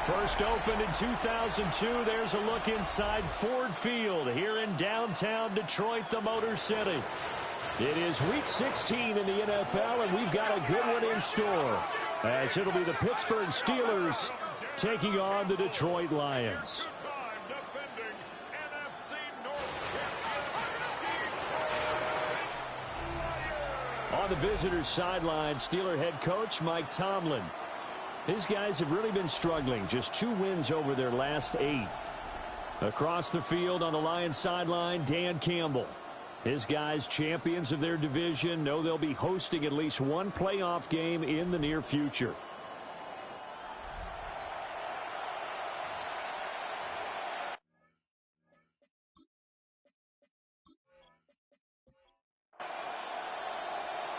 First opened in 2002. There's a look inside Ford Field here in downtown Detroit, the Motor City. It is Week 16 in the NFL, and we've got a good one in store, as it'll be the Pittsburgh Steelers taking on the Detroit Lions. On the visitors' sideline, Steeler head coach Mike Tomlin. His guys have really been struggling. Just 2 wins over their last 8. Across the field on the Lions sideline, Dan Campbell. His guys, champions of their division, know they'll be hosting at least one playoff game in the near future.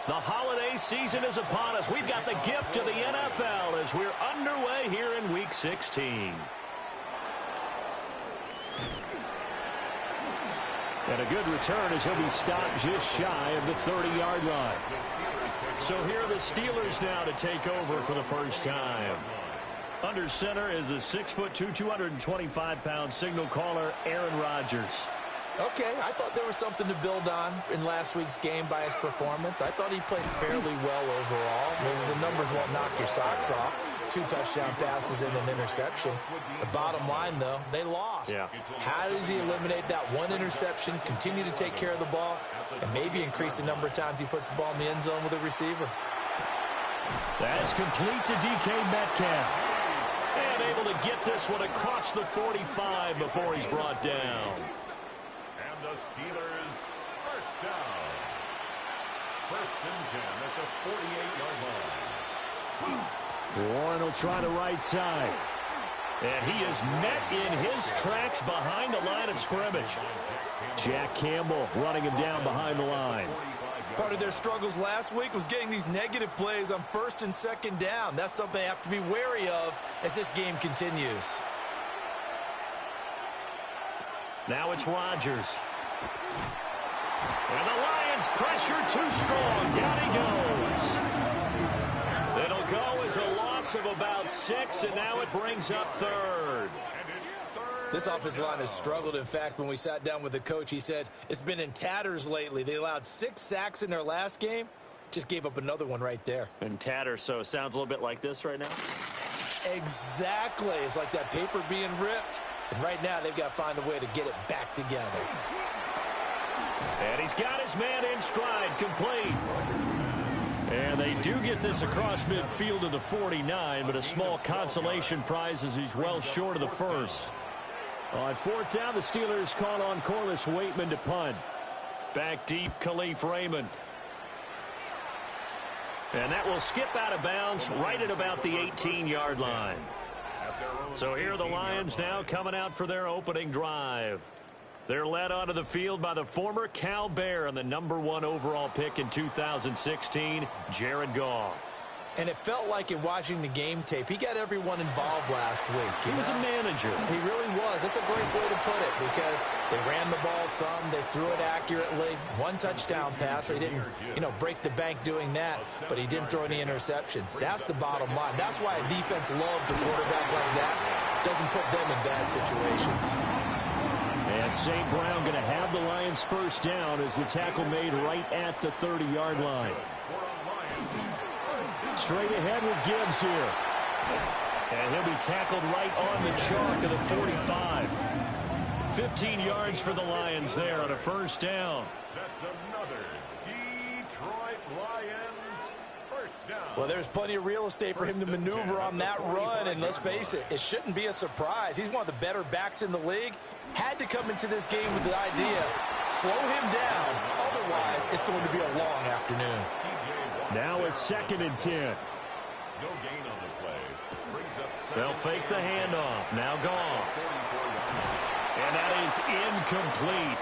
The holiday season is upon us. We've got the gift of the NFL as we're underway here in Week 16. And a good return as he'll be stopped just shy of the 30-yard line. So here are the Steelers now to take over for the first time. Under center is a 6'2", 225-pound signal caller, Aaron Rodgers. Okay, I thought there was something to build on in last week's game by his performance. I thought he played fairly well overall. The numbers won't knock your socks off. 2 touchdown passes and an interception. The bottom line, though, they lost. Yeah. How does he eliminate that 1 interception, continue to take care of the ball, and maybe increase the number of times he puts the ball in the end zone with a receiver? That's complete to DK Metcalf. And able to get this one across the 45 before he's brought down. The Steelers first down. First and 10 at the 48-yard line. Warren will try the right side. And he is met in his tracks behind the line of scrimmage. Jack Campbell running him down behind the line. Part of their struggles last week was getting these negative plays on first and second down. That's something they have to be wary of as this game continues. Now it's Rodgers. And the Lions pressure too strong. Down he goes. It'll go as a loss of about 6, and now it brings up 3rd. This offensive line has struggled. In fact, when we sat down with the coach, he said it's been in tatters lately. They allowed 6 sacks in their last game. Just gave up another one right there. In tatters, so it sounds a little bit like this right now? Exactly. It's like that paper being ripped. And right now, they've got to find a way to get it back together. And he's got his man in stride, complete. And they do get this across midfield to the 49, but a small consolation prize as he's well short of the first. On 4th down, the Steelers call on Corliss Waitman to punt. Back deep, Khalif Raymond. And that will skip out of bounds right at about the 18-yard line. So here are the Lions now coming out for their opening drive. They're led onto the field by the former Cal Bear and the #1 overall pick in 2016, Jared Goff. And it felt like in watching the game tape, he got everyone involved last week. He was a manager. He really was. That's a great way to put it because they ran the ball some, they threw it accurately. 1 touchdown pass. So he didn't, break the bank doing that, but he didn't throw any interceptions. That's the bottom line. That's why a defense loves a quarterback like that. Doesn't put them in bad situations. And St. Brown going to have the Lions first down as the tackle made right at the 30-yard line. Straight ahead with Gibbs here. And he'll be tackled right on the chalk of the 45. 15 yards for the Lions there on a first down. That's another Detroit Lions first down. Well, there's plenty of real estate for him to maneuver on that run, and let's face it, it shouldn't be a surprise. He's one of the better backs in the league. Had to come into this game with the idea, slow him down, otherwise it's going to be a long afternoon. Now a 2nd and 10. No gain on the play. Brings up they'll fake the handoff. Now Goff. And that is incomplete.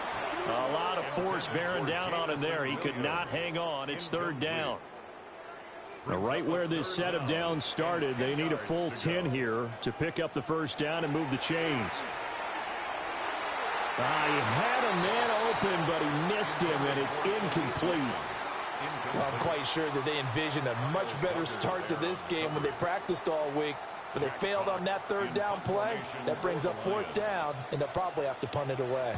A lot of force bearing down on him there. He could not hang on. It's 3rd down. Now, right where this set of downs started, they need a full 10 here to pick up the first down and move the chains. He had a man open, but he missed him, and it's incomplete. Well, I'm quite sure that they envisioned a much better start to this game when they practiced all week. but they failed on that third down play. That brings up fourth down, and they'll probably have to punt it away.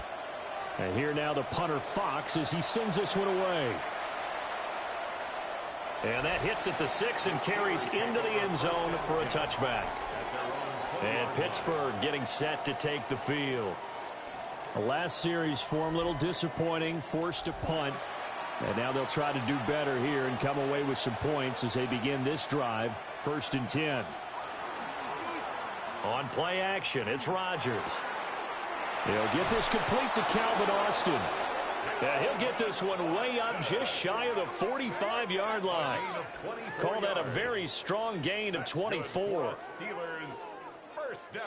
And here now the punter Fox as he sends this one away. And that hits at the 6 and carries into the end zone for a touchback. And Pittsburgh getting set to take the field. The last series for him, a little disappointing, forced a punt. And now they'll try to do better here and come away with some points as they begin this drive. 1st and 10. On play action, it's Rodgers. He'll get this complete to Calvin Austin. Yeah, he'll get this one way up just shy of the 45-yard line. Call that a very strong gain of 24. Steelers first down.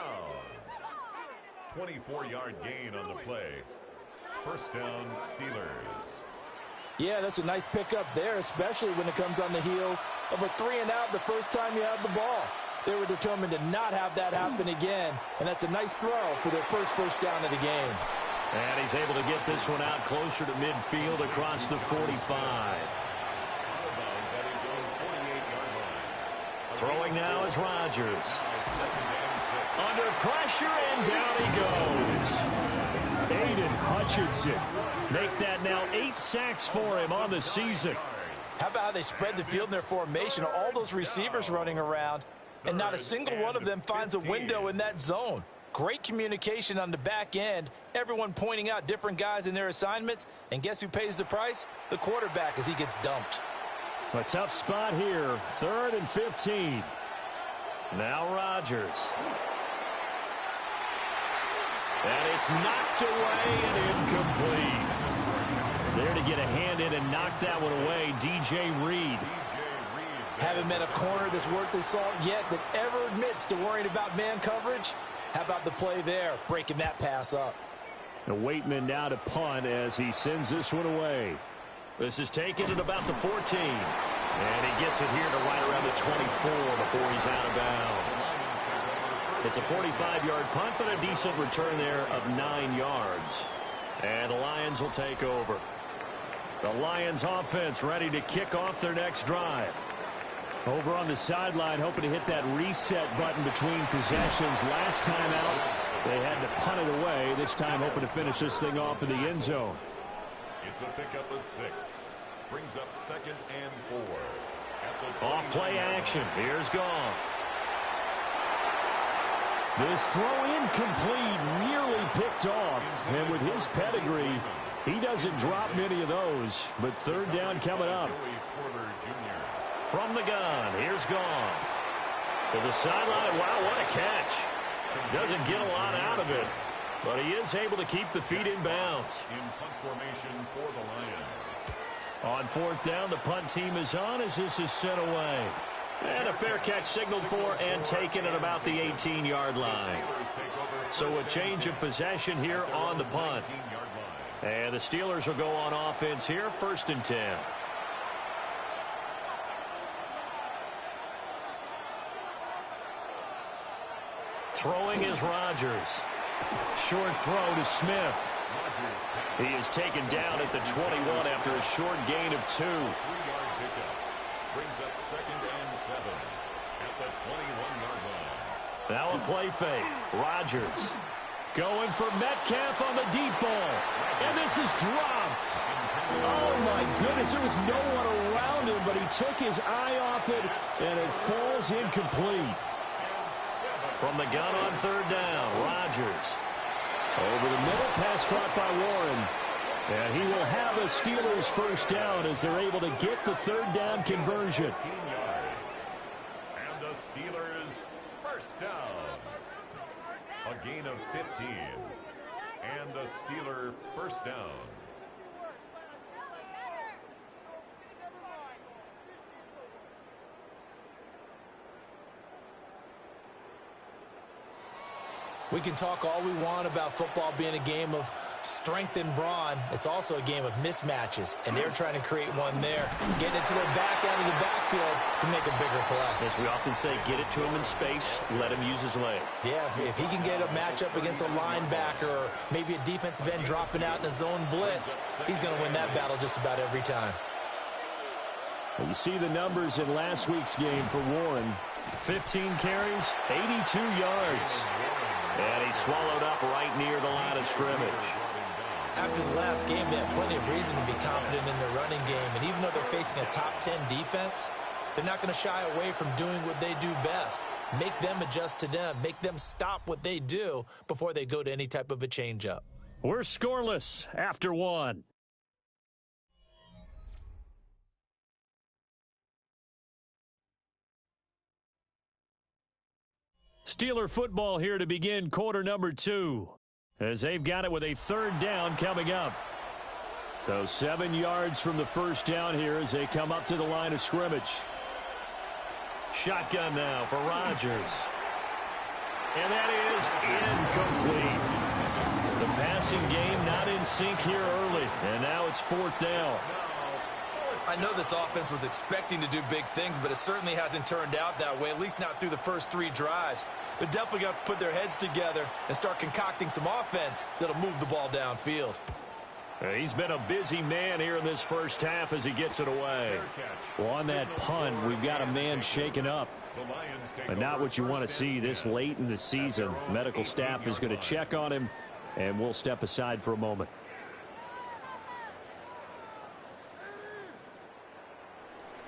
24-yard gain on the play. First down, Steelers. Yeah, that's a nice pickup there, especially when it comes on the heels of a 3-and-out the first time you have the ball. They were determined to not have that happen again, and that's a nice throw for their first down of the game. And he's able to get this one out closer to midfield across the 45. Throwing now is Rodgers. Under pressure, and down he goes. Aiden Hutchinson. Make that now 8 sacks for him on the season. How about how they spread the field in their formation? All those receivers running around, and not a single one of them finds a window in that zone. Great communication on the back end. Everyone pointing out different guys in their assignments. And guess who pays the price? The quarterback as he gets dumped. A tough spot here. 3rd and 15. Now Rodgers. And it's knocked away and incomplete. There to get a hand in and knock that one away, DJ Reed. Haven't met a corner that's worth his salt yet that ever admits to worrying about man coverage. How about the play there, breaking that pass up? The Waitman now to punt as he sends this one away. This is taken at about the 14. And he gets it here to right around the 24 before he's out of bounds. It's a 45-yard punt, but a decent return there of 9 yards. And the Lions will take over. The Lions offense ready to kick off their next drive. Over on the sideline, hoping to hit that reset button between possessions. Last time out, they had to punt it away. This time, hoping to finish this thing off in the end zone. It's a pickup of 6. Brings up 2nd and 4. Off play action. Here's Goff. This throw incomplete, nearly picked off. And with his pedigree, he doesn't drop many of those. But 3rd down coming up. From the gun, here's Goff. To the sideline. Wow, what a catch. Doesn't get a lot out of it, but he is able to keep the feet in bounds. In punt formation for the Lions. On 4th down, the punt team is on as this is sent away. And a fair catch signaled for and taken at about the 18-yard line. So a change of possession here on the punt. And the Steelers will go on offense here, 1st and 10. Throwing is Rodgers. Short throw to Smith. He is taken down at the 21 after a short gain of 2. 3-yard pickup. Brings up 2nd and 7 at the 21-yard line. Now a play fake. Rodgers going for Metcalf on the deep ball. And this is dropped. Oh, my goodness. There was no one around him, but he took his eye off it, and it falls incomplete. From the gun on 3rd down, Rodgers. Over the middle, pass caught by Warren. And he will have a Steelers 1st down as they're able to get the 3rd down conversion. 15 yards. And the Steelers 1st down. A gain of 15. And the Steeler 1st down. We can talk all we want about football being a game of strength and brawn. It's also a game of mismatches, and they're trying to create one there. Getting it to their back out of the backfield to make a bigger play. As we often say, get it to him in space, let him use his leg. Yeah, if he can get a matchup against a linebacker or maybe a defensive end dropping out in a zone blitz, he's going to win that battle just about every time. You see the numbers in last week's game for Warren. 15 carries, 82 yards. And he's swallowed up right near the line of scrimmage. After the last game, they have plenty of reason to be confident in their running game. And even though they're facing a top 10 defense, they're not going to shy away from doing what they do best. Make them adjust to them. Make them stop what they do before they go to any type of a change-up. We're scoreless after one. Steeler football here to begin quarter number 2, as they've got it with a third down coming up. So 7 yards from the first down here as they come up to the line of scrimmage. Shotgun now for Rodgers. And that is incomplete. The passing game not in sync here early, and now it's fourth down. I know this offense was expecting to do big things, but it certainly hasn't turned out that way, at least not through the first 3 drives. They're definitely going to have to put their heads together and start concocting some offense that'll move the ball downfield. He's been a busy man here in this first half as he gets it away. Well, on that punt, we've got a man shaken up. But not what you want to see this late in the season. Medical staff is going to check on him, and we'll step aside for a moment.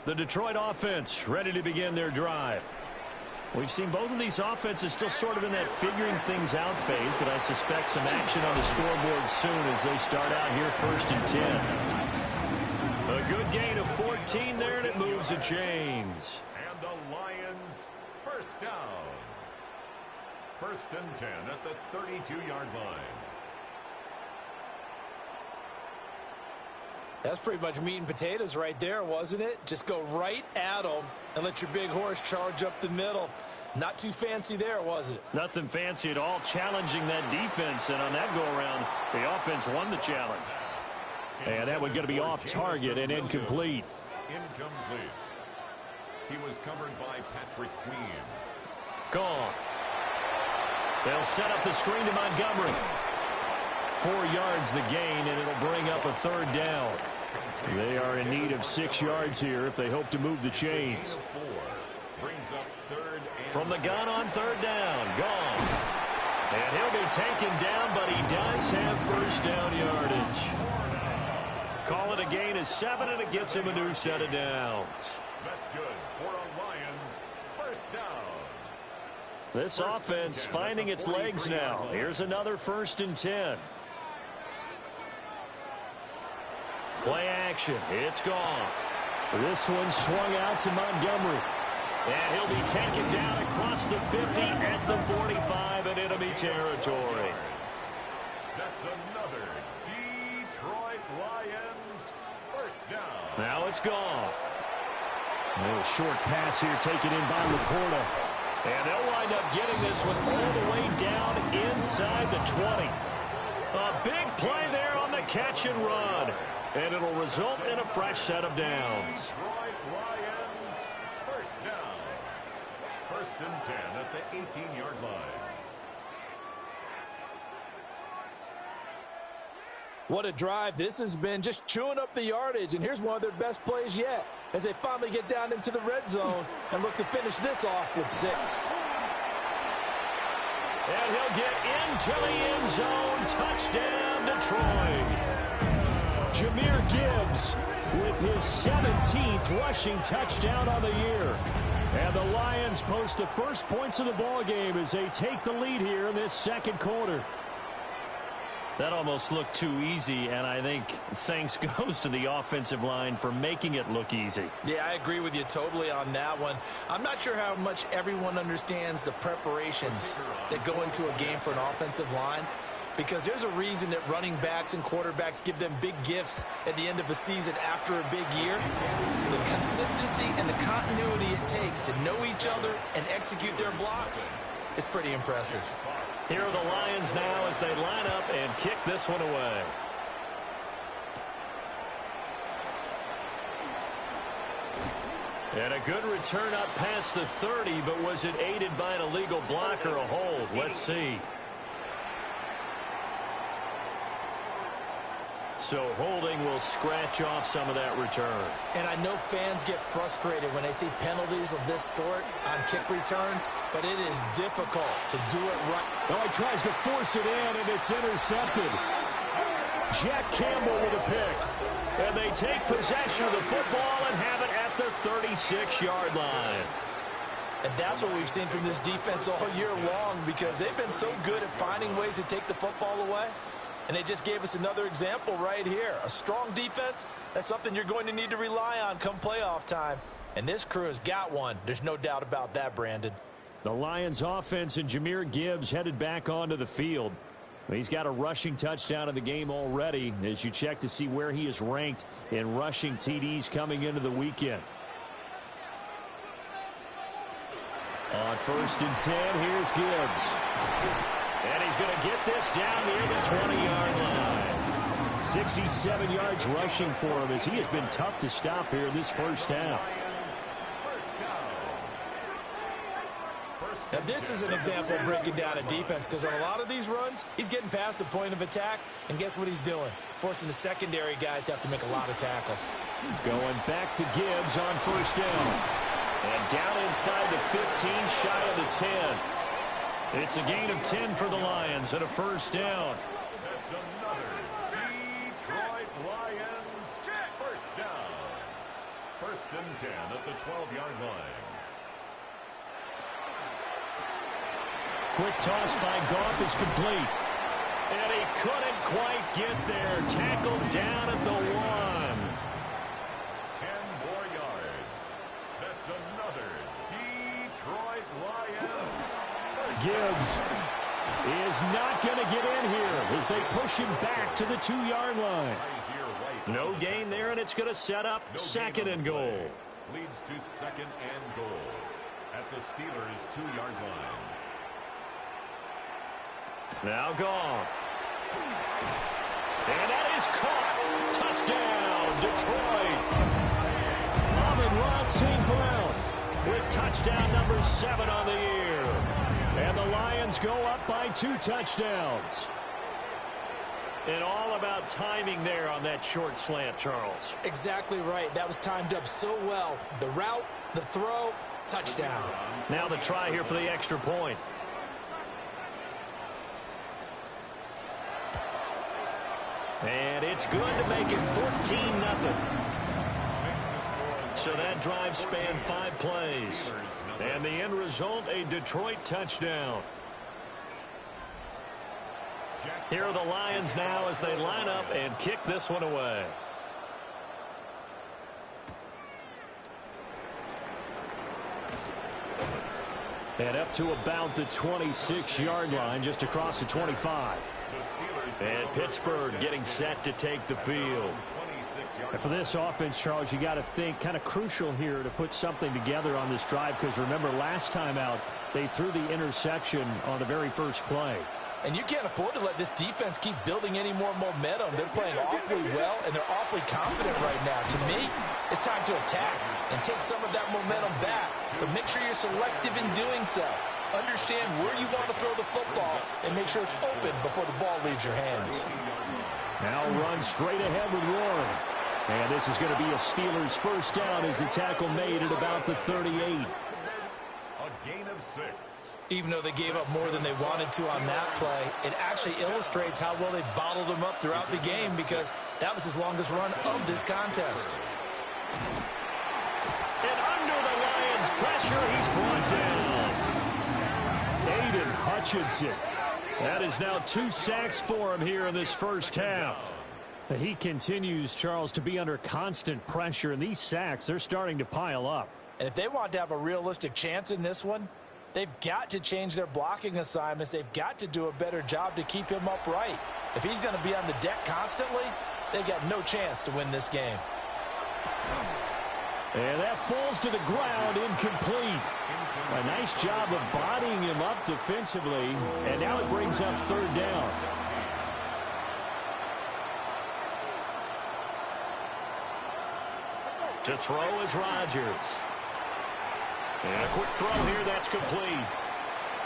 The Detroit offense ready to begin their drive. We've seen both of these offenses still sort of in that figuring things out phase, but I suspect some action on the scoreboard soon as they start out here first and 10. A good gain of 14 there, and it moves the chains. And the Lions first down. First and 10 at the 32-yard line. That's pretty much meat and potatoes right there, wasn't it? Just go right at them and let your big horse charge up the middle. Not too fancy there, was it? Nothing fancy at all, challenging that defense, and on that go-around, the offense won the challenge. And that one going to be off target and incomplete. Incomplete. He was covered by Patrick Queen. Gone. They'll set up the screen to Montgomery. 4 yards the gain, and it'll bring up a third down. They are in need of 6 yards here if they hope to move the chains. From the gun on third down. Gone. And he'll be taken down, but he does have first down yardage. Call it a gain of 7, and it gets him a new set of downs. That's good for a Lions first down. This offense finding its legs now. Here's another first and 10. Play action. It's gone. This one swung out to Montgomery. And he'll be taken down across the 50 at the 45 in enemy territory. That's another Detroit Lions first down. Now it's gone. A little short pass here taken in by Laporta. And they'll wind up getting this one all the way down inside the 20. A big play there on the catch and run. And it'll result in a fresh set of downs. Detroit Lions first down. First and 10 at the 18-yard line. What a drive this has been, just chewing up the yardage. And here's one of their best plays yet as they finally get down into the red zone and look to finish this off with 6. And he'll get into the end zone. Touchdown, Detroit. Jahmyr Gibbs with his 17th rushing touchdown on the year. And the Lions post the first points of the ballgame as they take the lead here in this second quarter. That almost looked too easy, and I think thanks goes to the offensive line for making it look easy. Yeah, I agree with you totally on that one. I'm not sure how much everyone understands the preparations that go into a game for an offensive line, because there's a reason that running backs and quarterbacks give them big gifts at the end of a season after a big year. The consistency and the continuity it takes to know each other and execute their blocks is pretty impressive. Here are the Lions now as they line up and kick this one away. And a good return up past the 30, but was it aided by an illegal block or a hold? Let's see. So holding will scratch off some of that return. And I know fans get frustrated when they see penalties of this sort on kick returns, but it is difficult to do it right. Oh, he tries to force it in, and it's intercepted. Jack Campbell with a pick. And they take possession of the football and have it at their 36-yard line. And that's what we've seen from this defense all year long, because they've been so good at finding ways to take the football away. And they just gave us another example right here. A strong defense, that's something you're going to need to rely on come playoff time. And this crew has got one. There's no doubt about that, Brandon. The Lions offense and Jahmyr Gibbs headed back onto the field. He's got a rushing touchdown in the game already as you check to see where he is ranked in rushing TDs coming into the weekend. On 1st and 10, here's Gibbs. And he's going to get this down near the 20-yard line. 67 yards rushing for him as he has been tough to stop here in this first half. Now, this is an example of breaking down a defense, because on a lot of these runs, he's getting past the point of attack, and guess what he's doing? Forcing the secondary guys to have to make a lot of tackles. Going back to Gibbs on 1st down. And down inside the 15, shy of the 10. It's a gain of 10 for the Lions and a 1st down. That's another Detroit Lions 1st down. 1st and 10 at the 12-yard line. Quick toss by Goff is complete. And he couldn't quite get there. Tackled down at the 1. 10 more yards. That's another Detroit Lions. Gibbs is not going to get in here as they push him back to the 2-yard line. No gain there, and it's going to set up 2nd and goal. Leads to 2nd and goal at the Steelers' 2-yard line. Now Goff. And that is caught. Touchdown, Detroit. Amon-Ra St. Brown With touchdown number 7 on the year. And the Lions go up by 2 touchdowns. And all about timing there on that short slant, Charles. Exactly right. That was timed up so well. The route, the throw, touchdown. Now the try here for the extra point. And it's good to make it 14-0. So that drive spanned 5 plays. And the end result, a Detroit touchdown. Here are the Lions now as they line up and kick this one away. And up to about the 26-yard line, just across the 25. And Pittsburgh getting set to take the field. And for this offense, Charles, you got to think kind of crucial here to put something together on this drive, because remember last time out they threw the interception on the very first play. And you can't afford to let this defense keep building any more momentum. They're playing awfully well, and they're awfully confident right now. To me, it's time to attack and take some of that momentum back. But make sure you're selective in doing so. Understand where you want to throw the football and make sure it's open before the ball leaves your hands. Now run straight ahead with Warren. And this is going to be a Steelers 1st down as the tackle made at about the 38. A gain of 6. Even though they gave up more than they wanted to on that play, it actually illustrates how well they bottled them up throughout the game, because that was his longest run of this contest. And under the Lions' pressure, he's brought down. Aiden Hutchinson. That is now 2 sacks for him here in this first half. He continues, Charles, to be under constant pressure, and these sacks, they're starting to pile up. And if they want to have a realistic chance in this one, they've got to change their blocking assignments. They've got to do a better job to keep him upright. If he's going to be on the deck constantly, they've got no chance to win this game. And that falls to the ground, incomplete. A nice job of bodying him up defensively, and now it brings up 3rd down. To throw is Rodgers. And a quick throw here, that's complete.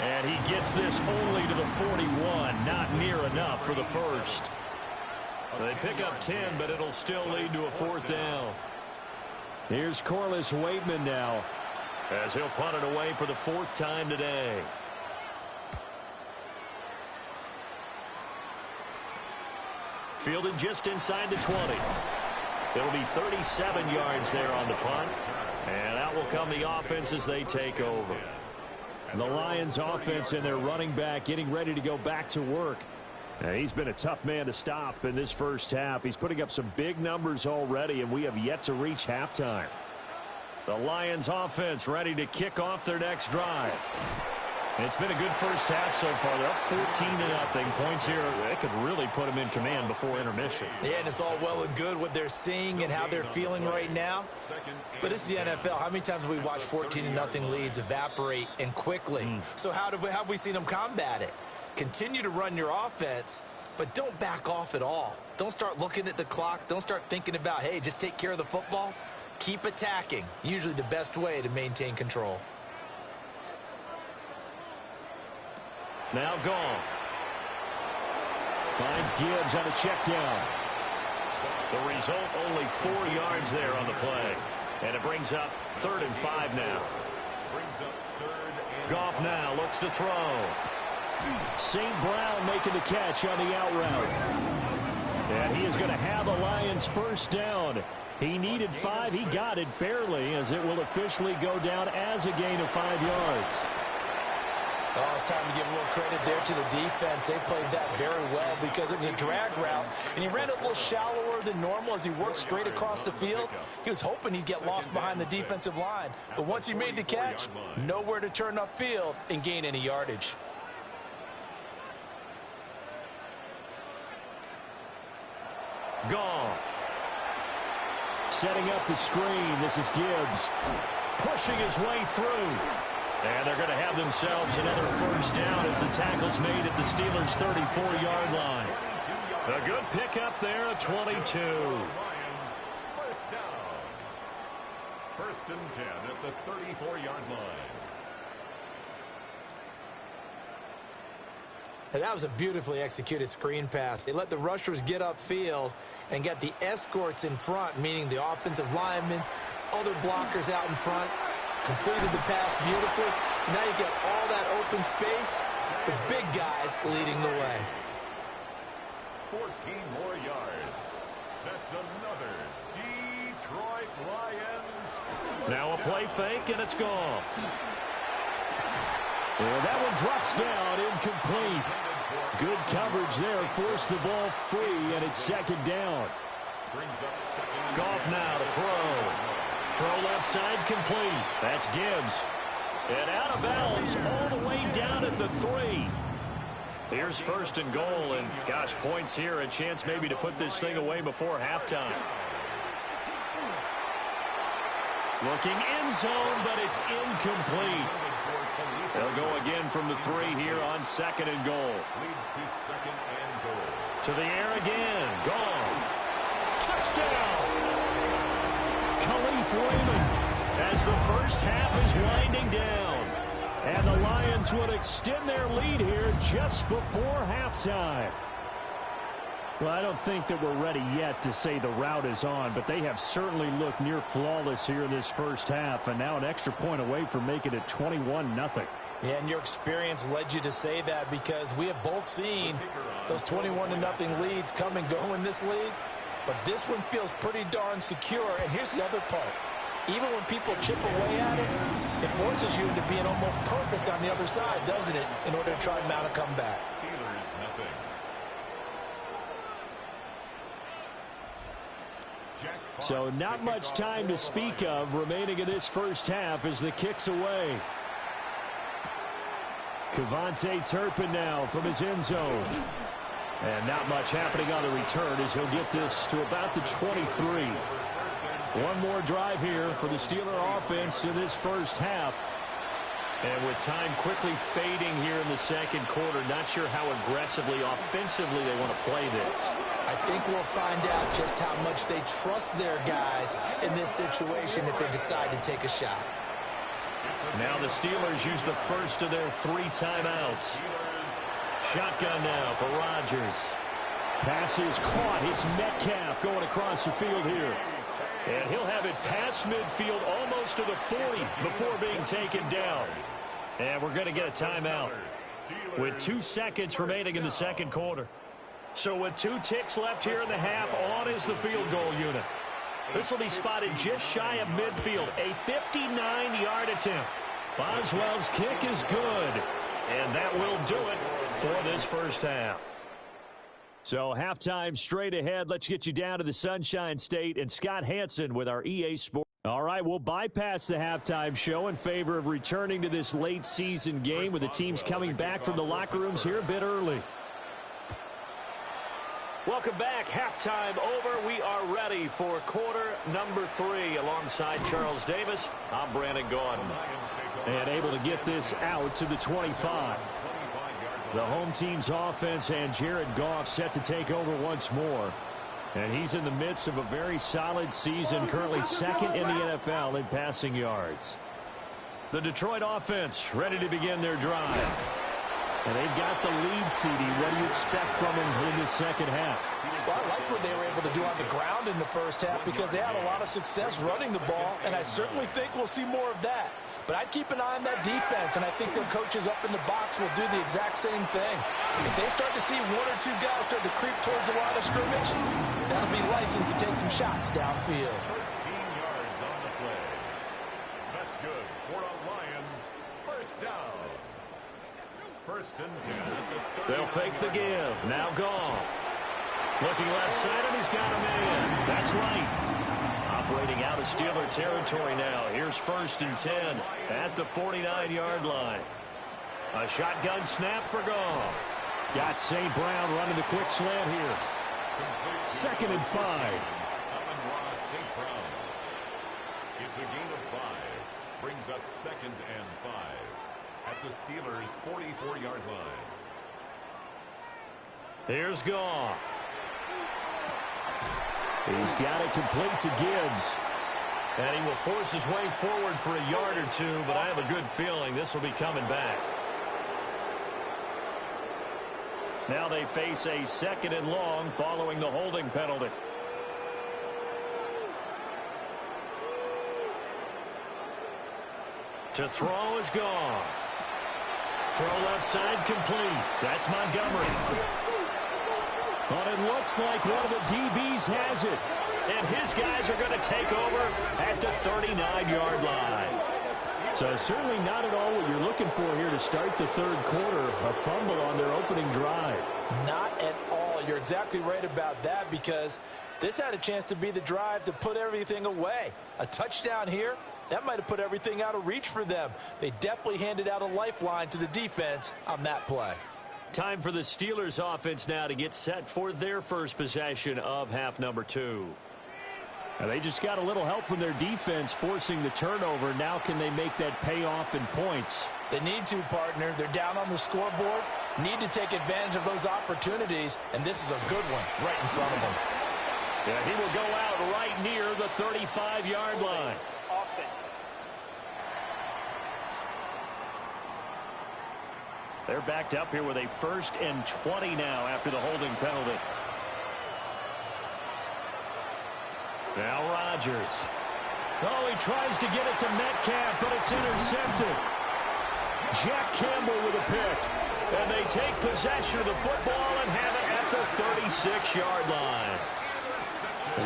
And he gets this only to the 41, not near enough for the first. They pick up 10, but it'll still lead to a 4th down. Here's Corliss Waitman now, as he'll punt it away for the 4th time today. Fielded just inside the 20. It'll be 37 yards there on the punt. And out will come the offense as they take over. The Lions offense and their running back getting ready to go back to work. He's been a tough man to stop in this first half. He's putting up some big numbers already, and we have yet to reach halftime. The Lions offense ready to kick off their next drive. It's been a good first half so far. They're up 14-0. Points here, that could really put them in command before intermission. Yeah, and it's all well and good what they're seeing and how they're feeling right now. But it's the NFL. How many times have we watched 14-0 leads evaporate and quickly? So how have we seen them combat it? Continue to run your offense, but don't back off at all. Don't start looking at the clock. Don't start thinking about, hey, just take care of the football. Keep attacking. Usually the best way to maintain control. Now gone. Finds Gibbs on a check down. The result, only 4 yards there on the play. And it brings up 3rd and 5 now. Goff now looks to throw. St. Brown making the catch on the out route. And he is going to have a Lions first down. He needed 5. He got it barely, as it will officially go down as a gain of 5 yards. Oh, it's time to give a little credit there to the defense. They played that very well because it was a drag route, and he ran it a little shallower than normal as he worked straight across the field. He was hoping he'd get lost behind the defensive line, but once he made the catch, nowhere to turn upfield and gain any yardage. Goff. Setting up the screen. This is Gibbs. Pushing his way through. And they're going to have themselves another first down as the tackle's made at the Steelers' 34-yard line. A good pickup there at 22. First down. 1st and 10 at the 34-yard line. And that was a beautifully executed screen pass. They let the rushers get upfield and get the escorts in front, meaning the offensive linemen, other blockers out in front. Completed the pass beautifully. So now you've got all that open space with big guys leading the way. 14 more yards. That's another Detroit Lions. Now a play fake, and it's gone. And that one drops down, incomplete. Good coverage there, forced the ball free, and it's 2nd down. Goff now to throw. Throw left side complete. That's Gibbs. And out of bounds all the way down at the 3. Here's 1st and goal, and gosh, points here, a chance maybe to put this thing away before halftime. Looking end zone, but it's incomplete. They'll go again from the 3 here on 2nd and goal. Leads to 2nd and goal. To the air again. Goff. Touchdown. Khalif Raymond, as the first half is winding down. And the Lions would extend their lead here just before halftime. Well, I don't think that we're ready yet to say the route is on, but they have certainly looked near flawless here in this first half, and now an extra point away from making it 21-0. Yeah, and your experience led you to say that because we have both seen those 21-0 leads come and go in this league. But this one feels pretty darn secure. And here's the other part. Even when people chip away at it, it forces you into being almost perfect on the other side, doesn't it, in order to try and mount a comeback. Steelers nothing. So not much time to speak of remaining in this first half as the kick's away. Kevontae Turpin now from his end zone. And not much happening on the return as he'll get this to about the 23. One more drive here for the Steeler offense in this first half. And with time quickly fading here in the 2nd quarter, not sure how aggressively, offensively they want to play this. I think we'll find out just how much they trust their guys in this situation if they decide to take a shot. Now the Steelers use the first of their 3 timeouts. Shotgun now for Rodgers. Pass is caught. It's Metcalf going across the field here. And he'll have it past midfield almost to the 40 before being taken down. And we're going to get a timeout with 2 seconds remaining in the second quarter. So with 2 ticks left here in the half, on is the field goal unit. This will be spotted just shy of midfield. A 59-yard attempt. Boswell's kick is good. And that will do it for this first half. So halftime straight ahead. Let's get you down to the Sunshine State and Scott Hansen with our EA Sports. All right, we'll bypass the halftime show in favor of returning to this late season game with the teams coming back from the locker rooms here a bit early. Welcome back. Halftime over. We are ready for quarter number 3 alongside Charles Davis. I'm Brandon Gaudin. And able to get this out to the 25. The home team's offense and Jared Goff set to take over once more. And he's in the midst of a very solid season, currently second in the NFL in passing yards. The Detroit offense ready to begin their drive. And they've got the lead, CD. What do you expect from them in the second half? Well, I like what they were able to do on the ground in the first half because they had a lot of success running the ball, and I certainly think we'll see more of that. But I'd keep an eye on that defense, and I think their coaches up in the box will do the exact same thing. If they start to see 1 or 2 guys start to creep towards the line of scrimmage, that'll be license to take some shots downfield. 13 yards on the play. That's good for a Lions first down. First and 10. They'll fake the give. Now Goff. Looking left side, and he's got a man. That's right. Operating out of Steeler territory now. Here's first and 10 at the 49-yard line. A shotgun snap for Goff. Got St. Brown running the quick slant here. Second and 5. Amon-Ra St. Brown. It's a gain of 5. Brings up second and 5 at the Steelers' 44-yard line. Here's Goff. He's got it complete to Gibbs. And he will force his way forward for a yard or 2, but I have a good feeling this will be coming back. Now they face a second and long following the holding penalty. To throw is Goff. Throw left side complete. That's Montgomery. But it looks like one of the DBs has it. And his guys are going to take over at the 39-yard line. So certainly not at all what you're looking for here to start the third quarter. A fumble on their opening drive. Not at all. You're exactly right about that because this had a chance to be the drive to put everything away. A touchdown here, that might have put everything out of reach for them. They definitely handed out a lifeline to the defense on that play. Time for the Steelers offense now to get set for their first possession of half number 2. And they just got a little help from their defense forcing the turnover. Now can they make that pay off in points? They need to, partner. They're down on the scoreboard. Need to take advantage of those opportunities, and this is a good one right in front of them. Yeah, he will go out right near the 35-yard line. They're backed up here with a first and 20 now after the holding penalty. Now Rodgers. Oh, he tries to get it to Metcalf, but it's intercepted. Jack Campbell with a pick. And they take possession of the football and have it at the 36-yard line.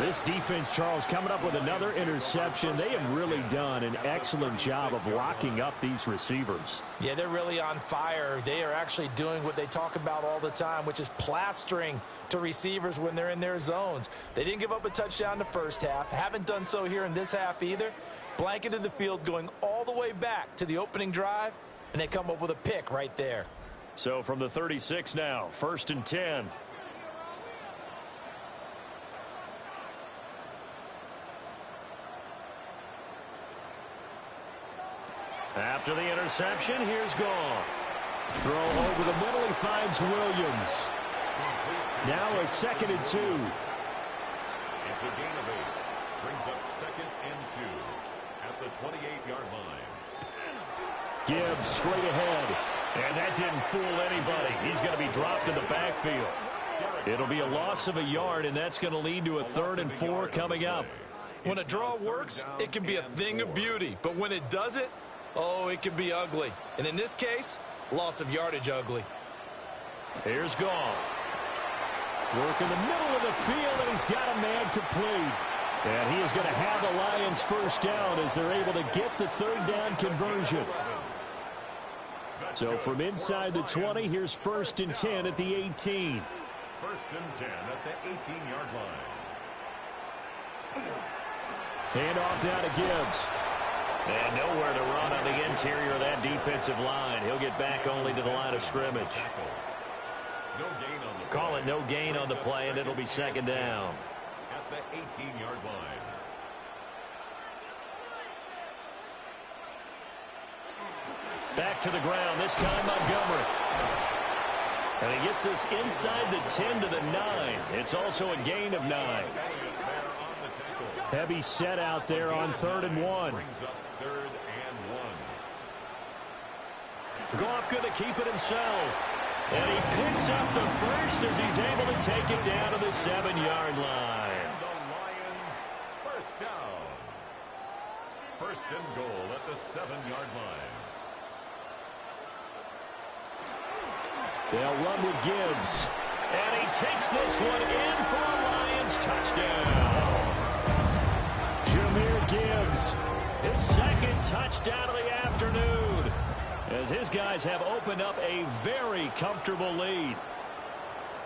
This defense, Charles, coming up with another interception. They have really done an excellent job of locking up these receivers. Yeah, they're really on fire. They are actually doing what they talk about all the time, which is plastering to receivers when they're in their zones. They didn't give up a touchdown the first half. Haven't done so here in this half either. Blanketed the field going all the way back to the opening drive, and they come up with a pick right there. So from the 36 now, first and 10. After the interception, here's Goff. Throw over the middle, he finds Williams. Now a second and 2. It's a gain of 8. Brings up second and 2 at the 28-yard line. Gibbs straight ahead. And that didn't fool anybody. He's going to be dropped in the backfield. Derek It'll be a loss of a yard, and that's going to lead to a 3rd and 4 coming up. When a draw works, it can be a thing of beauty. But when it doesn't, oh, it can be ugly. And in this case, loss of yardage ugly. Here's Gall. Work in the middle of the field, and he's got a man complete. And he is going to have the Lions first down as they're able to get the 3rd down conversion. So from inside the 20, here's 1st and 10 at the 18. 1st and 10 at the 18-yard line. Hand off now to Gibbs. And nowhere to run on the interior of that defensive line. He'll get back only to the line of scrimmage. Call it no gain on the play, and it'll be 2nd down. At the 18-yard line. Back to the ground, this time Montgomery. And he gets this inside the 10 to the 9. It's also a gain of 9. Heavy set out there on 3rd and 1. Brings up 3rd and 1. Goff going to keep it himself. And he picks up the first as he's able to take it down to the 7-yard line. The Lions first down. 1st and goal at the 7-yard line. They'll run with Gibbs. And he takes this one in for a Lions touchdown. Jahmyr Gibbs, his 2nd touchdown of the afternoon, as his guys have opened up a very comfortable lead.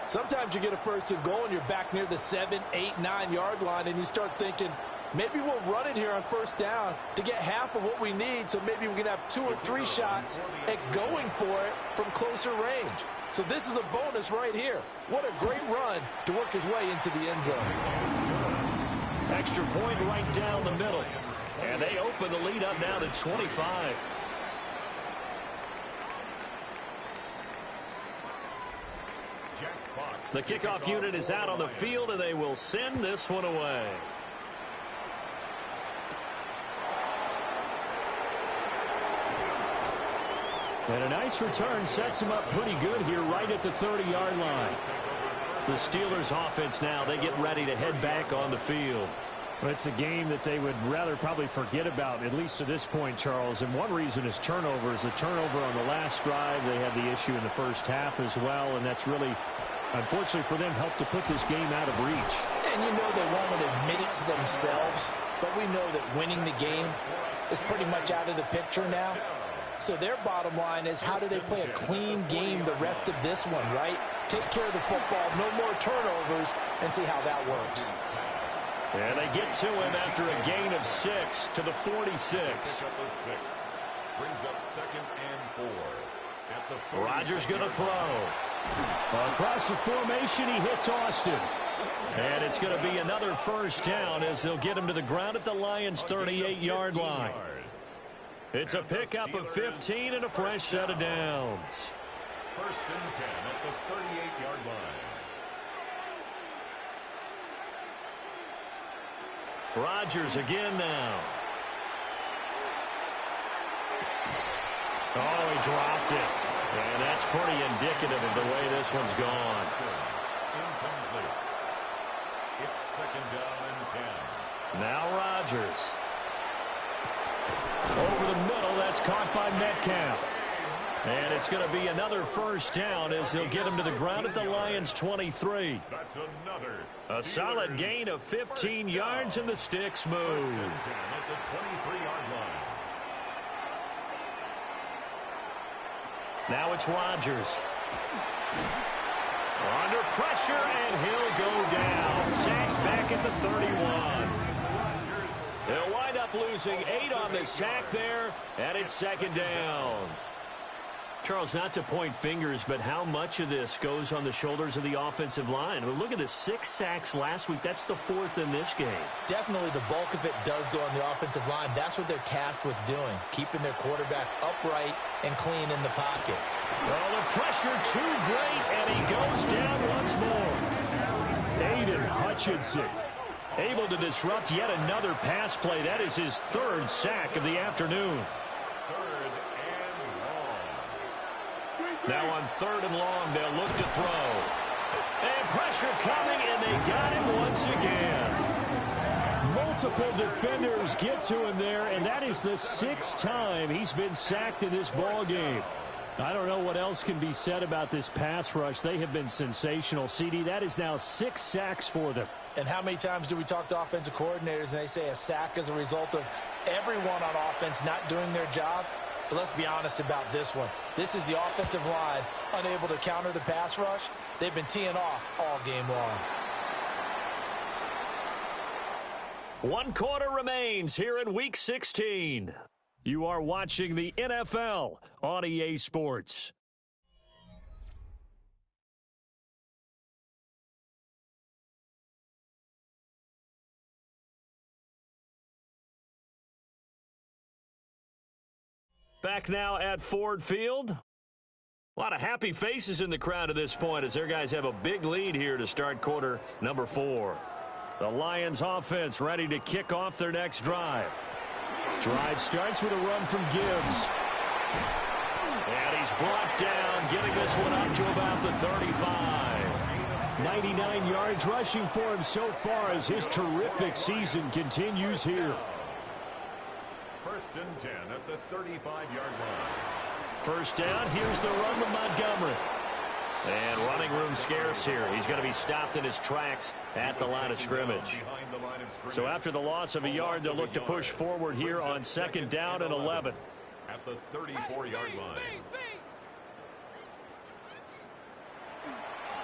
Sometimes you get a 1st and goal and you're back near the 7, 8, 9-yard line, and you start thinking, maybe we'll run it here on 1st down to get half of what we need, so maybe we can have 2 or 3 shots at going for it from closer range. So this is a bonus right here. What a great run to work his way into the end zone. Extra point right down the middle. And they open the lead up now to 25. The kickoff unit is out on the field, and they will send this one away. And a nice return sets him up pretty good here right at the 30-yard line. The Steelers offense now, they get ready to head back on the field. Well, it's a game that they would rather probably forget about, at least to this point, Charles. And one reason is turnovers. The turnover on the last drive, they had the issue in the first half as well, and that's really, unfortunately for them, helped to put this game out of reach. And you know they won't admit it to themselves, but we know that winning the game is pretty much out of the picture now. So their bottom line is, how do they play a clean game the rest of this one, right? Take care of the football, no more turnovers, and see how that works. And they get to him after a gain of 6 to the 46. Brings up 2nd and 4. Rodgers going to throw. Across the formation, he hits Austin. And it's going to be another 1st down as they'll get him to the ground at the Lions' 38-yard line. It's a pickup of 15 and a fresh set of downs. 1st and 10 at the 38-yard line. Rodgers again now. Oh, he dropped it. And that's pretty indicative of the way this one's gone. Incomplete. It's 2nd down and 10. Now Rodgers. Over the middle, that's caught by Metcalf. And it's going to be another 1st down as they'll get him to the ground at the Lions' 23. That's another A solid gain of 15 yards, and the sticks move. 1st and 10 at the 23-yard line. Now it's Rodgers. Under pressure, and he'll go down. Sacked back at the 31. They'll wind up losing 8 on the sack there, and it's 2nd down. Charles, not to point fingers, but how much of this goes on the shoulders of the offensive line? Well, look at the 6 sacks last week. That's the 4th in this game. Definitely the bulk of it does go on the offensive line. That's what they're tasked with doing, keeping their quarterback upright and clean in the pocket. Well, the pressure too great, and he goes down once more. Aiden Hutchinson able to disrupt yet another pass play. That is his 3rd sack of the afternoon. 3rd and long. Now on 3rd and long, they'll look to throw. And pressure coming, and they got him once again. Multiple defenders get to him there, and that is the 6th time he's been sacked in this ball game. I don't know what else can be said about this pass rush. They have been sensational. CD, that is now 6 sacks for them. And how many times do we talk to offensive coordinators and they say a sack is a result of everyone on offense not doing their job? But let's be honest about this one. This is the offensive line unable to counter the pass rush. They've been teeing off all game long. 1 quarter remains here in Week 16. You are watching the NFL on EA Sports. Back now at Ford Field. A lot of happy faces in the crowd at this point as their guys have a big lead here to start quarter number 4. The Lions offense ready to kick off their next drive. Drive starts with a run from Gibbs. And he's brought down, getting this one up to about the 35. 99 yards rushing for him so far as his terrific season continues here. 1st and 10 at the 35-yard line. First down, here's the run with Montgomery. And running room scarce here. He's going to be stopped in his tracks at the line of scrimmage. So after the loss of a yard, they'll look to push forward here on 2nd down and 11. At the 34-yard line.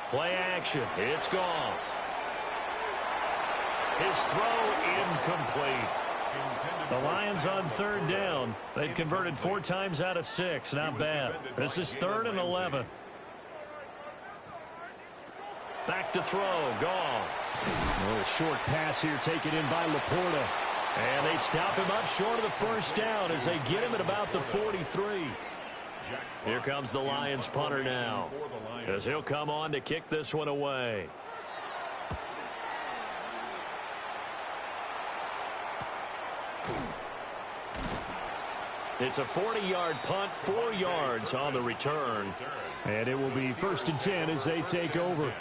Play action. It's Goff. His throw incomplete. The Lions on 3rd down. They've converted 4 times out of 6. Not bad. This is 3rd and 11. Back to throw. Goff. A little short pass here taken in by Laporta. And they stop him up short of the 1st down as they get him at about the 43. Here comes the Lions punter now as he'll come on to kick this one away. It's a 40-yard punt, 4 yards on the return. And it will be 1st and 10 as they take over.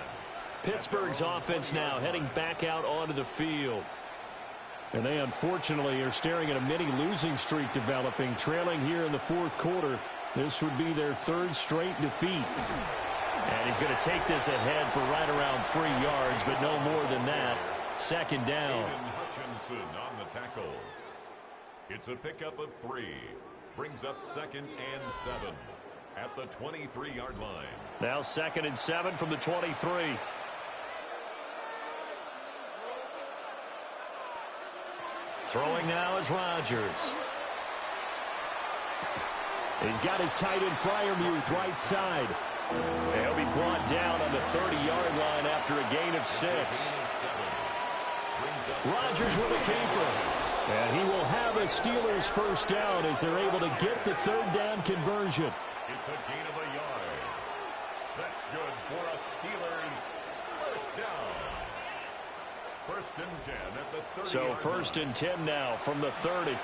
Pittsburgh's offense now heading back out onto the field. And they unfortunately are staring at a mini losing streak developing, trailing here in the 4th quarter. This would be their 3rd straight defeat. And he's going to take this ahead for right around 3 yards, but no more than that. 2nd down. Aiden Hutchinson on the tackle. It's a pickup of 3. Brings up 2nd and 7 at the 23-yard line. Now 2nd and 7 from the 23. Throwing now is Rodgers. He's got his tight end Freiermuth right side. He'll be brought down on the 30-yard line after a gain of 6. Rodgers with a keeper. And he will have a Steelers 1st down as they're able to get the 3rd down conversion. It's a gain of a yard. That's good for a Steelers 1st down. 1st and 10 at the 30. So 1st and 10 now from the 30.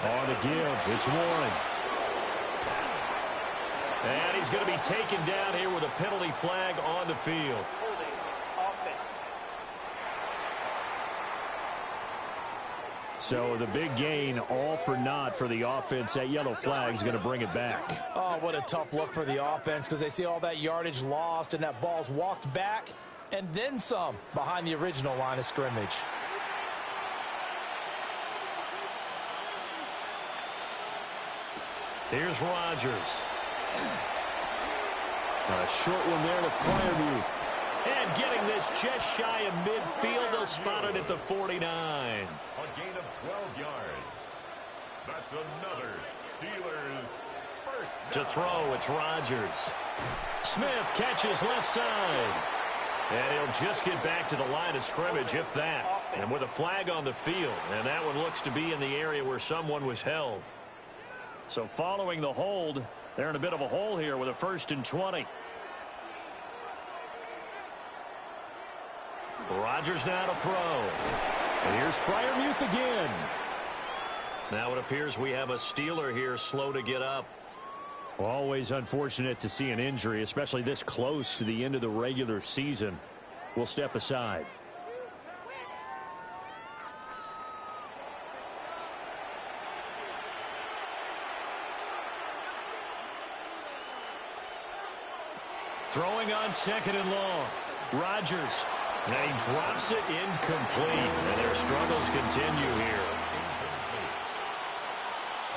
On the give, it's Warren. And he's going to be taken down here with a penalty flag on the field. So the big gain, all for naught for the offense. That yellow flag is going to bring it back. Oh, what a tough look for the offense because they see all that yardage lost and that ball's walked back and then some behind the original line of scrimmage. Here's Rodgers. A short one there to Freiermuth. And getting this just shy of midfield, they'll spot it at the 49. A gain of 12 yards. That's another Steelers 1st down. To throw, it's Rodgers. Smith catches left side. And he'll just get back to the line of scrimmage, if that. And with a flag on the field. And that one looks to be in the area where someone was held. So following the hold, they're in a bit of a hole here with a 1st and 20. Rodgers now to throw. And here's Freiermuth again. Now it appears we have a Steeler here slow to get up. Always unfortunate to see an injury, especially this close to the end of the regular season. We'll step aside. Throwing on second and long. Rodgers. And he drops it incomplete. And their struggles continue here.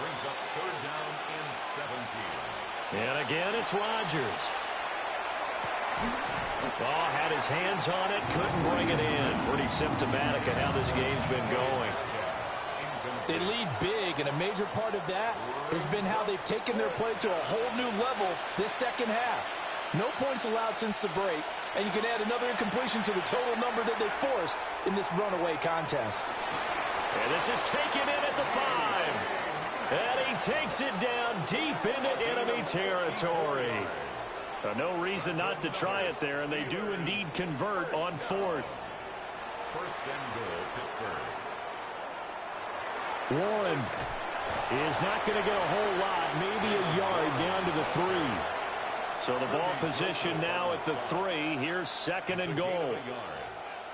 Brings up third down and 17. And again, it's Rodgers. Oh, had his hands on it, couldn't bring it in. Pretty symptomatic of how this game's been going. They lead big, and a major part of that has been how they've taken their play to a whole new level this second half. No points allowed since the break, and you can add another incompletion to the total number that they forced in this runaway contest. And this is taken in at the 5. And he takes it down deep into enemy territory. No reason not to try it there, and they do indeed convert on 4th. First and goal, Pittsburgh. Warren is not going to get a whole lot, maybe a yard down to the 3. So the ball position now at the 3. Here's second and goal.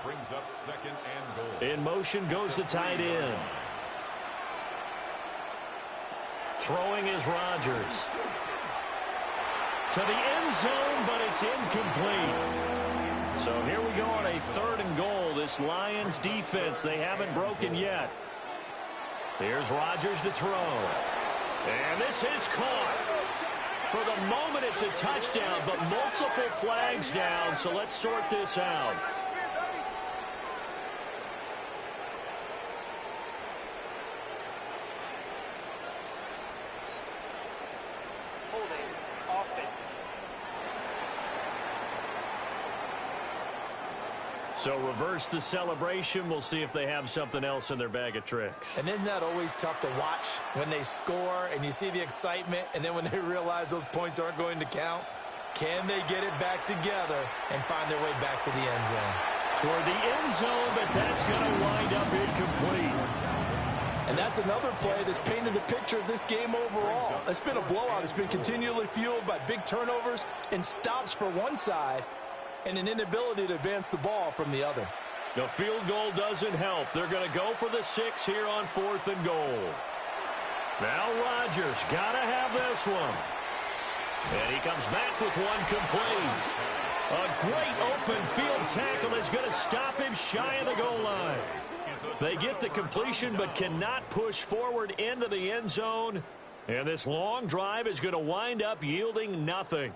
Brings up second and goal. In motion goes the tight end. Throwing is Rodgers. To the end zone, but it's incomplete. So here we go on a 3rd and goal. This Lions defense, they haven't broken yet. Here's Rodgers to throw. And this is caught. For the moment, it's a touchdown, but multiple flags down, so let's sort this out. So reverse the celebration. We'll see if they have something else in their bag of tricks. And isn't that always tough to watch when they score and you see the excitement, and then when they realize those points aren't going to count? Can they get it back together and find their way back to the end zone? Toward the end zone, but that's going to wind up incomplete. And that's another play that's painted the picture of this game overall. It's been a blowout. It's been continually fueled by big turnovers and stops for one side, and an inability to advance the ball from the other. The field goal doesn't help. They're going to go for the 6 here on 4th and goal. Now Rodgers got to have this one. And he comes back with one complete. A great open field tackle is going to stop him shy of the goal line. They get the completion but cannot push forward into the end zone. And this long drive is going to wind up yielding nothing.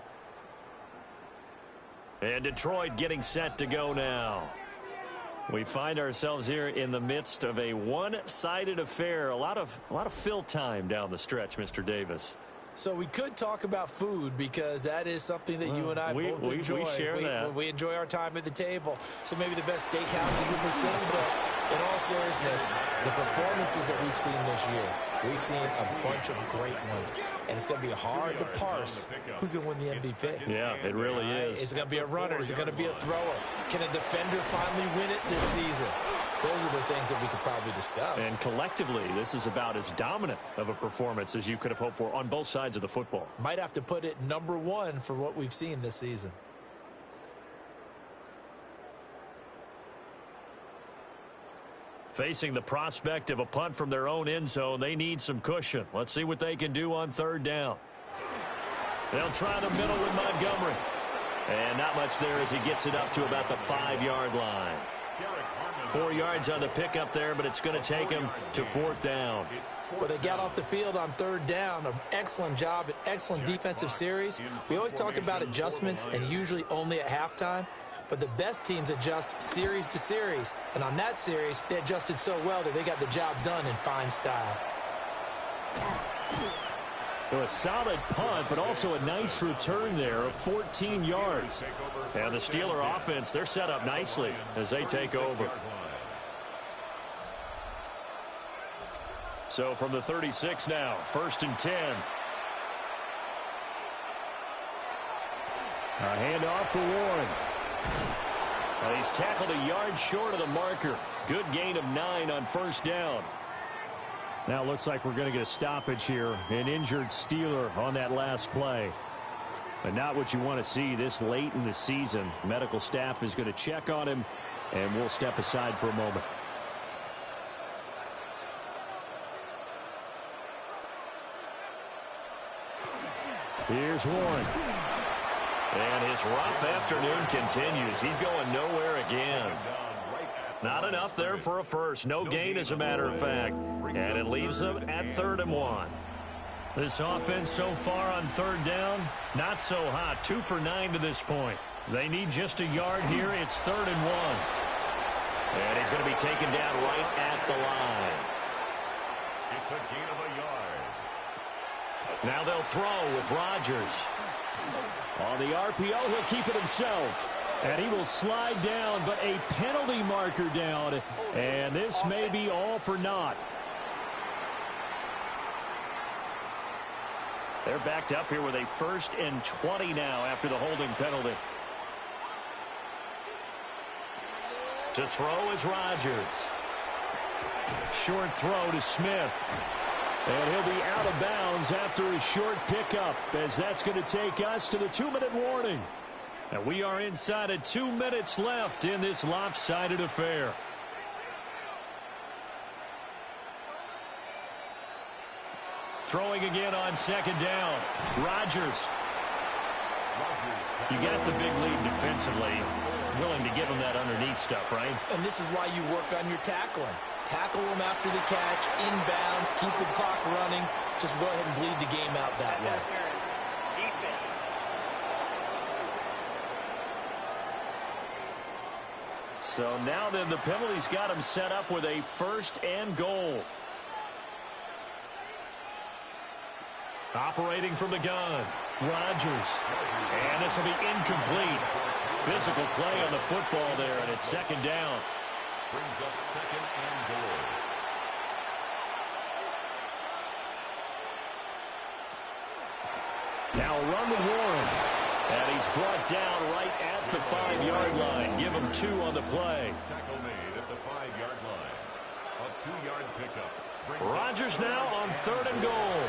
And Detroit getting set to go now. We find ourselves here in the midst of a one-sided affair. A lot of fill time down the stretch, Mr. Davis. So we could talk about food because that is something that you and I both enjoy. We share that. We enjoy our time at the table. So maybe the best steakhouses in the city, but in all seriousness, the performances that we've seen this year, we've seen a bunch of great ones. And it's going to be hard to parse who's going to win the MVP. Yeah, it really is. Is it going to be a runner? Is it going to be a thrower? Can a defender finally win it this season? Those are the things that we could probably discuss. And collectively, this is about as dominant of a performance as you could have hoped for on both sides of the football. Might have to put it number 1 for what we've seen this season. Facing the prospect of a punt from their own end zone, they need some cushion. Let's see what they can do on 3rd down. They'll try the middle with Montgomery. And not much there as he gets it up to about the 5-yard line. 4 yards on the pickup there, but it's going to take him to 4th down. Well, they got off the field on 3rd down. An excellent job, an excellent defensive series. We always talk about adjustments and usually only at halftime. But the best teams adjust series to series. And on that series, they adjusted so well that they got the job done in fine style. So a solid punt, but also a nice return there of 14 yards. And the Steeler offense, they're set up nicely as they take over. So from the 36 now, 1st and 10. A handoff for Warren. And he's tackled a yard short of the marker. Good gain of 9 on 1st down. Now it looks like we're going to get a stoppage here. An injured Steeler on that last play. But not what you want to see this late in the season. Medical staff is going to check on him, and we'll step aside for a moment. Here's Warren. And his rough afternoon continues. He's going nowhere again. Not enough there for a first. No gain, as a matter of fact. And it leaves them at 3rd and 1. This offense so far on 3rd down, not so hot. 2 for 9 to this point. They need just a yard here. It's 3rd and 1. And he's going to be taken down right at the line. It's a gain of a yard. Now they'll throw with Rodgers. On the RPO, he'll keep it himself. And he will slide down, but a penalty marker down. And this may be all for naught. They're backed up here with a 1st and 20 now after the holding penalty. To throw is Rodgers. Short throw to Smith. And he'll be out of bounds after a short pickup, as that's going to take us to the 2-minute warning. And we are inside of 2 minutes left in this lopsided affair. Throwing again on 2nd down. Rodgers. You got the big lead defensively. Willing to give him that underneath stuff, right? And this is why you work on your tackling. Tackle them after the catch, inbounds, keep the clock running. Just go ahead and bleed the game out that way. So now then, the penalty's got him set up with a 1st and goal. Operating from the gun, Rodgers. And this will be incomplete. Physical play on the football there, and it's 2nd down. Brings up 2nd and goal. Now run with Warren. And he's brought down right at the 5-yard line. Give him 2 on the play. Tackle made at the 5-yard line. A 2-yard pickup. Rodgers now on 3rd and goal.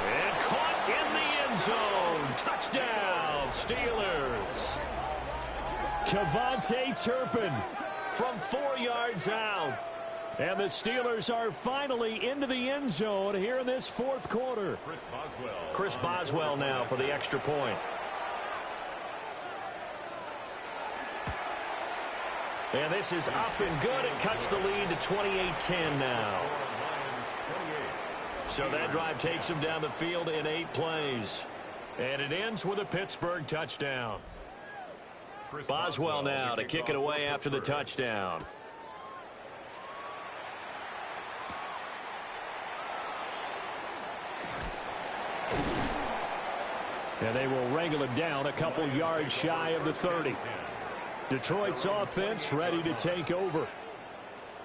And caught in the end zone. Touchdown, Steelers. Kevontae Turpin from 4 yards out. And the Steelers are finally into the end zone here in this 4th quarter. Chris Boswell now for the extra point. And this is up and good. It cuts the lead to 28-10 now. So that drive takes him down the field in 8 plays. And it ends with a Pittsburgh touchdown. Boswell now to kick it away after the touchdown. And they will wrangle him down a couple yards shy of the 30. Detroit's offense ready to take over.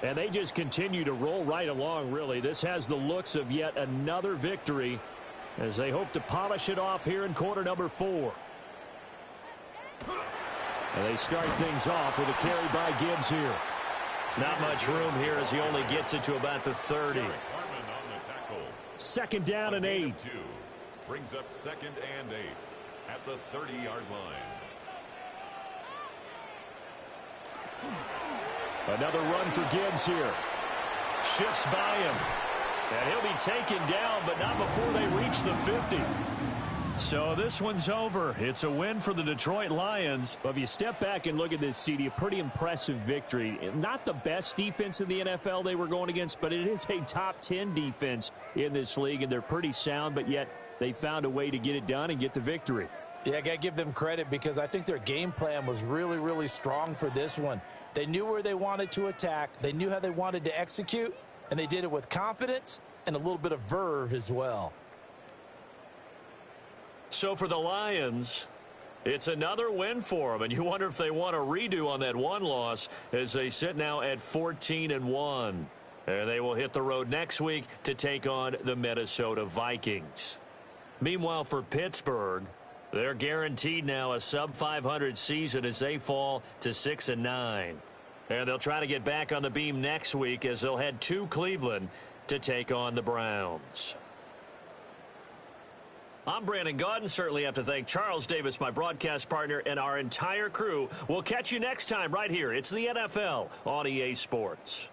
And they just continue to roll right along, really. This has the looks of yet another victory as they hope to polish it off here in quarter number 4. And they start things off with a carry by Gibbs here. Not much room here as he only gets it to about the 30. 2nd down and 8. Brings up 2nd and 8 at the 30-yard line. Another run for Gibbs here. Shifts by him. And he'll be taken down, but not before they reach the 50. So this one's over. It's a win for the Detroit Lions. But if you step back and look at this, CD, a pretty impressive victory. Not the best defense in the NFL they were going against, but it is a top 10 defense in this league, and they're pretty sound, but yet they found a way to get it done and get the victory. Yeah, I got to give them credit because I think their game plan was really, really strong for this one. They knew where they wanted to attack. They knew how they wanted to execute, and they did it with confidence and a little bit of verve as well. So for the Lions, it's another win for them, and you wonder if they want a redo on that one loss as they sit now at 14-1. And they will hit the road next week to take on the Minnesota Vikings. Meanwhile, for Pittsburgh, they're guaranteed now a sub-500 season as they fall to 6-9. And they'll try to get back on the beam next week as they'll head to Cleveland to take on the Browns. I'm Brandon Gaudin. Certainly have to thank Charles Davis, my broadcast partner, and our entire crew. We'll catch you next time right here. It's the NFL on EA Sports.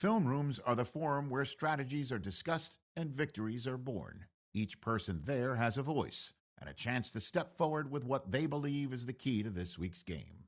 Film rooms are the forum where strategies are discussed and victories are born. Each person there has a voice and a chance to step forward with what they believe is the key to this week's game.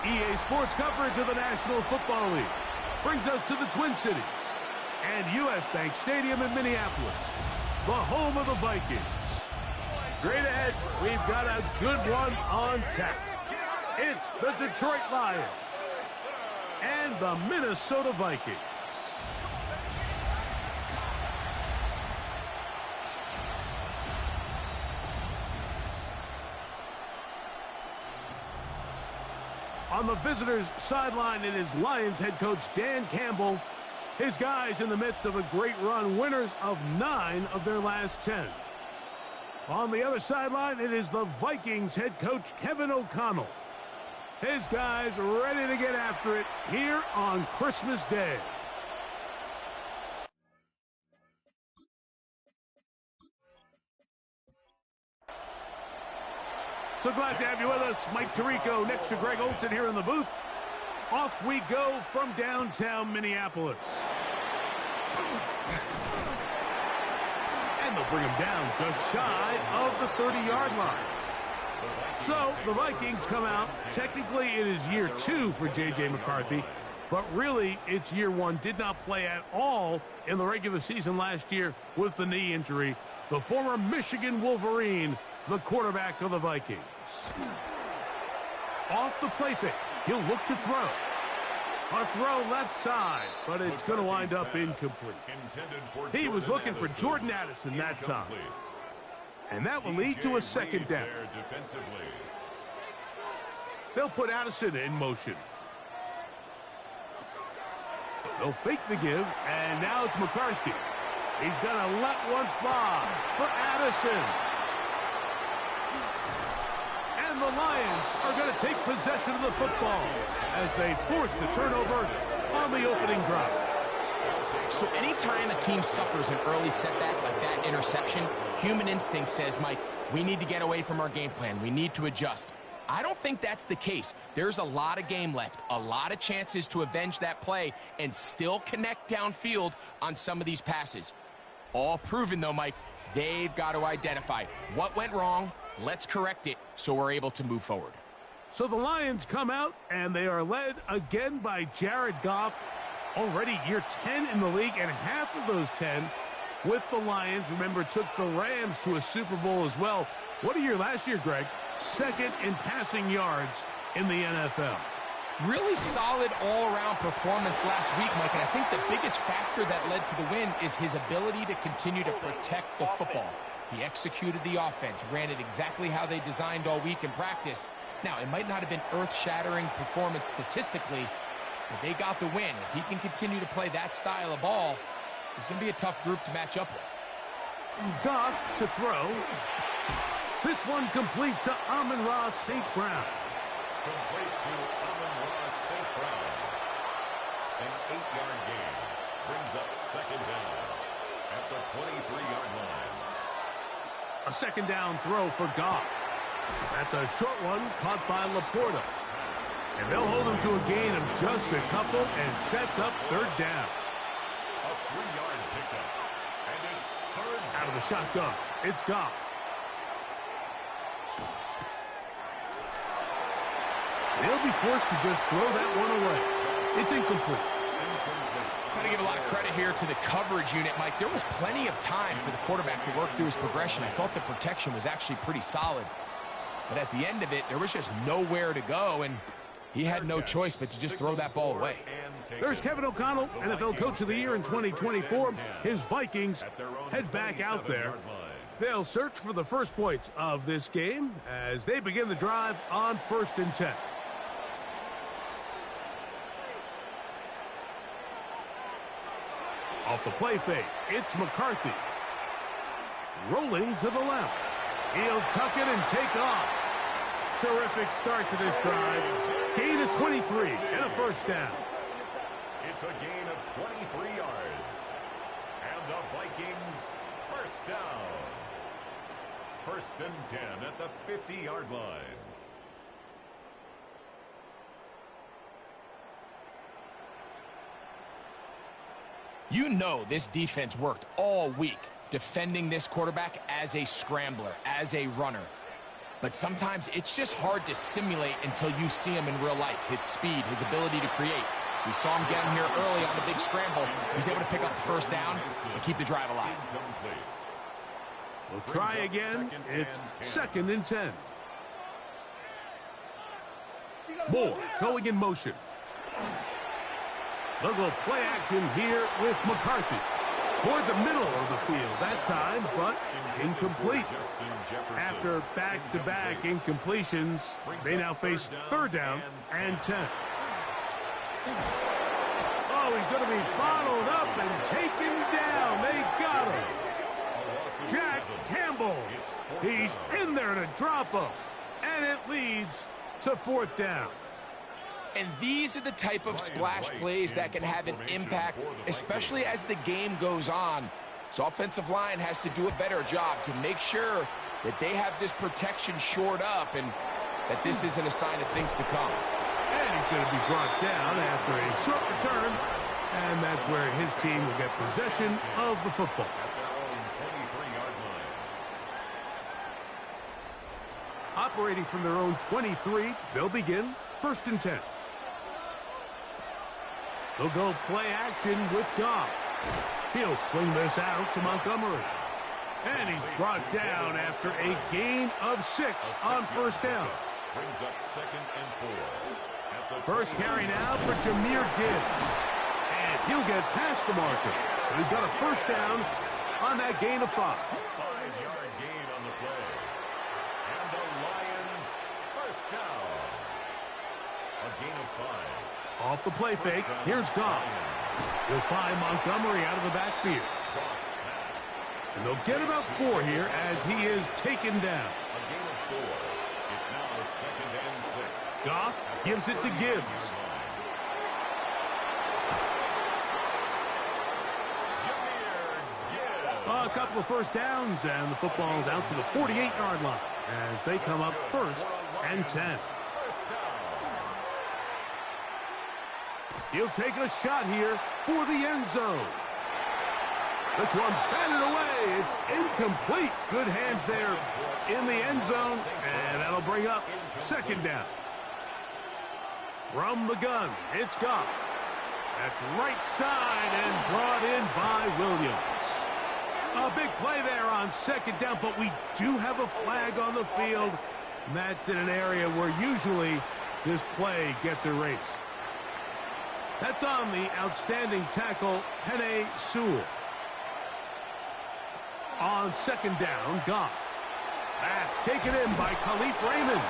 EA Sports coverage of the National Football League brings us to the Twin Cities and U.S. Bank Stadium in Minneapolis, the home of the Vikings. Straight ahead, we've got a good one on tap. It's the Detroit Lions and the Minnesota Vikings. On the visitors' sideline, it is Lions head coach Dan Campbell. His guys in the midst of a great run, winners of 9 of their last 10. On the other sideline, it is the Vikings head coach Kevin O'Connell. His guys ready to get after it here on Christmas Day. So glad to have you with us. Mike Tirico next to Greg Olsen here in the booth. Off we go from downtown Minneapolis. And they'll bring him down just shy of the 30-yard line. So the Vikings come out. Technically, it is year 2 for J.J. McCarthy, but really it's year 1. Did not play at all in the regular season last year with the knee injury. The former Michigan Wolverine, the quarterback of the Vikings. Off the play fake, he'll look to throw. A throw left side, but it's going to wind up incomplete. He was looking for Jordan Addison that time. And that will lead to a second down. They'll put Addison in motion. They'll fake the give, and now it's McCarthy. He's going to let one fly for Addison. And the Lions are going to take possession of the football as they force the turnover on the opening drive. So anytime a team suffers an early setback like that interception, human instinct says, Mike, we need to get away from our game plan. We need to adjust. I don't think that's the case. There's a lot of game left, a lot of chances to avenge that play and still connect downfield on some of these passes. All proven, though, Mike, they've got to identify what went wrong, let's correct it so we're able to move forward. So the Lions come out, and they are led again by Jared Goff. Already year 10 in the league, and half of those 10 with the Lions. Remember, took the Rams to a Super Bowl as well. What a year last year, Greg. Second in passing yards in the NFL. Really solid all-around performance last week, Mike, and I think the biggest factor that led to the win is his ability to continue to protect the football. He executed the offense, ran it exactly how they designed all week in practice. Now, it might not have been earth-shattering performance statistically, but they got the win. If he can continue to play that style of ball, it's going to be a tough group to match up with. Goff to throw. This one complete to Amon-Ra St. Brown. Complete to Amon-Ra St. Brown. An 8-yard gain brings up second down at the 23-yard line. A second down throw for Goff. That's a short one caught by Laporta. And they'll hold him to a gain of just a couple and sets up third down. A 3-yard pickup. And it's third down. Out of the shotgun, it's Goff. They'll be forced to just throw that one away. It's incomplete. Got to give a lot of credit here to the coverage unit, Mike. There was plenty of time for the quarterback to work through his progression. I thought the protection was actually pretty solid. But at the end of it, there was just nowhere to go, and he had no choice but to just throw that ball away. There's Kevin O'Connell, NFL Coach of the Year in 2024. His Vikings head back out there. They'll search for the first points of this game as they begin the drive on 1st and 10. Off the play fake, it's McCarthy. Rolling to the left. He'll tuck it and take off. Terrific start to this drive. Gain of 23 and a first down. It's a gain of 23 yards. And the Vikings first down. 1st and 10 at the 50-yard line. You know this defense worked all week defending this quarterback as a scrambler, as a runner. But sometimes it's just hard to simulate until you see him in real life. His speed, his ability to create. We saw him get him here early on the big scramble. He's able to pick up the first down and keep the drive alive. We'll try again. It's 2nd and 10. Moore going in motion. They'll go play action here with McCarthy. Toward the middle of the field that time, but incomplete. After back-to-back incompletions, they now face 3rd down and 10. Oh, he's going to be bottled up and taken down. They got him. Jack Campbell. He's in there to drop him. And it leads to 4th down. And these are the type of splash plays that can have an impact, especially as the game goes on. So offensive line has to do a better job to make sure that they have this protection shored up and that this isn't a sign of things to come. And he's going to be brought down after a short return. And that's where his team will get possession of the football. Operating from their own 23, they'll begin 1st and 10. They'll go play action with Goff. He'll swing this out to Montgomery. And he's brought down after a gain of 6 on 1st down. Brings up 2nd and 4. First carry now for Jahmyr Gibbs. And he'll get past the marker. So he's got a 1st down on that gain of 5. 5-yard gain on the play. And the Lions first down. A gain of 5. Off the play fake, here's Goff. He'll find Montgomery out of the backfield. And they'll get about 4 here as he is taken down. A gain of 4. It's now 2nd and 6. Goff gives it to Gibbs. A couple of 1st downs, and the football's out to the 48-yard line as they come up 1st and 10. He'll take a shot here for the end zone. This one batted away. It's incomplete. Good hands there in the end zone, and that'll bring up 2nd down. From the gun, it's Goff. That's right side and brought in by Williams. A big play there on 2nd down, but we do have a flag on the field, and that's in an area where usually this play gets erased. That's on the outstanding tackle, Penei Sewell. On 2nd down, Goff. That's taken in by Khalif Raymond.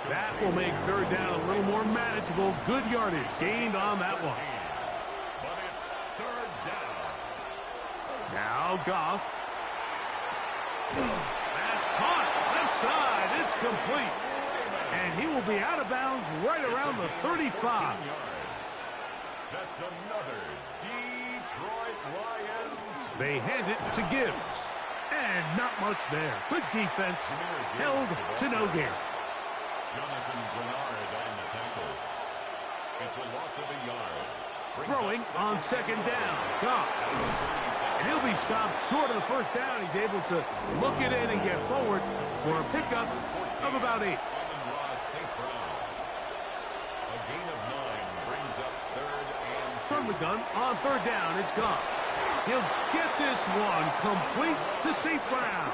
That will make 3rd down a little more manageable. Good yardage gained on that one. But it's 3rd down. Now Goff. That's caught. Left side. It's complete. And he will be out of bounds right around the 35. That's another Detroit Lions. They hand it to Gibbs. And not much there. Good defense. Held to no gain. Jonathan Bernard on the tackle. It's a loss of a yard. Throwing on 2nd down. Goff. And he'll be stopped short of the 1st down. He's able to look it in and get forward for a pickup of about 8. From the gun on 3rd down, it's Goff. He'll get this one complete to St. Brown.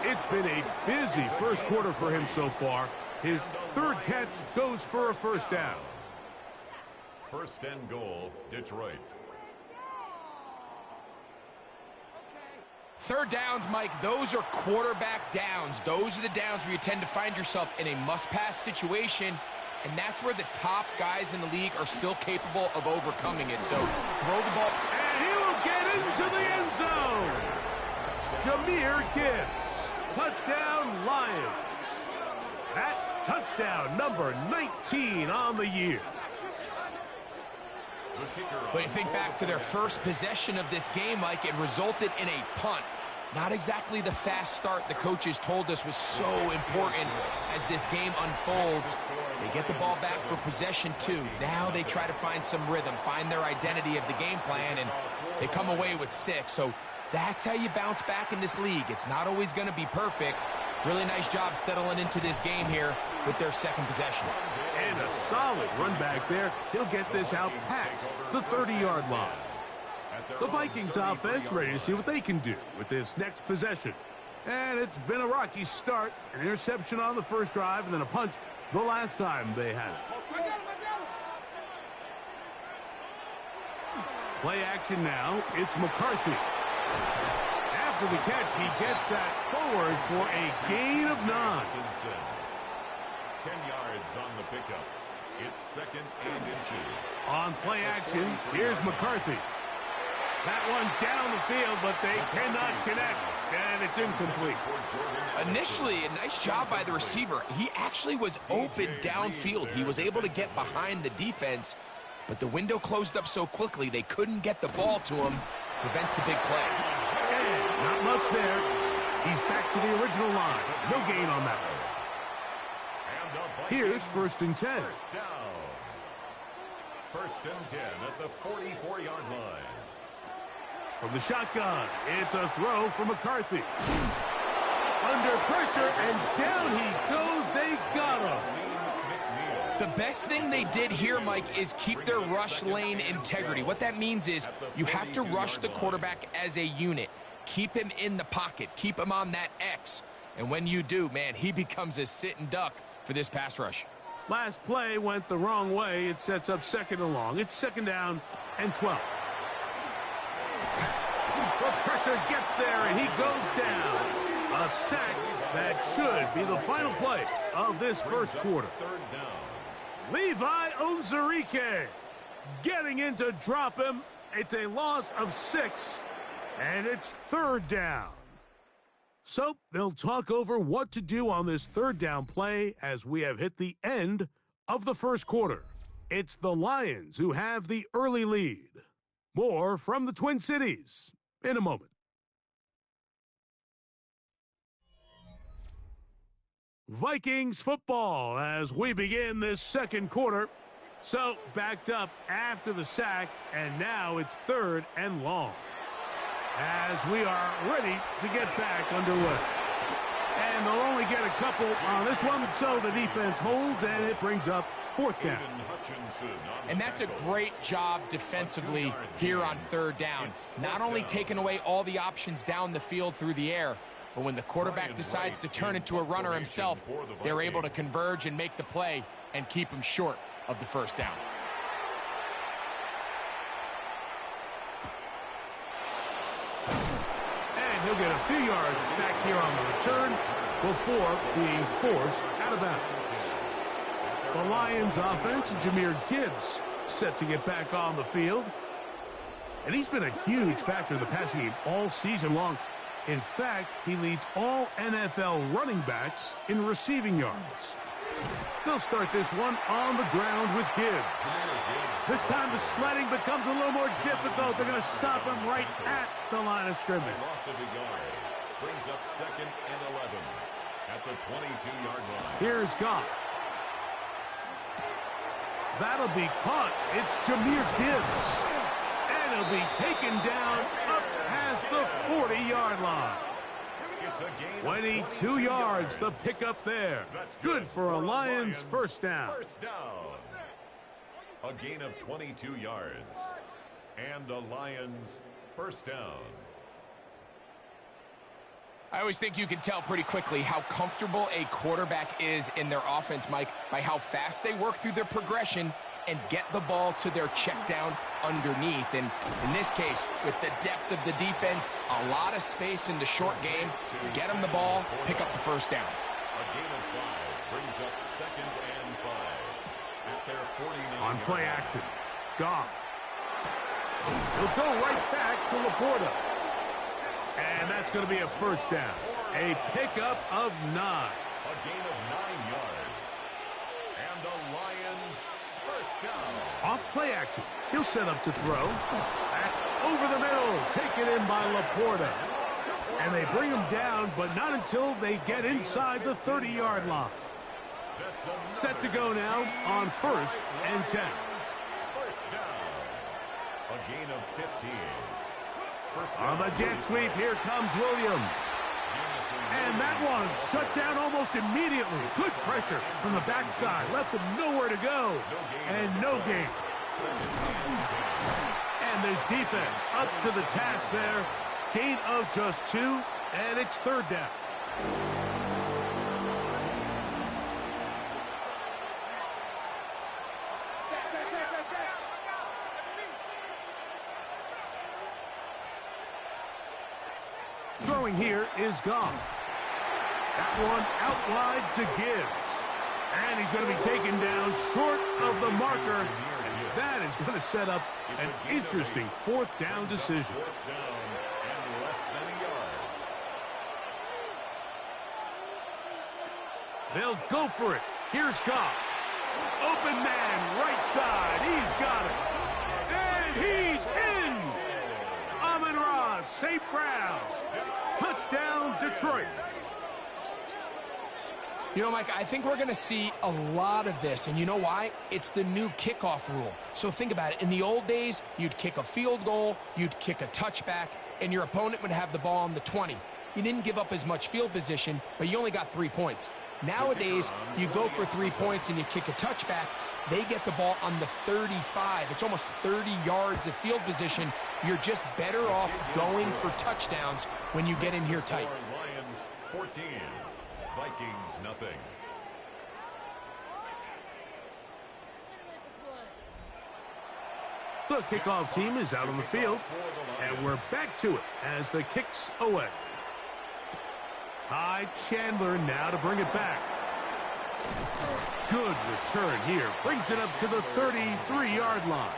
It's been a busy 1st quarter for him so far. His 3rd catch goes for a 1st down. 1st and goal, Detroit. 3rd downs, Mike, those are quarterback downs. Those are the downs where you tend to find yourself in a must-pass situation. And that's where the top guys in the league are still capable of overcoming it. So throw the ball. And he will get into the end zone. Jahmyr Gibbs. Touchdown, Lions. That touchdown number 19 on the year. But you think back to their first possession of this game, Mike, it resulted in a punt. Not exactly the fast start the coaches told us was so important as this game unfolds. They get the ball back for possession 2. Now they try to find some rhythm, find their identity of the game plan, and they come away with 6. So That's how you bounce back in this league. It's not always going to be perfect. Really nice job settling into this game here with their second possession. And a solid run back there. He'll get this out past the 30-yard line. The Vikings offense ready to see what they can do with this next possession. And it's been a rocky start. An interception on the first drive and then a punt the last time they had it. Play action now. It's McCarthy. After the catch, he gets that forward for a gain of 9. 10 yards on the pickup. It's 2nd and inches. On play action, here's McCarthy. That one down the field, but they cannot connect, and it's incomplete. Initially, a nice job by the receiver. He actually was open downfield. He was able to get behind the defense, but the window closed up so quickly they couldn't get the ball to him. Prevents the big play. And not much there. He's back to the original line. No gain on that one. Here's 1st and 10. First down. 1st and 10 at the 44-yard line. From the shotgun, it's a throw for McCarthy. Under pressure, and down he goes. They got him. The best thing they did here, Mike, is keep their rush lane integrity. What that means is you have to rush the quarterback as a unit. Keep him in the pocket. Keep him on that X. And when you do, man, he becomes a sitting duck for this pass rush. Last play went the wrong way. It sets up 2nd and long. It's 2nd down and 12. The pressure gets there, and he goes down. A sack that should be the final play of this first quarter. Levi Onwuzurike getting in to drop him. It's a loss of 6, and it's 3rd down. So they'll talk over what to do on this 3rd down play as we have hit the end of the first quarter. It's the Lions who have the early lead. More from the Twin Cities in a moment. Vikings football as we begin this second quarter. So backed up after the sack, and now it's 3rd and long. As we are ready to get back underway. And they'll only get a couple on this one, so the defense holds, and it brings up 4th down. And that's a great job defensively here on 3rd down. Not only taking away all the options down the field through the air, but when the quarterback decides to turn into a runner himself, they're able to converge and make the play and keep him short of the 1st down. And he'll get a few yards back here on the return before being forced out of bounds. The Lions offense, Jahmyr Gibbs, set to get back on the field. And he's been a huge factor in the passing game all season long. In fact, he leads all NFL running backs in receiving yards. They'll start this one on the ground with Gibbs. This time the sledding becomes a little more difficult. They're going to stop him right at the line of scrimmage. Loss of a yard. Brings up 2nd and 11 at the 22-yard line. Here's Goff. That'll be caught. It's Jahmyr Gibbs. And he'll be taken down up past the 40-yard line. 22 yards, the pickup there. Good for a Lions first down. First down. A gain of 22 yards. And a Lions first down. I always think you can tell pretty quickly how comfortable a quarterback is in their offense, Mike, by how fast they work through their progression and get the ball to their check down underneath. And in this case, with the depth of the defense, a lot of space in the short game, get them the ball, pick up the first down. A gain of 5 brings up 2nd and 5 at their 49. On play action, Goff. He'll go right back to Laporta. And that's going to be a first down. A pickup of 9. A gain of 9 yards. And the Lions first down. Off play action. He'll set up to throw. That's over the middle. Taken in by Laporta. And they bring him down, but not until they get inside the 30-yard line. Set to go now on 1st and 10. First down. A gain of 15. On the jet sweep, here comes Williams. And that one shut down almost immediately. Good pressure from the backside. Left him nowhere to go. And no gain. And this defense up to the task there. Gain of just 2, and it's third down. Throwing here is Goff. That one out wide to Gibbs. And he's going to be taken down short of the marker. And that is going to set up an interesting fourth down decision. They'll go for it. Here's Goff. Open man, right side. He's got it. And he's in. Amon-Ra, St. Browns. Touchdown, Detroit. You know, Mike, I think we're going to see a lot of this, and you know why? It's the new kickoff rule. So think about it. In the old days, you'd kick a field goal, you'd kick a touchback, and your opponent would have the ball on the 20. You didn't give up as much field position, but you only got 3 points. Nowadays, you go for 3 points and you kick a touchback. They get the ball on the 35. It's almost 30 yards of field position. You're just better off going for touchdowns when you get in here tight. Lions 14, Vikings nothing. The kickoff team is out on the field, and we're back to it as the kick's away. Ty Chandler now to bring it back. Good return here. Brings it up to the 33-yard line.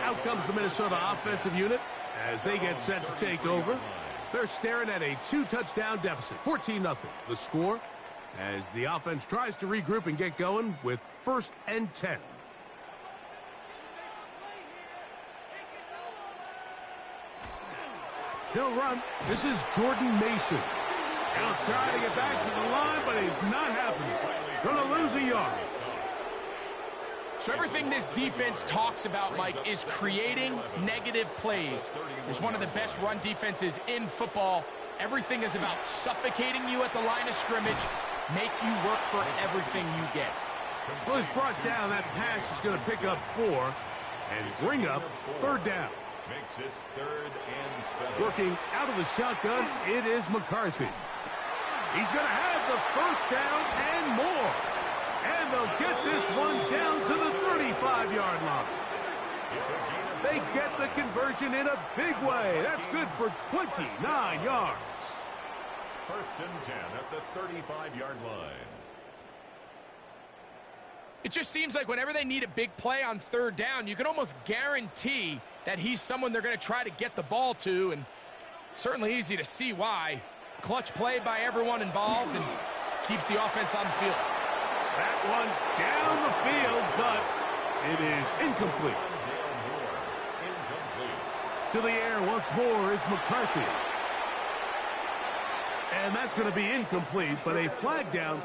Out comes the Minnesota offensive unit as they get set to take over. They're staring at a 2-touchdown deficit, 14-0. The score as the offense tries to regroup and get going with 1st and 10. He'll run. This is Jordan Mason. He'll try to get back to the line, but he's not happening. Going to lose a yard. So everything this defense talks about, Mike, is creating negative plays. It's one of the best run defenses in football. Everything is about suffocating you at the line of scrimmage, make you work for everything you get. Well, he's brought down. That pass is going to pick up 4 and bring up 3rd down. Makes it 3rd and 7. Working out of the shotgun, it is McCarthy. He's going to have the 1st down and more. And they'll get this one down to the 35-yard line. They get the conversion in a big way. That's good for 29 yards. 1st and 10 at the 35-yard line. It just seems like whenever they need a big play on 3rd down, you can almost guarantee that he's someone they're going to try to get the ball to, and certainly easy to see why. Clutch play by everyone involved and keeps the offense on the field. That one down the field, but it is incomplete. To the air once more is McCarthy. And that's going to be incomplete, but a flag down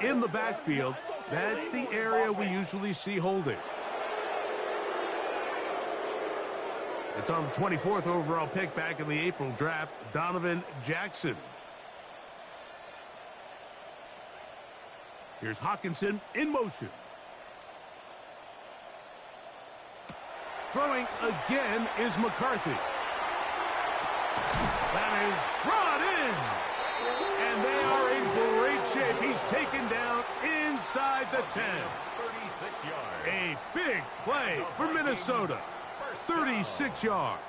in the backfield. That's the area we usually see holding. It's on the 24th overall pick back in the April draft, Donovan Jackson. Here's Hawkinson in motion. Throwing again is McCarthy. That is brought in. And they are in great shape. He's taken down inside the 10. 36 yards. A big play for Minnesota. 36 yards.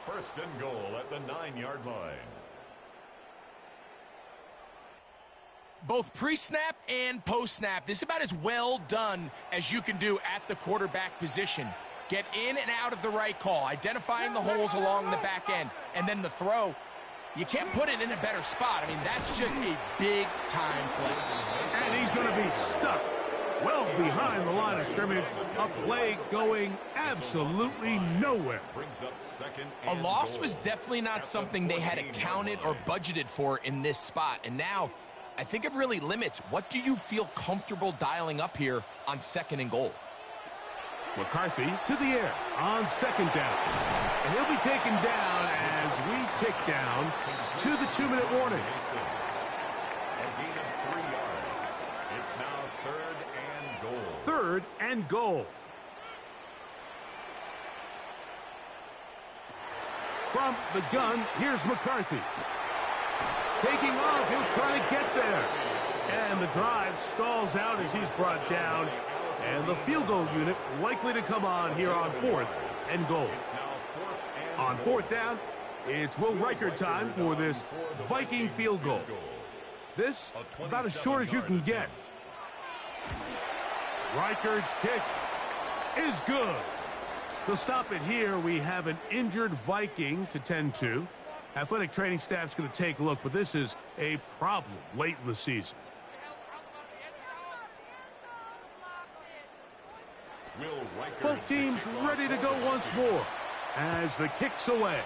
1st and goal at the 9-yard line. Both pre-snap and post-snap, this is about as well done as you can do at the quarterback position. Get in and out of the right call, identifying the holes along the back end, and then the throw. You can't put it in a better spot. I mean, that's just a big-time play. And he's going to be stuck well behind the line of scrimmage. A play going absolutely nowhere. Brings up 2nd A and loss goal. was definitely not something they had accounted or budgeted for in this spot. And now, I think it really limits. What do you feel comfortable dialing up here on 2nd and goal? McCarthy to the air on second down. And he'll be taken down as we tick down to the 2-minute warning. A gain of 3 yards. It's now 3rd and goal. 3rd and goal. From the gun, here's McCarthy. Taking off, he'll try to get there. And the drive stalls out as he's brought down. And the field goal unit likely to come on here on 4th and goal. On 4th down, it's Will Reichard time for this Viking field goal. This, about as short as you can get. Reichard's kick is good. To stop it here, we have an injured Viking to tend to. Athletic training staff's going to take a look, but this is a problem late in the season. Both teams ready to go once more as the kick's away.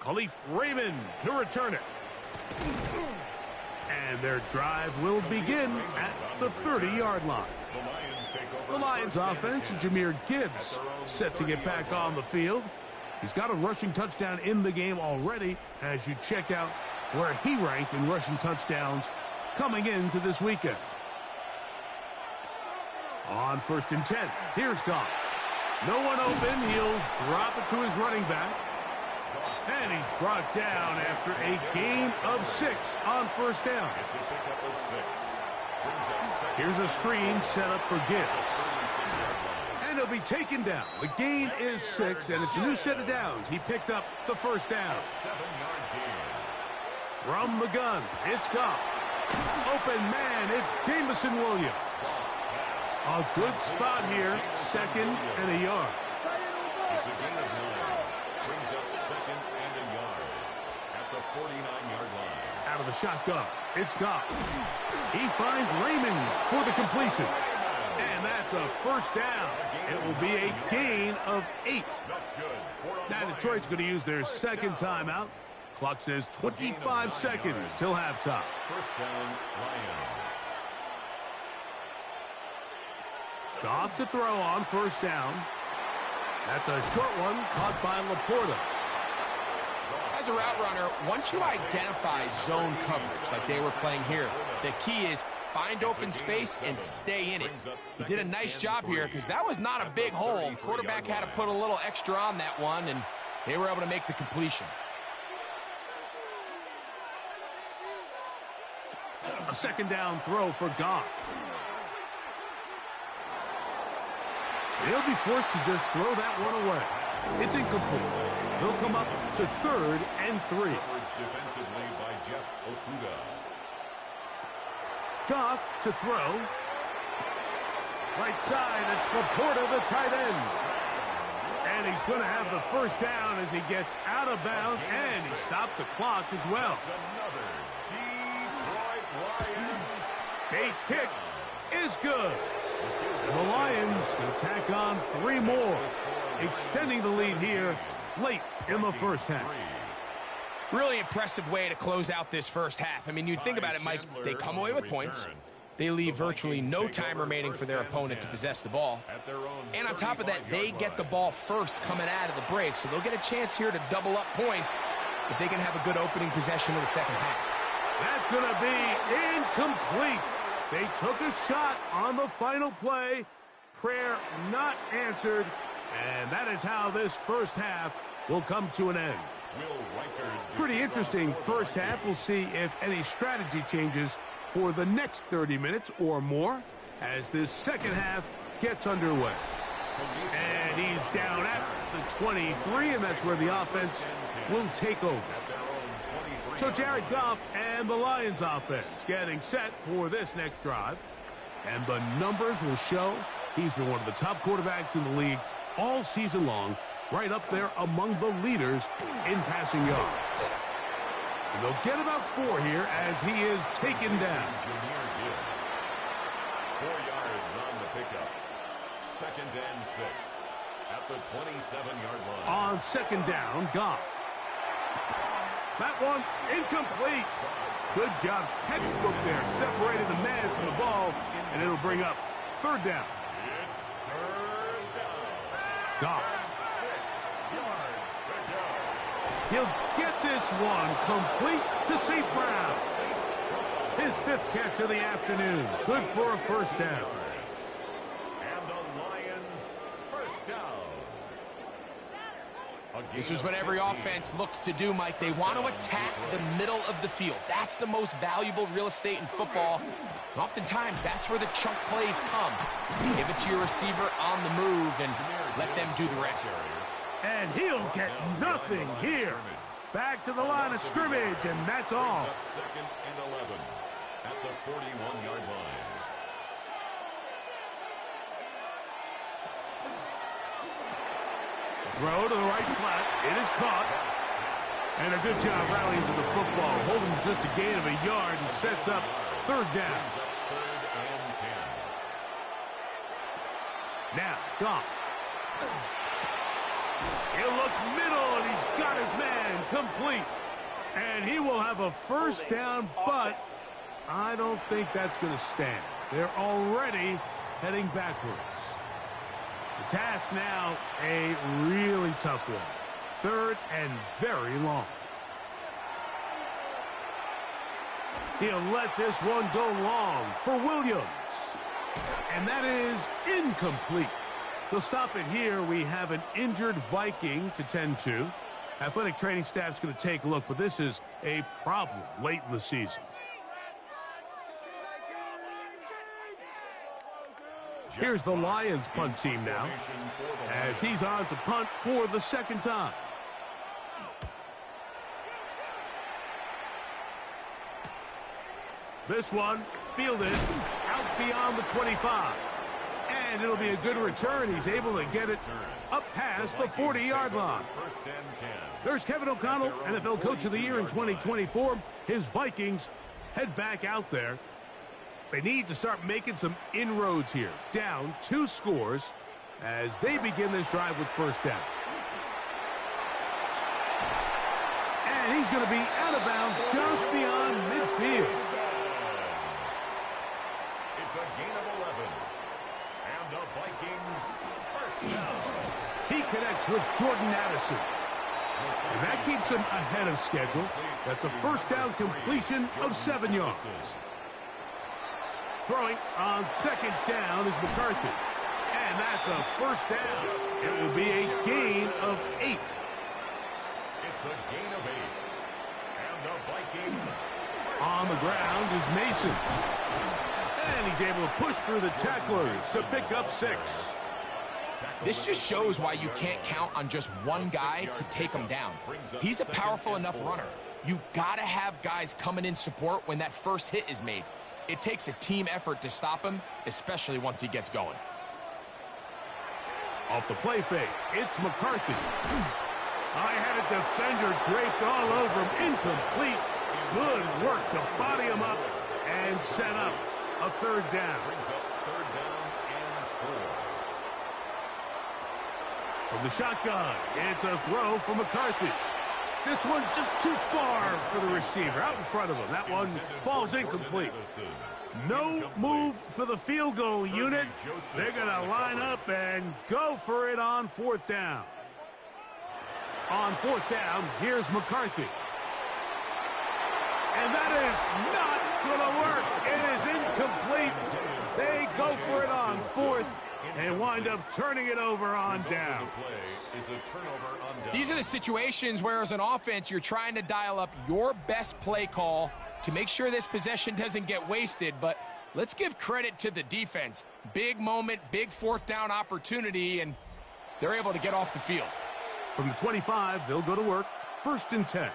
Khalif Raymond to return it. And their drive will begin at the 30-yard line. The Lions offense, Jahmyr Gibbs, set to get back on the field. He's got a rushing touchdown in the game already as you check out where he ranked in rushing touchdowns coming into this weekend. On 1st and 10, here's Goff. No one open, he'll drop it to his running back. And he's brought down after a gain of 6 on 1st down. Here's a screen set up for Gibbs. And he'll be taken down. The gain is 6, and it's a new set of downs. He picked up the 1st down. From the gun, it's Goff. Open man, it's Jameson Williams. A good spot here, 2nd and a yard. It's a gain of 9. Brings up 2nd and a yard at the 49-yard line. Out of the shotgun, it's Goff. He finds Raymond for the completion. And that's a 1st down. It will be a gain of 8. That's good. Now Detroit's going to use their 2nd timeout. Clock says 25 seconds till halftime. 1st down, Lions. Goff to throw on 1st down. That's a short one caught by Laporta. As a route runner, once you identify zone coverage like they were playing here, the key is find open space and stay in it. He did a nice job here because that was not a big hole. Quarterback had to put a little extra on that one, and they were able to make the completion. A 2nd down throw for Goff. They'll be forced to just throw that one away. It's incomplete. They'll come up to 3rd and 3. Defensively by Jeff Okuda. Goff to throw. Right side, it's Laporta, the tight end. And he's going to have the 1st down as he gets out of bounds, and he stopped the clock as well. Another Detroit Lions. Bates' kick is good. And the Lions will tack on 3 more, extending the lead here late in the 1st half. Really impressive way to close out this 1st half. I mean, you think about it, Mike, they come away with points. They leave virtually no time remaining for their opponent to possess the ball. And on top of that, they get the ball first coming out of the break, so they'll get a chance here to double up points if they can have a good opening possession in the 2nd half. That's going to be incomplete. They took a shot on the final play. Prayer not answered. And that is how this 1st half will come to an end. Pretty interesting 1st half. We'll see if any strategy changes for the next 30 minutes or more as this 2nd half gets underway. And he's down at the 23, and that's where the offense will take over. So Jared Goff and the Lions offense getting set for this next drive. And the numbers will show he's been one of the top quarterbacks in the league all season long, right up there among the leaders in passing yards. And they'll get about 4 here as he is taken down. 4 yards on the pickup. 2nd and 6 at the 27-yard line. On 2nd down, Goff. That one incomplete. Good job, textbook there, separating the man from the ball, and it'll bring up 3rd down. Goff. 6 yards to go. He'll get this one complete to St. Brown. His 5th catch of the afternoon. Good for a first down. And the Lions first down. This is what every offense looks to do, Mike. They want to attack the middle of the field. That's the most valuable real estate in football. And oftentimes, that's where the chunk plays come. Give it to your receiver on the move and let them do the rest. And he'll get nothing here. Back to the line of scrimmage, and that's all. Second and 11 at the 41-yard line. Throw to the right flat. It is caught. And a good job rallying to the football. Holding just a gain of a yard and sets up 3rd down. Third and 10. Now, Goff. He'll look middle, and he's got his man complete. And he will have a first down, but I don't think that's going to stand. They're already heading backwards. The task now, a really tough one. 3rd and very long. He'll let this one go long for Williams. And that is incomplete. They'll stop it here. We have an injured Viking to tend to. Athletic training staff's going to take a look, but this is a problem late in the season. Here's the Lions punt team now, as he's on to punt for the 2nd time. This one fielded out beyond the 25. And it'll be a good return. He's able to get it up past the 40-yard line. First and 10. There's Kevin O'Connell, NFL Coach of the Year in 2024. His Vikings head back out there. They need to start making some inroads here. Down 2 scores as they begin this drive with first down. And he's going to be out of bounds just beyond midfield. It's a gain of 11. And the Vikings first down. He connects with Jordan Addison. And that keeps him ahead of schedule. That's a first down completion of 7 yards. Throwing on 2nd down is McCarthy. And that's a first down. It will be a gain of 8. It's a gain of 8. And the Vikings On the ground is Mason. And he's able to push through the tacklers to pick up 6. This just shows why you can't count on just one guy to take him down. He's a powerful enough runner. You gotta have guys coming in support when that first hit is made. It takes a team effort to stop him, especially once he gets going. Off the play fake, it's McCarthy. I had a defender draped all over him. Incomplete. Good work to body him up and set up a 3rd down. brings up 3rd down and 4. From the shotgun, it's a throw for McCarthy. This one just too far for the receiver, out in front of him. That one falls incomplete. No move for the field goal unit. They're going to line up and go for it on 4th down. On 4th down, here's McCarthy. And that is not going to work. It is incomplete. They go for it on 4th and wind up turning it over on down. These are the situations where, as an offense, you're trying to dial up your best play call to make sure this possession doesn't get wasted. But let's give credit to the defense. Big moment, big 4th down opportunity, and they're able to get off the field. From the 25, they'll go to work. 1st and 10.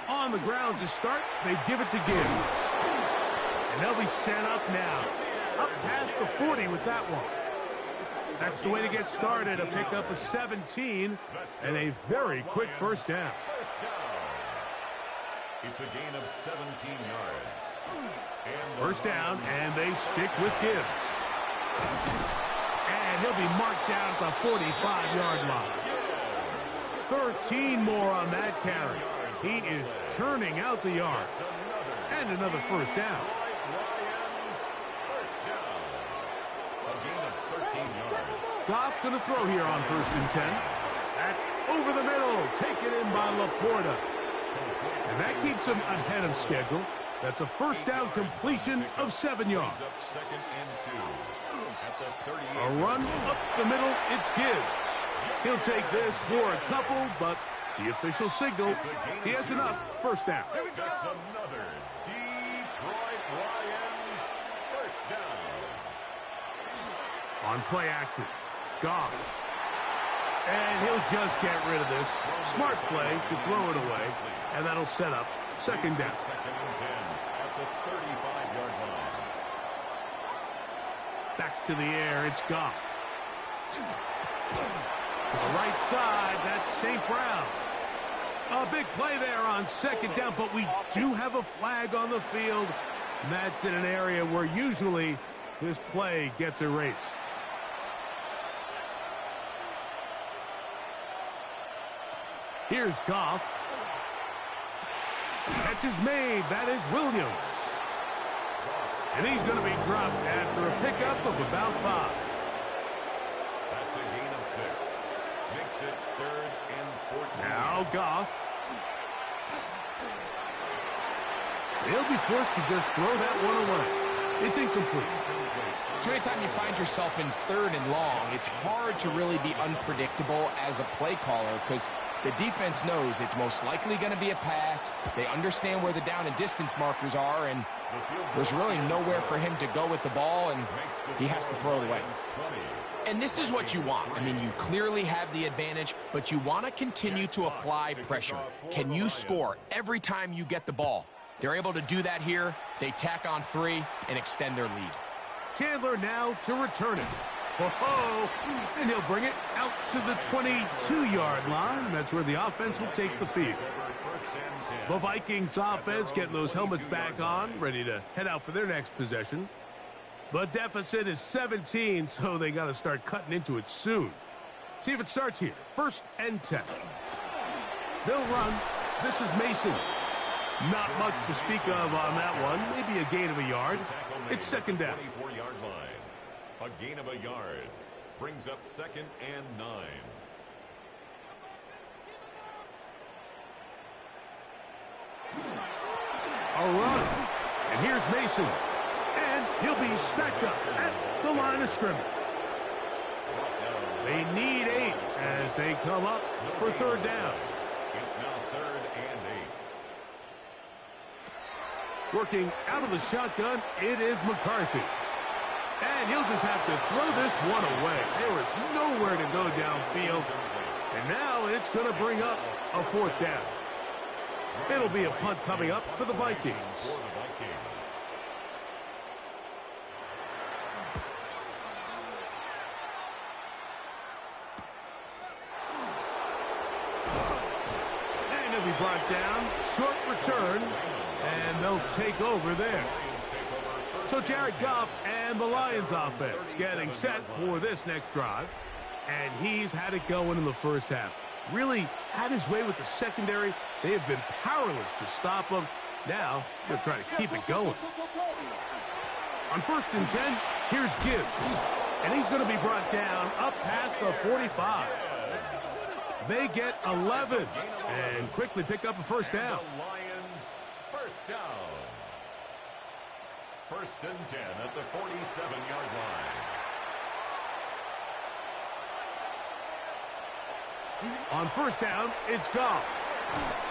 On the ground to start, they give it to Gibbs. And they'll be set up now. Up past the 40 with that one. That's the way to get started. A pickup of 17 and a very quick first down. It's a gain of 17 yards. First down, and they stick with Gibbs. And he'll be marked down at the 45-yard line. 13 more on that carry. He is churning out the yards. And another first down. Lions first down. A gain of Goff going to throw here on 1st and 10. That's over the middle, taken in by Laporta. And that keeps him ahead of schedule. That's a first down completion of 7 yards. A run up the middle, it's Gibbs. He'll take this for a couple, but the official signal, he has enough. First down. That's another Detroit Lions first down. On play action, Goff. And he'll just get rid of this. Smart play to throw it away, and that'll set up 2nd down. 2nd and 10 at the 35-yard line. Back to the air, it's Goff. To the right side, that's St. Brown. A big play there on 2nd down, but we do have a flag on the field. And that's in an area where usually this play gets erased. Here's Goff. Catch is made. That is Williams. And he's going to be dropped after a pickup of about 5. That's a gain of 6. Makes it 3rd and 14. Now Goff. He'll be forced to just throw that one away. It's incomplete. So anytime you find yourself in 3rd and long, it's hard to really be unpredictable as a play caller because the defense knows it's most likely going to be a pass. They understand where the down and distance markers are, and there's really nowhere for him to go with the ball, and he has to throw it away. And this is what you want. I mean, you clearly have the advantage, but you want to continue to apply pressure. Can you score every time you get the ball? They're able to do that here. They tack on 3 and extend their lead. Chandler now to return it. Oh, and he'll bring it out to the 22-yard line. That's where the offense will take the field. The Vikings offense getting those helmets back on, ready to head out for their next possession. The deficit is 17, so they got to start cutting into it soon. See if it starts here. 1st and 10. They'll run. This is Mason. Not much to speak of on that one. Maybe a gain of a yard. It's 2nd down. 24-yard line. A gain of a yard. Brings up 2nd and 9. A run. And here's Mason. And he'll be stacked up at the line of scrimmage. They need 8 as they come up for 3rd down. It's now 3rd and 8. Working out of the shotgun, it is McCarthy. And he'll just have to throw this one away. There is nowhere to go downfield. And now it's going to bring up a 4th down. It'll be a punt coming up for the Vikings. And he'll be brought down. Short return. And they'll take over there. So Jared Goff and the Lions offense getting set for this next drive. And he's had it going in the first half. Really had his way with the secondary. They have been powerless to stop him. Now they'll try to keep it going. On 1st and 10, here's Gibbs. And he's going to be brought down up past the 45. They get 11 and quickly pick up a 1st down. The Lions first down. 1st and 10 at the 47-yard line. On 1st down, it's Goff.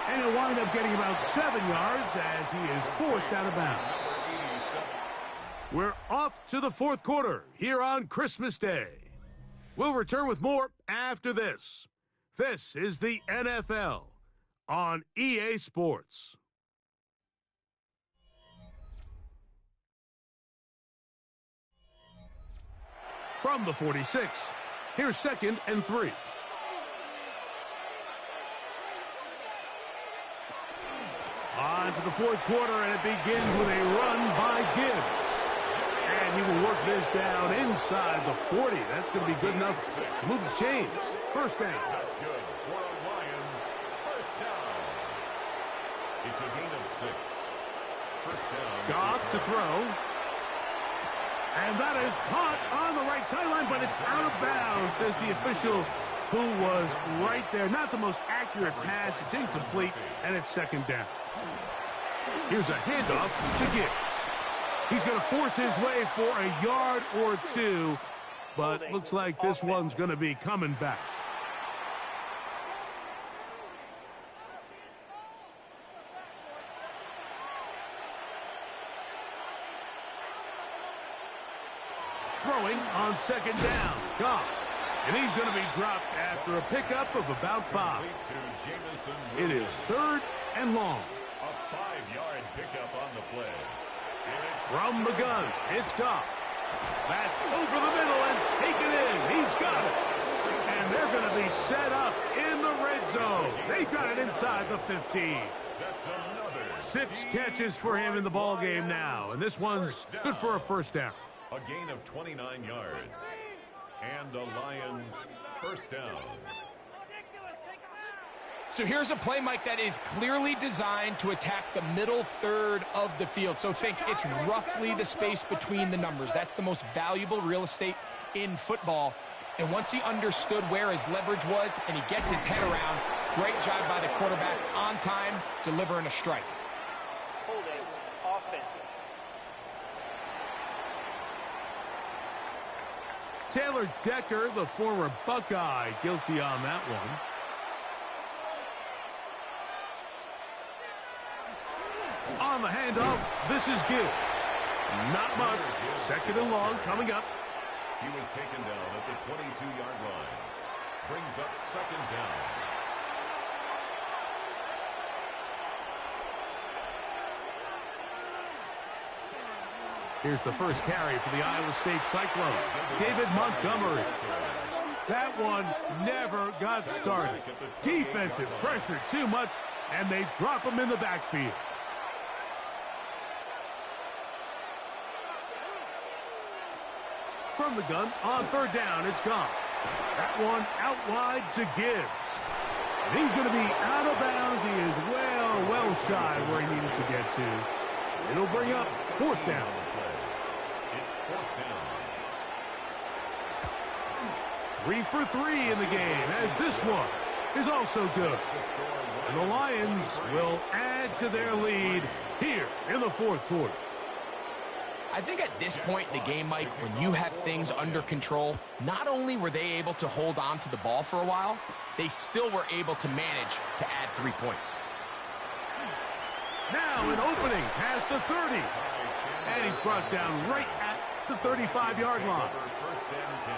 And he'll wind up getting about 7 yards as he is forced out of bounds. We're off to the 4th quarter here on Christmas Day. We'll return with more after this. This is the NFL on EA Sports. From the 46, here's 2nd and 3. On to the 4th quarter, and it begins with a run by Gibbs. And he will work this down inside the 40. That's going to be good enough to move the chains. 1st down. That's good for a Lions first down. It's a gain of 6. 1st down. Goff to throw. And that is caught on the right sideline, but it's out of bounds, says the official who was right there. Not the most accurate pass. It's incomplete, and it's second down. Here's a handoff to Gibbs. He's going to force his way for a yard or two, but looks like this one's going to be coming back. Throwing on second down. Goff. And he's going to be dropped after a pickup of about 5. It is 3rd and long. A 5-yard pickup on the play. From the gun, it's Goff. That's over the middle and taken in. He's got it. And they're going to be set up in the red zone. They've got it inside the 15. That's another 6 catches for him in the ball game now. And this one's good for a first down. A gain of 29 yards. And the Lions first down. So here's a play, Mike, that is clearly designed to attack the middle third of the field. So think it's roughly the space between the numbers. That's the most valuable real estate in football. And once he understood where his leverage was and he gets his head around, great job by the quarterback on time, delivering a strike. Taylor Decker, the former Buckeye, guilty on that one. On the handoff, this is Gibbs. Not much. Second and long coming up. He was taken down at the 22-yard line. Brings up second down. Here's the first carry for the Iowa State Cyclone. David Montgomery. That one never got started. Defensive pressure too much, and they drop him in the backfield. From the gun, on third down, it's gone. That one out wide to Gibbs. And he's going to be out of bounds. He is well shy where he needed to get to. It'll bring up fourth down. It's fourth down. 3 for 3 in the game, as this one is also good. And the Lions will add to their lead here in the fourth quarter. I think at this point in the game, Mike, when you have things under control, not only were they able to hold on to the ball for a while, they still were able to manage to add 3 points. Now an opening past the 30. And he's brought down right at the 35-yard line.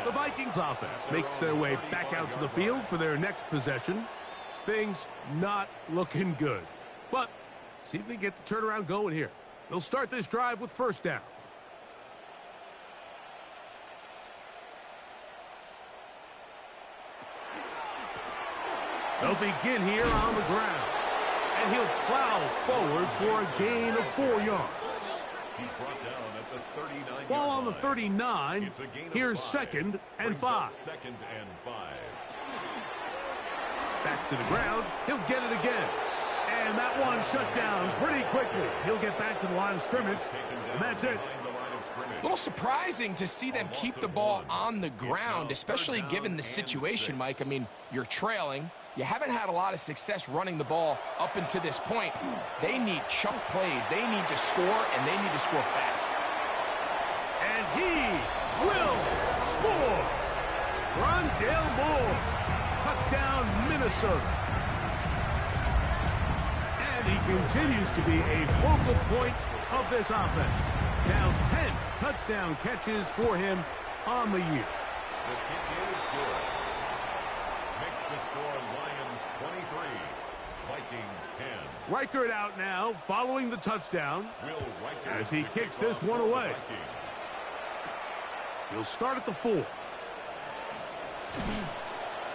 The Vikings offense makes their way back out to the field for their next possession. Things not looking good. But see if they get the turnaround going here. They'll start this drive with first down. They'll begin here on the ground. And he'll plow forward for a gain of 4 yards. He's brought down at the 39-yard Ball on the line. 39. Here's 2nd and 5. Second and 5. Back to the ground. He'll get it again. And that one shut down pretty quickly. He'll get back to the line of scrimmage. And that's it. A little surprising to see them keep the ball on the ground, especially given the situation, Mike. I mean, you're trailing. You haven't had a lot of success running the ball up until this point. They need chunk plays. They need to score, and they need to score fast. And he will score. Rondale Moore. Touchdown, Minnesota. And he continues to be a focal point of this offense. Now 10 touchdown catches for him on the year. The kick is good. Makes the score Lions 23, Vikings 10. Reichert out now following the touchdown Will Reichert as he to kicks kick this off one for the away. Vikings. He'll start at the 4.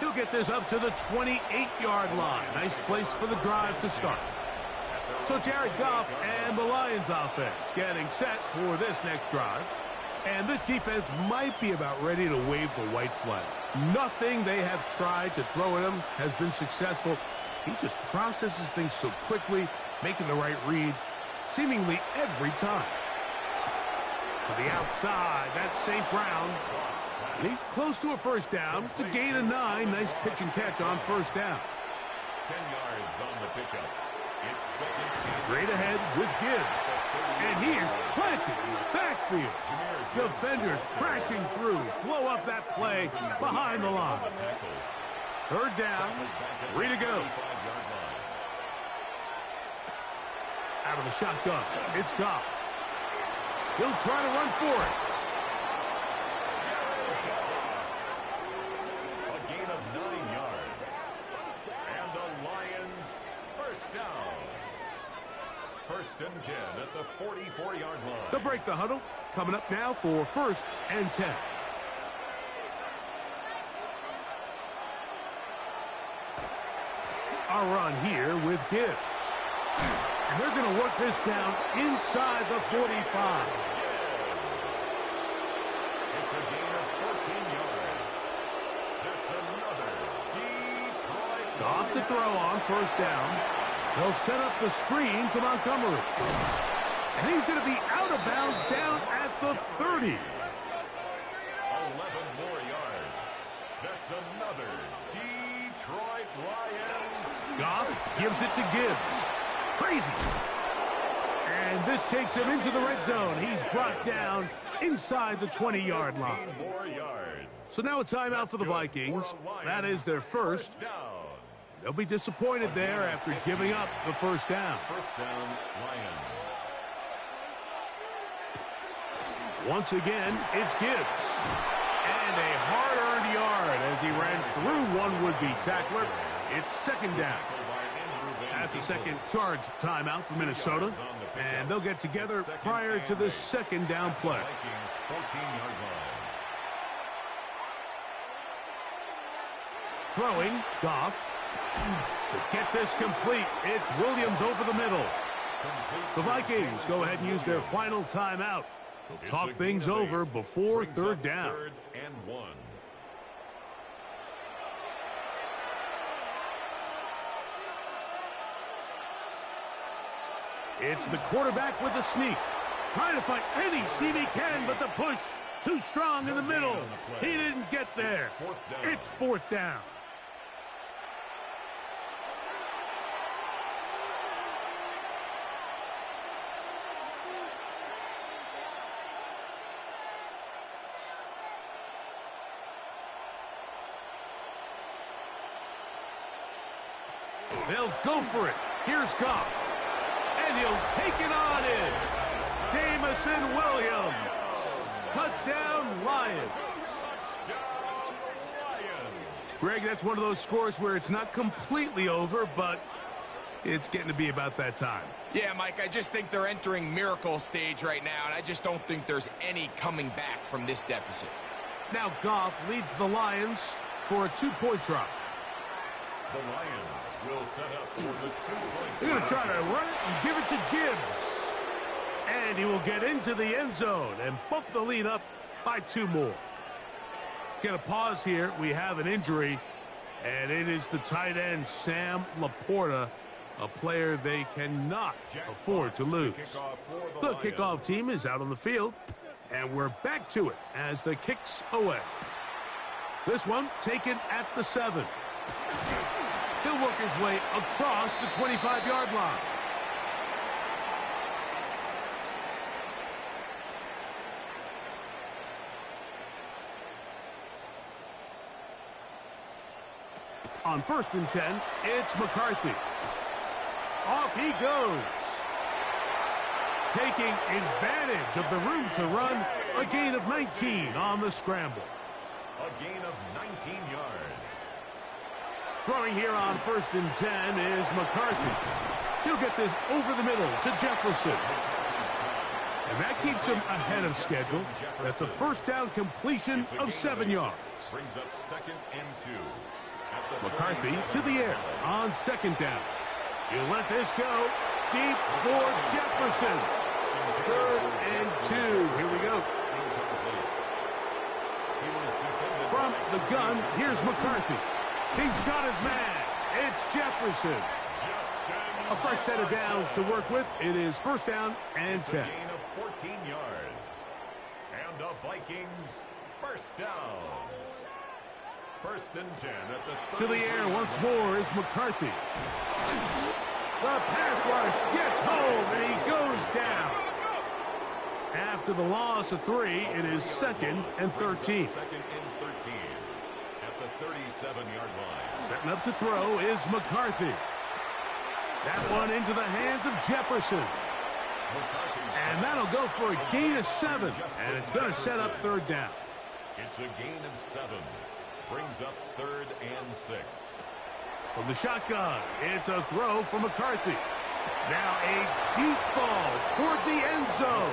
He'll get this up to the 28-yard line. Nice place for the drive to start. So Jared Goff and the Lions offense getting set for this next drive. And this defense might be about ready to wave the white flag. Nothing they have tried to throw at him has been successful. He just processes things so quickly, making the right read seemingly every time. To the outside, that's St. Brown. And he's close to a first down. It's a gain of 9. Nice pitch and catch on first down. 10 yards on the pickup. It's second. Straight ahead with Gibbs. And he is planted in the backfield. Defenders crashing through. Blow up that play behind the line. Third down. 3 to go. Out of the shotgun. It's Goff. He'll try to run for it. A gain of 9 yards. And the Lions first down. First and 10 at the 44-yard line. They'll break the huddle. Coming up now for first and 10. A run here with Gibbs. And they're going to work this down inside the 45. It's a gain of 14 yards. That's another Detroit. Goff to throw on first down. They'll set up the screen to Montgomery. And he's going to be out of bounds down at the 30. 11 more yards. That's another Detroit Lions. Goff gives it to Gibbs. Crazy. And this takes him into the red zone. He's brought down inside the 20-yard line. 15 more yards. So now a timeout for the Vikings. That is their first. Down. They'll be disappointed there after giving up the first down. First down, Lions. Once again, it's Gibbs. And a hard-earned yard as he ran through one would-be tackler. It's second down. That's a second charge timeout for Minnesota. And they'll get together prior to the second down play. Vikings 14-yard line. Throwing, Goff. To get this complete, it's Williams over the middle. The Vikings go ahead and use their final timeout. They'll talk things over before third down. Third and 1. It's the quarterback with the sneak. Trying to find any seam he can, but the push too strong in the middle. He didn't get there. It's fourth down. They'll go for it. Here's Goff. And he'll take it on in. Jamison Williams. Touchdown, Lions. Greg, that's one of those scores where it's not completely over, but it's getting to be about that time. Yeah, Mike, I just think they're entering miracle stage right now, and I just don't think there's any coming back from this deficit. Now Goff leads the Lions for a 2-point try. The Lions will set up for the 2-point. They're going to try to run it and give it to Gibbs. And he will get into the end zone and bump the lead up by 2 more. Get a pause here. We have an injury, and it is the tight end, Sam Laporta, a player they cannot afford to lose. The kickoff team is out on the field, and we're back to it as the kicks away. This one taken at the 7. He'll work his way across the 25-yard line. On first and 10, it's McCarthy. Off he goes. Taking advantage of the room to run, a gain of 19 on the scramble. A gain of 19 yards. Throwing here on first and 10 is McCarthy. He'll get this over the middle to Jefferson. And that keeps him ahead of schedule. That's a first down completion of 7 yards. Brings up second and 2. McCarthy to the air on second down. He'll let this go deep for Jefferson. Third and 2. Here we go. From the gun, here's McCarthy. He's got his man. It's Jefferson. A fresh set of downs to work with. It is first down and 10. Gain of 14 yards. And the Vikings first down. First and 10 at the To the air once more is McCarthy. The pass rush gets home, and he goes down. After the loss of 3, it is 2nd and 13. 2nd and 13 at the 37-yard line. Setting up to throw is McCarthy. That one into the hands of Jefferson. And that'll go for a gain of 7. And it's going to set up 3rd down. It's a gain of 7. Brings up 3rd and 6. From the shotgun, it's a throw for McCarthy. Now a deep ball toward the end zone.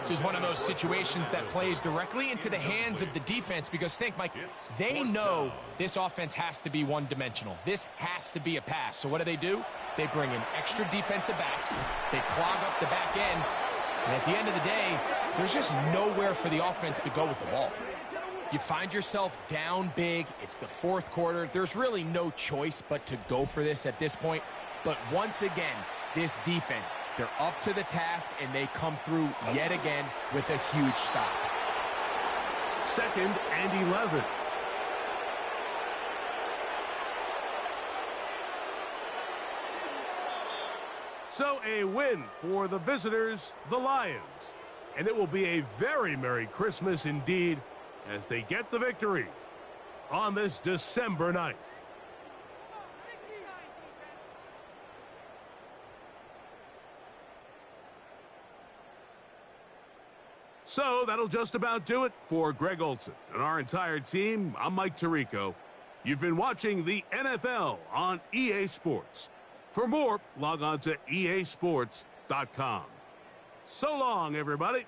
This is one of those situations that plays directly into the hands of the defense because think, Mike, they know this offense has to be one-dimensional. This has to be a pass. So what do? They bring in extra defensive backs. They clog up the back end. And at the end of the day, there's just nowhere for the offense to go with the ball. You find yourself down big. It's the 4th quarter. There's really no choice but to go for this at this point. But once again, this defense, they're up to the task, and they come through yet again with a huge stop. 2nd and 11. So a win for the visitors, the Lions. And it will be a very Merry Christmas indeed as they get the victory on this December night. So that'll just about do it for Greg Olsen and our entire team. I'm Mike Tirico. You've been watching the NFL on EA Sports. For more, log on to easports.com. So long, everybody.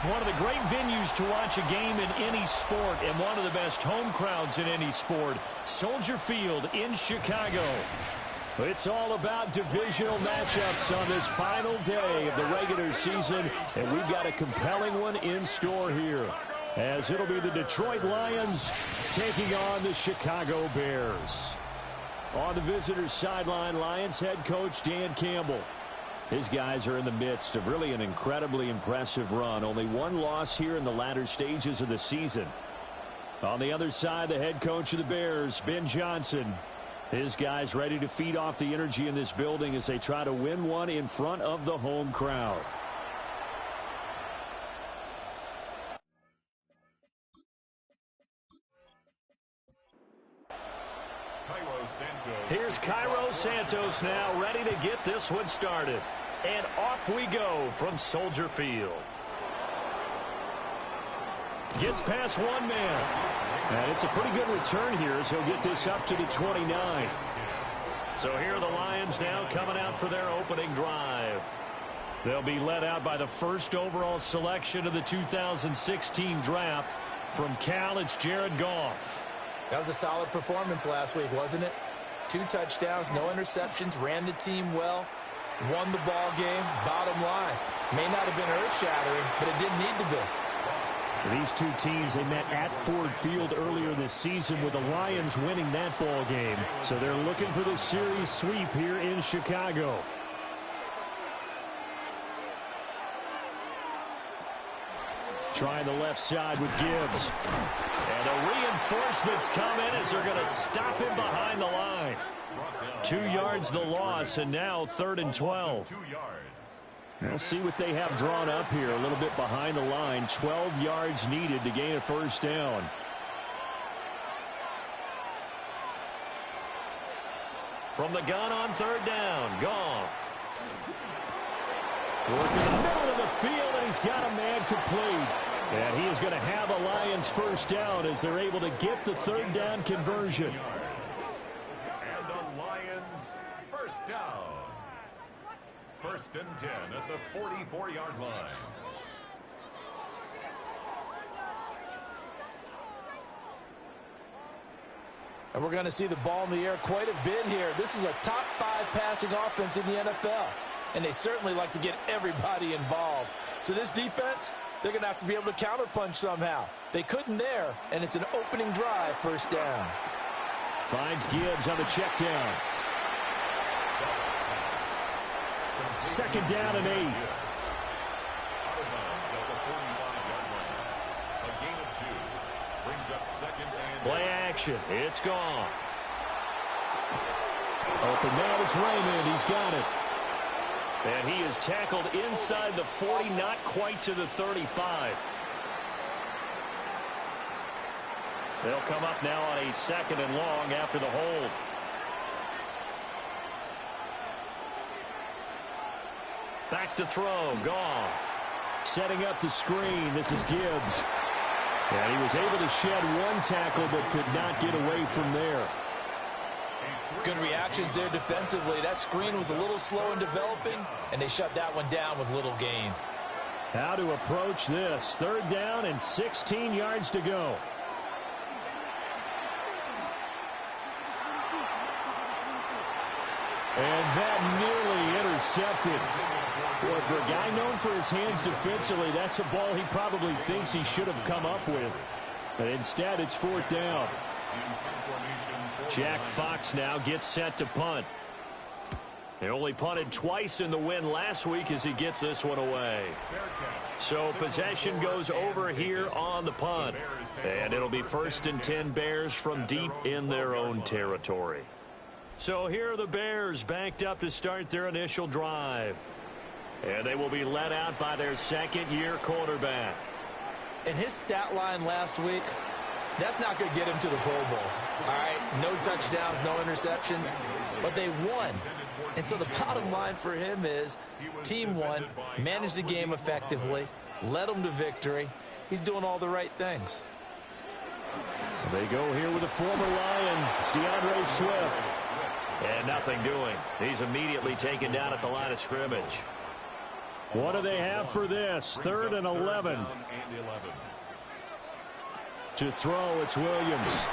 One of the great venues to watch a game in any sport and one of the best home crowds in any sport, Soldier Field in Chicago. It's all about divisional matchups on this final day of the regular season, and we've got a compelling one in store here, as it'll be the Detroit Lions taking on the Chicago Bears. On the visitors' sideline, Lions head coach Dan Campbell. His guys are in the midst of really an incredibly impressive run. Only one loss here in the latter stages of the season. On the other side, the head coach of the Bears, Ben Johnson. His guys ready to feed off the energy in this building as they try to win one in front of the home crowd. Here's Cairo Santos now ready to get this one started. And off we go from Soldier Field. Gets past one man. And it's a pretty good return here as he'll get this up to the 29. So here are the Lions now coming out for their opening drive. They'll be led out by the first overall selection of the 2016 draft. From Cal, it's Jared Goff. That was a solid performance last week, wasn't it? 2 touchdowns, no interceptions, ran the team well, won the ball game. Bottom line, may not have been earth-shattering, but it didn't need to be. These two teams, they met at Ford Field earlier this season with the Lions winning that ball game. So they're looking for the series sweep here in Chicago. Trying the left side with Gibbs. And the reinforcements come in as they're going to stop him behind the line. 2 yards the loss, and now 3rd and 12. We'll see what they have drawn up here a little bit behind the line. 12 yards needed to gain a first down. From the gun on 3rd down, Goff. Working the middle of the field, and he's got a man complete. And he is going to have a Lions first down as they're able to get the 3rd down conversion. And the Lions first down. 1st and 10 at the 44-yard line. And we're going to see the ball in the air quite a bit here. This is a top 5 passing offense in the NFL. And they certainly like to get everybody involved. So this defense, they're going to have to be able to counterpunch somehow. They couldn't there, and it's an opening drive, first down. Finds Gibbs on the check down. 2nd down and 8. Out of bounds at the 45-yard line. A gain of 2. Brings up 2nd and 8. Play action. It's Goff. Open man is Raymond. He's got it. And he is tackled inside the 40, not quite to the 35. They'll come up now on a 2nd and long after the hold. Back to throw, Goff. Setting up the screen, this is Gibbs. And he was able to shed one tackle but could not get away from there. Good reactions there defensively. That screen was a little slow in developing, and they shut that one down with little gain. How to approach this. 3rd down and 16 yards to go. And that nearly intercepted. Well, for a guy known for his hands defensively, that's a ball he probably thinks he should have come up with. But instead, it's 4th down. Jack Fox now gets set to punt. They only punted twice in the win last week as he gets this one away. So possession goes over here on the punt. And it'll be 1st and 10 Bears from deep in their own territory. So here are the Bears backed up to start their initial drive. And they will be led out by their 2nd-year quarterback. And his stat line last week, that's not going to get him to the Pro Bowl. All right, no touchdowns, no interceptions, but they won. And so the bottom line for him is team won, managed the game effectively, led them to victory. He's doing all the right things. They go here with a former Lion. It's DeAndre Swift. And nothing doing. He's immediately taken down at the line of scrimmage. What do they have for this? 3rd and 11. To throw, it's Williams.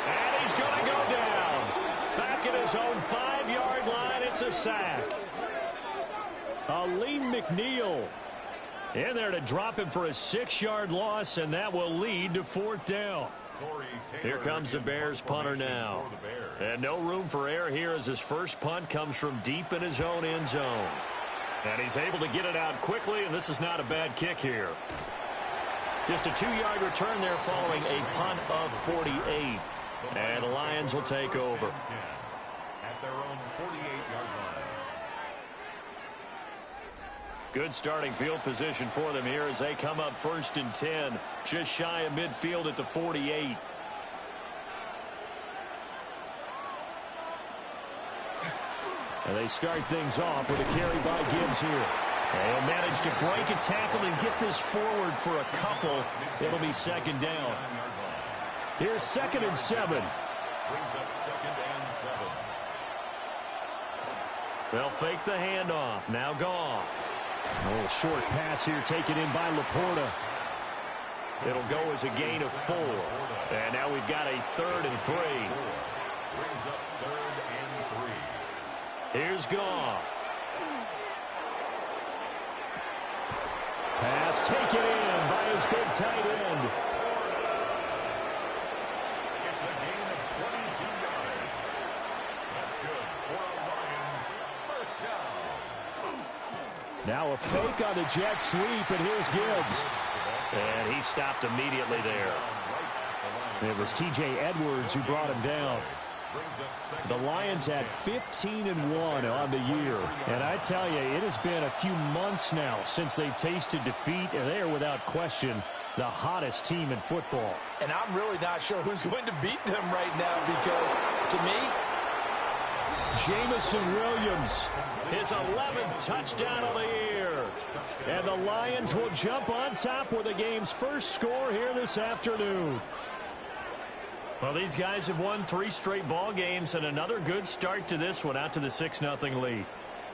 And he's going to go down. Back at his own 5-yard line, it's a sack. Aleem McNeil in there to drop him for a 6-yard loss, and that will lead to 4th down. Here comes the Bears punter now. And no room for error here as his first punt comes from deep in his own end zone. And he's able to get it out quickly, and this is not a bad kick here. Just a 2-yard return there following a punt of 48. And the Lions will take over. At their own 48-yard line. Good starting field position for them here as they come up 1st and 10. Just shy of midfield at the 48. And they start things off with a carry by Gibbs here. And he'll manage to break a tackle and get this forward for a couple. It'll be 2nd down. Here's 2nd and 7. Brings up 2nd and 7. They'll fake the handoff. Now Goff. A little short pass here taken in by Laporta. It'll go as a gain of 4. And now we've got a 3rd and 3. Brings up 3rd and 3. Here's Goff. Pass taken in by his big tight end. It's a gain of 22 yards. That's good for the Lions. 1st down. Now a fake on the jet sweep, and here's Gibbs. And he stopped immediately there. It was T.J. Edwards who brought him down. The Lions at 15-1 on the year. And I tell you, it has been a few months now since they've tasted defeat, and they are without question the hottest team in football. And I'm really not sure who's going to beat them right now because, to me, Jameson Williams, his 11th touchdown of the year. And the Lions will jump on top with the game's first score here this afternoon. Well, these guys have won 3 straight ball games and another good start to this one out to the 6-0 lead.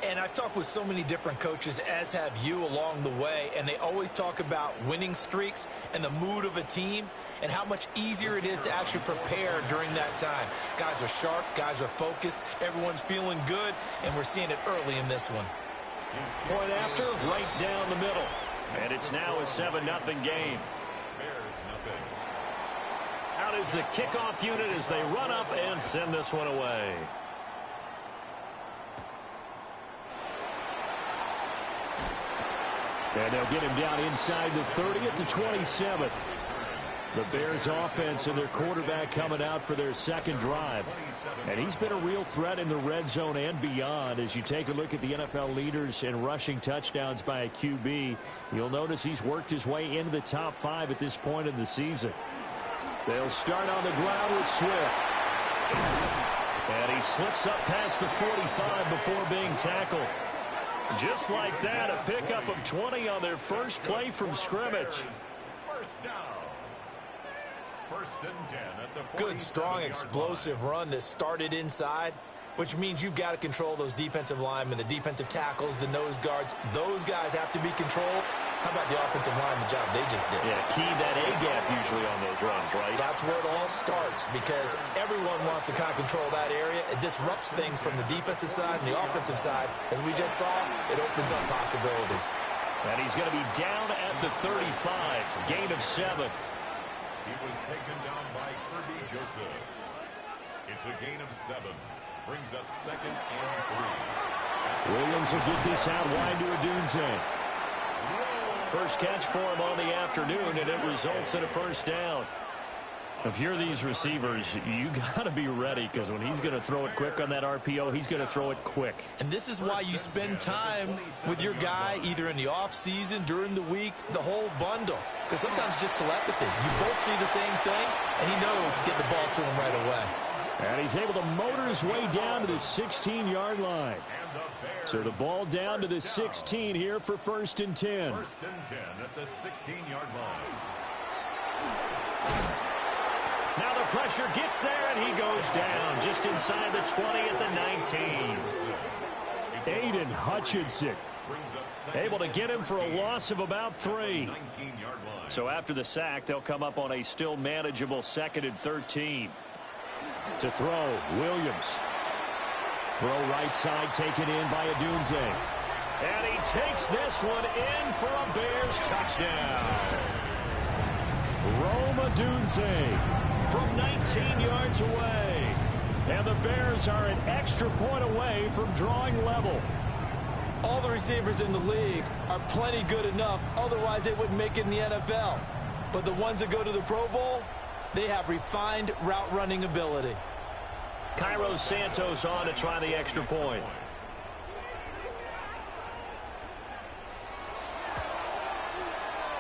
and I've talked with so many different coaches, as have you along the way, and they always talk about winning streaks and the mood of a team and how much easier it is to actually prepare during that time. Guys are sharp, guys are focused, everyone's feeling good, and we're seeing it early in this one. Point after, right down the middle. And it's now a 7-0 game. Out is the kickoff unit as they run up and send this one away. And they'll get him down inside the 30 at the 27. The Bears offense and their quarterback coming out for their second drive. And he's been a real threat in the red zone and beyond. As you take a look at the NFL leaders in rushing touchdowns by a QB, you'll notice he's worked his way into the top 5 at this point in the season. They'll start on the ground with Swift. And he slips up past the 45 before being tackled. Just like that, a pickup of 20 on their first play from scrimmage. First down. First and 10 at the Good, strong, explosive run that started inside, which means you've got to control those defensive linemen, the defensive tackles, the nose guards. Those guys have to be controlled. How about the offensive line, the job they just did? Yeah, key that A-gap usually on those runs, right? That's where it all starts, because everyone wants to kind of control that area. It disrupts things from the defensive side and the offensive side. As we just saw, it opens up possibilities. And he's going to be down at the 35, gain of 7. He was taken down by Kirby Joseph. It's a gain of 7. Brings up second and 3. Williams will get this out wide to Odunze. First catch for him on the afternoon, and it results in a first down. If you're these receivers, you got to be ready, because when he's going to throw it quick on that RPO, he's going to throw it quick. And this is why you spend time with your guy, either in the offseason, during the week, the whole bundle. Because sometimes just telepathy. You both see the same thing, and he knows get the ball to him right away. And he's able to motor his way down to the 16-yard line. So the ball down to the 16 here for first and 10. First and 10 at the 16-yard line. Now the pressure gets there, and he goes down just inside the 20 at the 19. Aiden Hutchinson Able to get him for a loss of about 3. So after the sack, they'll come up on a still manageable 2nd and 13. To throw, Williams. Throw right side, taken in by Odunze. And he takes this one in for a Bears touchdown. Rome Odunze from 19 yards away. And the Bears are an extra point away from drawing level. All the receivers in the league are plenty good enough, otherwise they wouldn't make it in the NFL. But the ones that go to the Pro Bowl, they have refined route running ability. Cairo Santos on to try the extra point.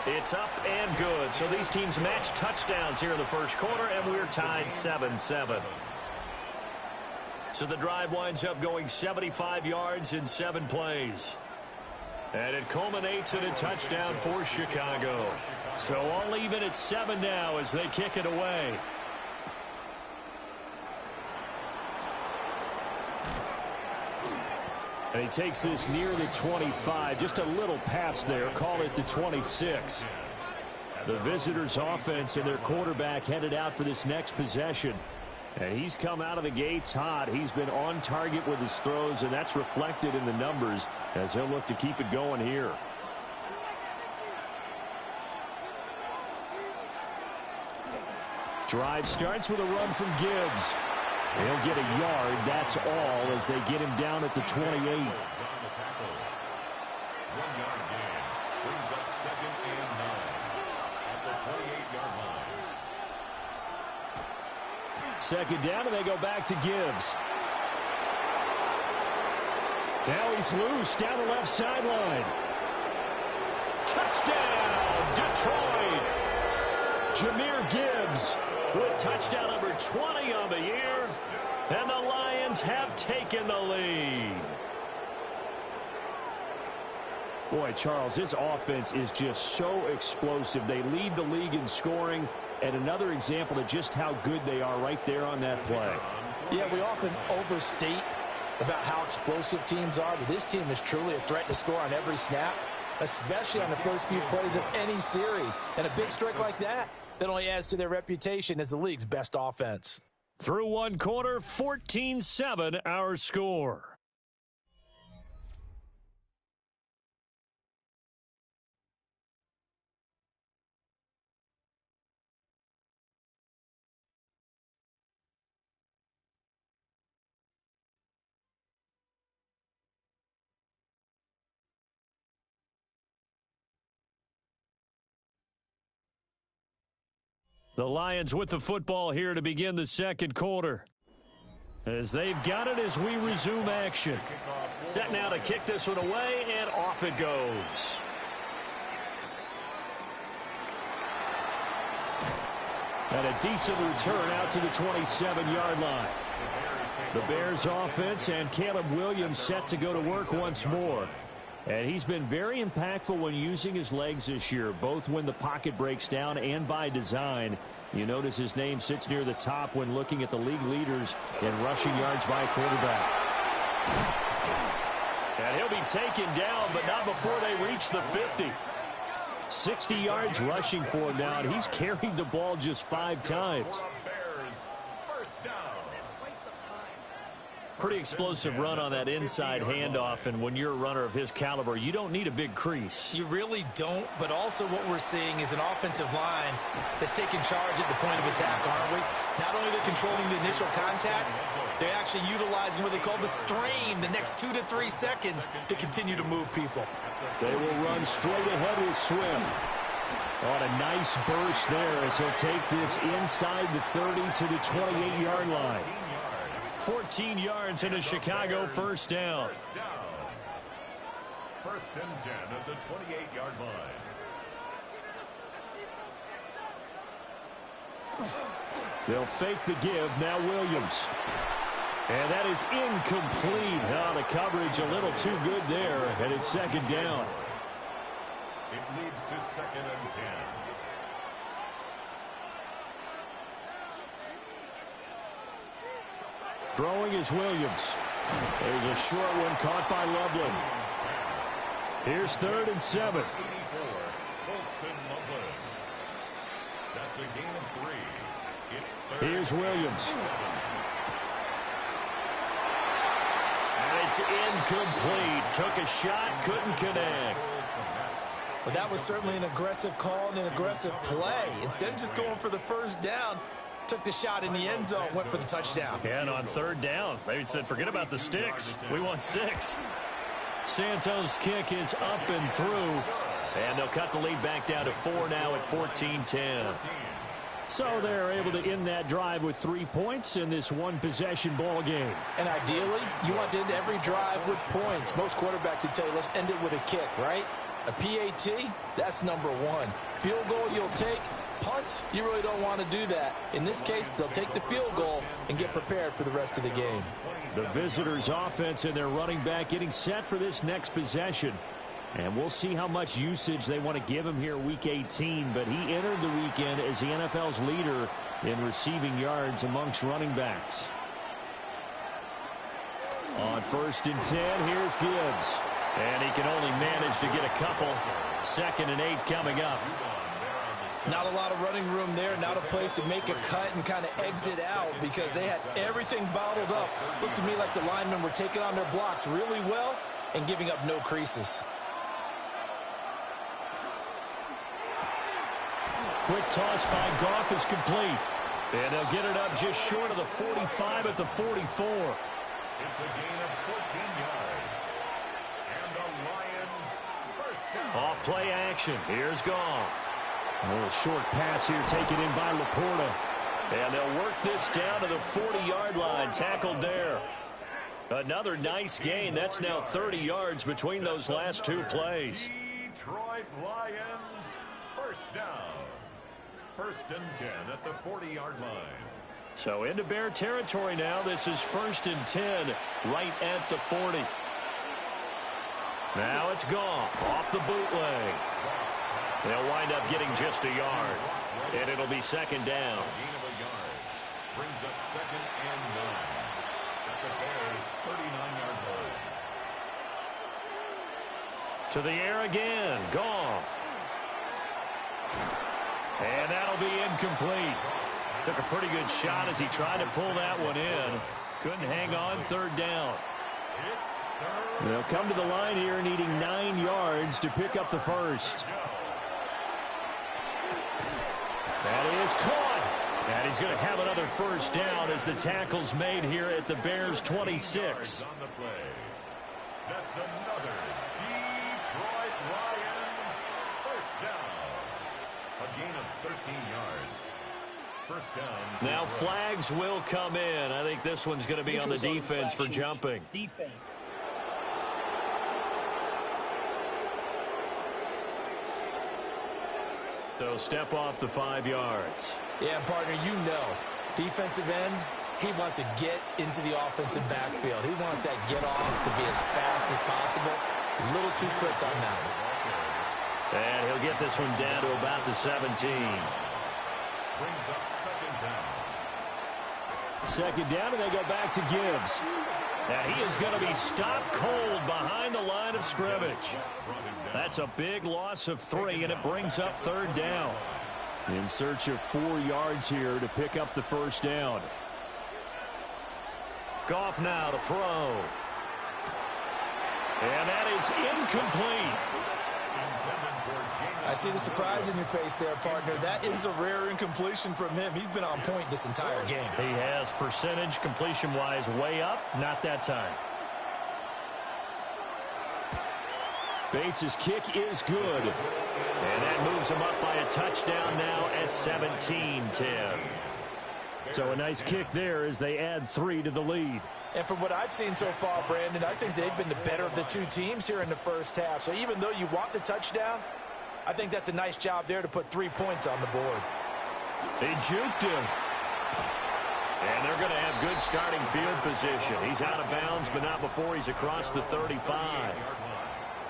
It's up and good. So these teams match touchdowns here in the first quarter, and we're tied 7-7. So the drive winds up going 75 yards in 7 plays. And it culminates in a touchdown for Chicago. So all even at 7 now as they kick it away. And he takes this near the 25. Just a little pass there. Call it the 26. The visitors' offense and their quarterback headed out for this next possession. And he's come out of the gates hot. He's been on target with his throws, and that's reflected in the numbers as he'll look to keep it going here. Drive starts with a run from Gibbs. He'll get a yard, that's all, as they get him down at the 28. 1 yard gain brings up 2nd and 9 at the 28-yard line. 2nd down, and they go back to Gibbs. Now he's loose down the left sideline. Touchdown, Detroit! Jahmyr Gibbs with touchdown number 20 on the year. And the Lions have taken the lead. Boy, Charles, this offense is just so explosive. They lead the league in scoring, and another example of just how good they are right there on that play. Yeah, we often overstate about how explosive teams are, but this team is truly a threat to score on every snap, especially on the first few plays of any series. And a big strike like that only adds to their reputation as the league's best offense. Through 1 quarter, 14-7 our score. The Lions with the football here to begin the 2nd quarter. As they've got it as we resume action. Set now to kick this one away, and off it goes. And a decent return out to the 27-yard line. The Bears offense and Caleb Williams set to go to work once more. And he's been very impactful when using his legs this year, both when the pocket breaks down and by design. You notice his name sits near the top when looking at the league leaders in rushing yards by a quarterback. And he'll be taken down, but not before they reach the 50. 60 yards rushing for him now, and he's carried the ball just 5 times. Pretty explosive run on that inside handoff, and when you're a runner of his caliber, you don't need a big crease. You really don't, but also what we're seeing is an offensive line that's taking charge at the point of attack, aren't we? Not only are they controlling the initial contact, they're actually utilizing what they call the strain, the next 2 to 3 seconds, to continue to move people. They will run straight ahead with Swift. On a nice burst there as he'll take this inside the 30 to the 28-yard line. 14 yards in a Chicago first down. 1st and 10 at the 28-yard line. They'll fake the give. Now Williams. And that is incomplete. Oh, the coverage a little too good there. And it's 2nd down. It leads to 2nd and 10. Throwing is Williams. There's a short one caught by Loveland. Here's 3rd and 7. 84, Colston Loveland. That's a gain of 3. It's 3rd. Here's Williams. And it's incomplete. Took a shot, couldn't connect. But that was certainly an aggressive call and an aggressive play. Instead of just going for the first down, took the shot in the end zone, went for the touchdown. And on 3rd down, they said, forget about the sticks. We want 6. Santos' kick is up and through. And they'll cut the lead back down to 4 now at 14-10. So they're able to end that drive with 3 points in this one-possession ball game. And ideally, you want to end every drive with points. Most quarterbacks would tell you, let's end it with a kick, right? A PAT, that's number 1. Field goal, you'll take. Punts, you really don't want to do that. In this case, they'll take the field goal and get prepared for the rest of the game. The visitors' offense and their running back getting set for this next possession. And we'll see how much usage they want to give him here Week 18. But he entered the weekend as the NFL's leader in receiving yards amongst running backs. On 1st and 10, here's Gibbs. And he can only manage to get a couple. 2nd and 8 coming up. Not a lot of running room there, not a place to make a cut and kind of exit out because they had everything bottled up. Looked to me like the linemen were taking on their blocks really well and giving up no creases. Quick toss by Goff is complete. And they'll get it up just short of the 45 at the 44. It's a gain of 14 yards. And the Lions first down. Off play action. Here's Goff. A little short pass here taken in by Laporta. And they'll work this down to the 40-yard line. Tackled there. Another nice gain. That's now 30 yards between those last 2 plays. Detroit Lions first down. 1st and 10 at the 40-yard line. So into Bear territory now. This is 1st and 10 right at the 40. Now it's Goff off the bootleg. They'll wind up getting just a yard. And it'll be 2nd down. Gain of a yard. Brings up 2nd and 9 at the Bears' 39-yard line. To the air again. Goff. And that'll be incomplete. Took a pretty good shot as he tried to pull that one in. Couldn't hang on. 3rd down. They'll come to the line here needing 9 yards to pick up the first. That is caught. And he's going to have another first down as the tackle's made here at the Bears' 26. On the play. That's another Detroit Lions first down. A gain of 13 yards. First down. Now flags will come in. I think this one's going to be on the defense for jumping. Defense. So step off the 5 yards. Yeah, partner, you know, defensive end, he wants to get into the offensive backfield. He wants that get off to be as fast as possible. A little too quick on that. And he'll get this one down to about the 17. Brings up 2nd down. 2nd down, and they go back to Gibbs. And he is going to be stopped cold behind the line of scrimmage. That's a big loss of 3, and it brings up 3rd down. In search of 4 yards here to pick up the first down. Goff now to throw. And that is incomplete. I see the surprise in your face there, partner. That is a rare incompletion from him. He's been on point this entire game. He has percentage completion-wise way up. Not that time. Bates' kick is good. And that moves him up by a touchdown now at 17-10. So a nice kick there as they add 3 to the lead. And from what I've seen so far, Brandon, I think they've been the better of the 2 teams here in the first half. So even though you want the touchdown, I think that's a nice job there to put 3 points on the board. They juked him. And they're going to have good starting field position. He's out of bounds, but not before he's across the 35.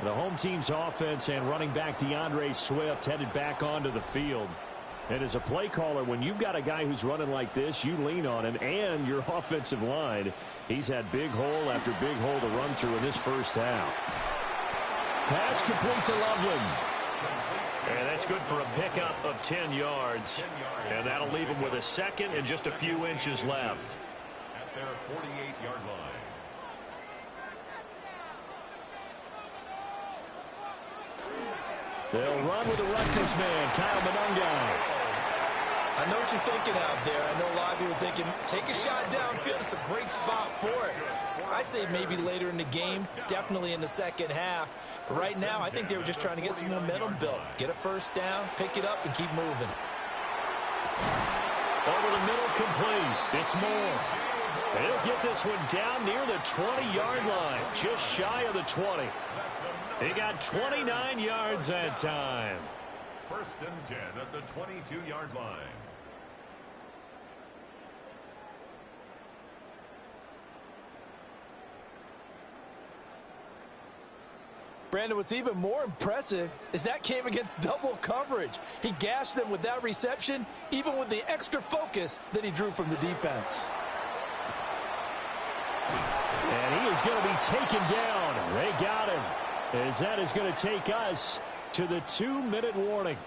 The home team's offense and running back DeAndre Swift headed back onto the field. And as a play caller, when you've got a guy who's running like this, you lean on him and your offensive line. He's had big hole after big hole to run through in this first half. Pass complete to Loveland. And that's good for a pickup of 10 yards. And that'll leave them with a second and just a few inches left. At their 48-yard line. They'll run with the Rutgers man, Kyle Monangai. I know what you're thinking out there. I know a lot of you are thinking, take a shot downfield. It's a great spot for it. I'd say maybe later in the game, definitely in the second half. But right now, I think they were just trying to get some momentum built. Get a first down, pick it up, and keep moving. Over the middle, complete. It's Moore. And he'll get this one down near the 20-yard line, just shy of the 20. He got 29 yards that time. First and 10 at the 22-yard line. Brandon, what's even more impressive is that came against double coverage. He gashed them with that reception, even with the extra focus that he drew from the defense. And he is going to be taken down. They got him. As that is going to take us to the 2-minute warning.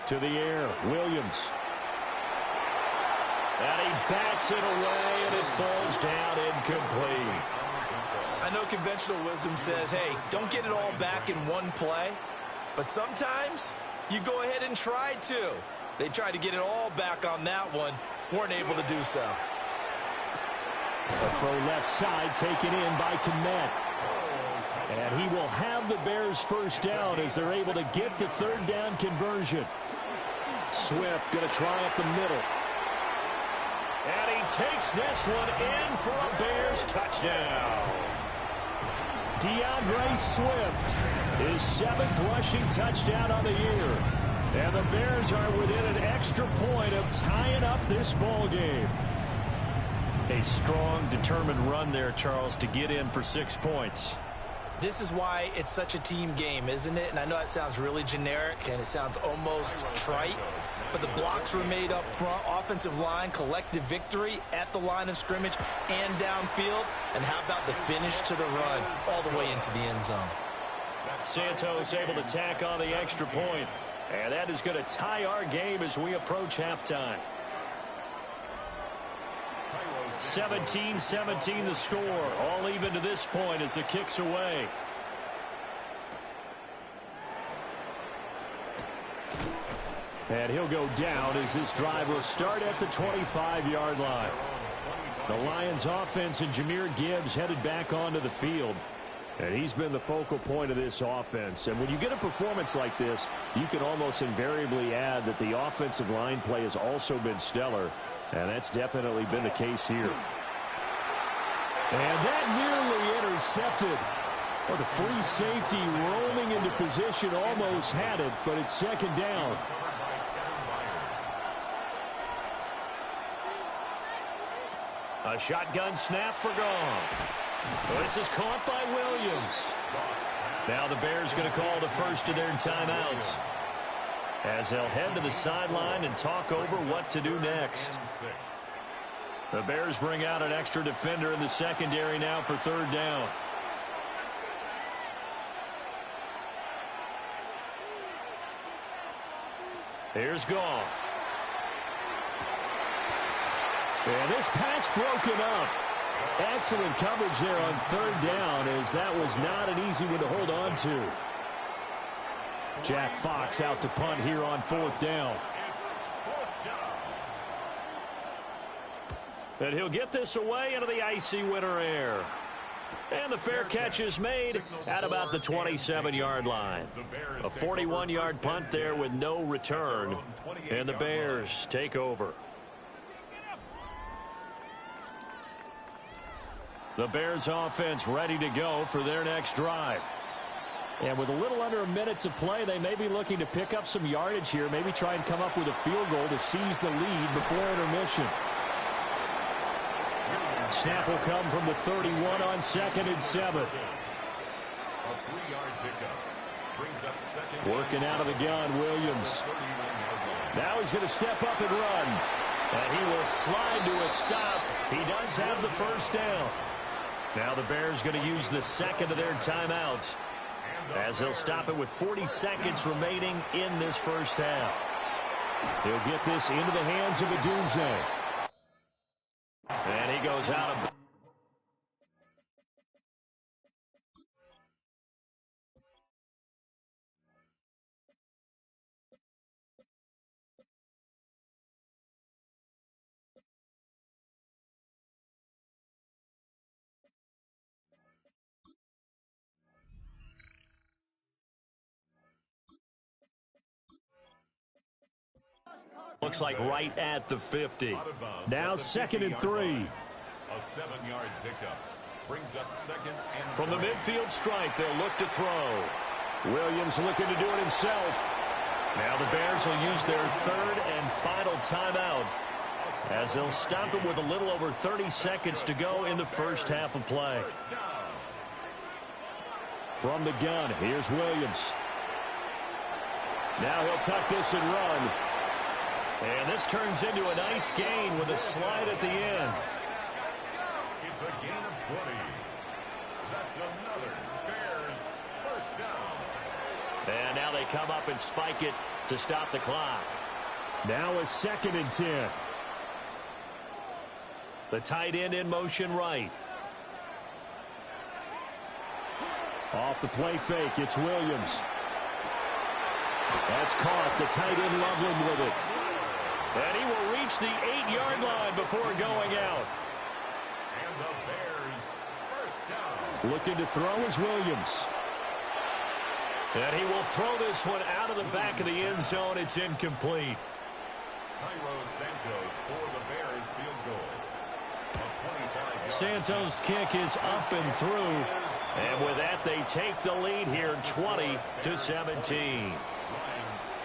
To the air, Williams. And he bats it away, and it falls down incomplete. I know conventional wisdom says, hey, don't get it all back in one play. But sometimes you go ahead and try to. They tried to get it all back on that one. Weren't able to do so. A throw left side taken in by Kmet. And he will have the Bears first down as they're able to get the third down conversion. Swift going to try up the middle. And he takes this one in for a Bears touchdown. DeAndre Swift, his 7th rushing touchdown on the year. And the Bears are within an extra point of tying up this ball game. A strong, determined run there, Charles, to get in for 6 points. This is why it's such a team game, isn't it? And I know that sounds really generic and it sounds almost trite, but the blocks were made up front, offensive line, collective victory at the line of scrimmage and downfield. And how about the finish to the run all the way into the end zone? Santos able to tack on the extra point. And that is going to tie our game as we approach halftime. 17-17 the score. All even to this point as the kick's away. And he'll go down as this drive will start at the 25-yard line. The Lions offense and Jahmyr Gibbs headed back onto the field. And he's been the focal point of this offense. And when you get a performance like this, you can almost invariably add that the offensive line play has also been stellar. And that's definitely been the case here. And that nearly intercepted. Well, the free safety roaming into position almost had it, but it's second down. A shotgun snap for Goff. This is caught by Williams. Now the Bears going to call the first of their timeouts, as they'll head to the sideline and talk over what to do next. The Bears bring out an extra defender in the secondary now for third down. Here's Goff. And this pass broken up. Excellent coverage there on third down, as that was not an easy one to hold on to. Jack Fox out to punt here on fourth down. And he'll get this away into the icy winter air. And the fair catch is made at about the 27-yard line. A 41-yard punt there with no return. And the Bears take over. The Bears offense ready to go for their next drive. And with a little under a minute to play, they may be looking to pick up some yardage here, maybe try and come up with a field goal to seize the lead before intermission. Snap will come from the 31 on 2nd and 7. A 3-yard pickup. Working out of the gun, Williams. Now he's going to step up and run. And he will slide to a stop. He does have the first down. Now the Bears going to use the second of their timeouts, as they'll stop it with 40 seconds remaining in this first half. He'll get this into the hands of Odunze. And he goes out of... Looks like right at the 50. Now 2nd and 3. A 7-yard pickup brings up 2nd and 3. From the midfield stripe, they'll look to throw. Williams looking to do it himself. Now the Bears will use their 3rd and final timeout, as they'll stop it with a little over 30 seconds to go in the first half of play. From the gun, here's Williams. Now he'll tuck this and run. And this turns into a nice gain with a slide at the end. It's a gain of 20. That's another Bears first down. And now they come up and spike it to stop the clock. Now a 2nd and 10. The tight end in motion right. Off the play fake, it's Williams. That's caught. The tight end Loveland with it. And he will reach the 8-yard line before going out. And the Bears first down. Looking to throw is Williams. And he will throw this one out of the back of the end zone. It's incomplete. Cairo Santos for the Bears field goal. A 25-yard Santos' kick is up and through. And with that, they take the lead here, 20-17.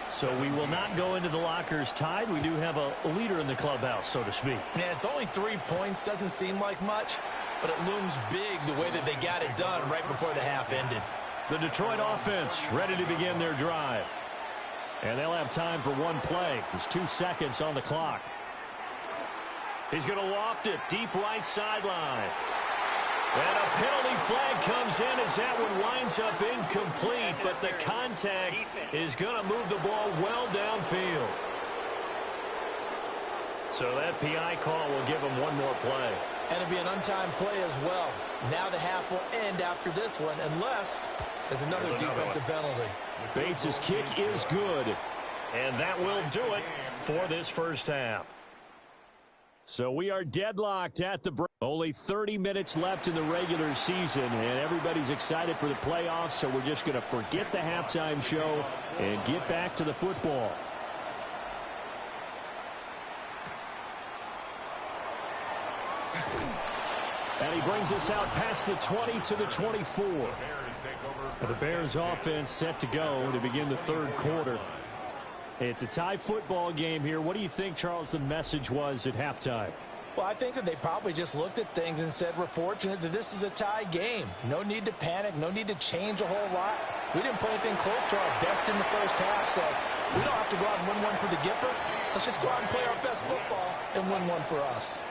So we will not go into the lockers tied. We do have a leader in the clubhouse, so to speak. Yeah, it's only 3 points. Doesn't seem like much, but it looms big the way that they got it done right before the half ended. The Detroit offense ready to begin their drive. And they'll have time for one play. There's 2 seconds on the clock. He's going to loft it deep right sideline. And a penalty flag comes in as that one winds up incomplete, but the contact is going to move the ball well downfield. So that PI call will give him one more play. And it'll be an untimed play as well. Now the half will end after this one, unless there's another defensive penalty. Bates' kick is good, and that will do it for this first half. So we are deadlocked at the break. Only 30 minutes left in the regular season, and everybody's excited for the playoffs, so we're just going to forget the halftime show and get back to the football. And he brings us out past the 20 to the 24. The Bears offense set to go to begin the third quarter. It's a tie football game here. What do you think, Charles, the message was at halftime? Well, I think that they probably just looked at things and said, we're fortunate that this is a tie game. No need to panic. No need to change a whole lot. We didn't play anything close to our best in the first half, so we don't have to go out and win one for the Gipper. Let's just go out and play our best football and win one for us.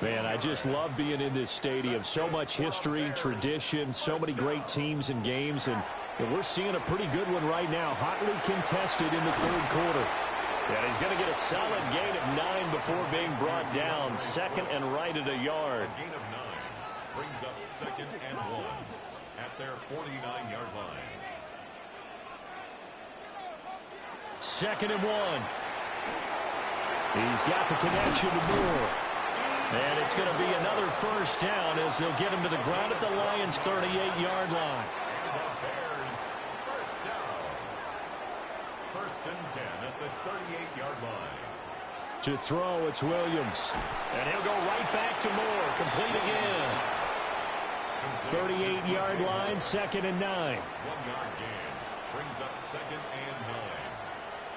Man, I just love being in this stadium. So much history, tradition, so many great teams and games, and we're seeing a pretty good one right now, hotly contested in the third quarter. And he's going to get a solid gain of 9 before being brought down. 2nd and right at a yard. A gain of 9 brings up 2nd and 1 at their 49-yard line. 2nd and 1. He's got the connection to Moore. And it's going to be another first down as they'll get him to the ground at the Lions' 38-yard line. At the 38-yard line. To throw, it's Williams. And he'll go right back to Moore. Complete again. 38-yard line, 2nd and 9. 1-yard gain brings up 2nd and 9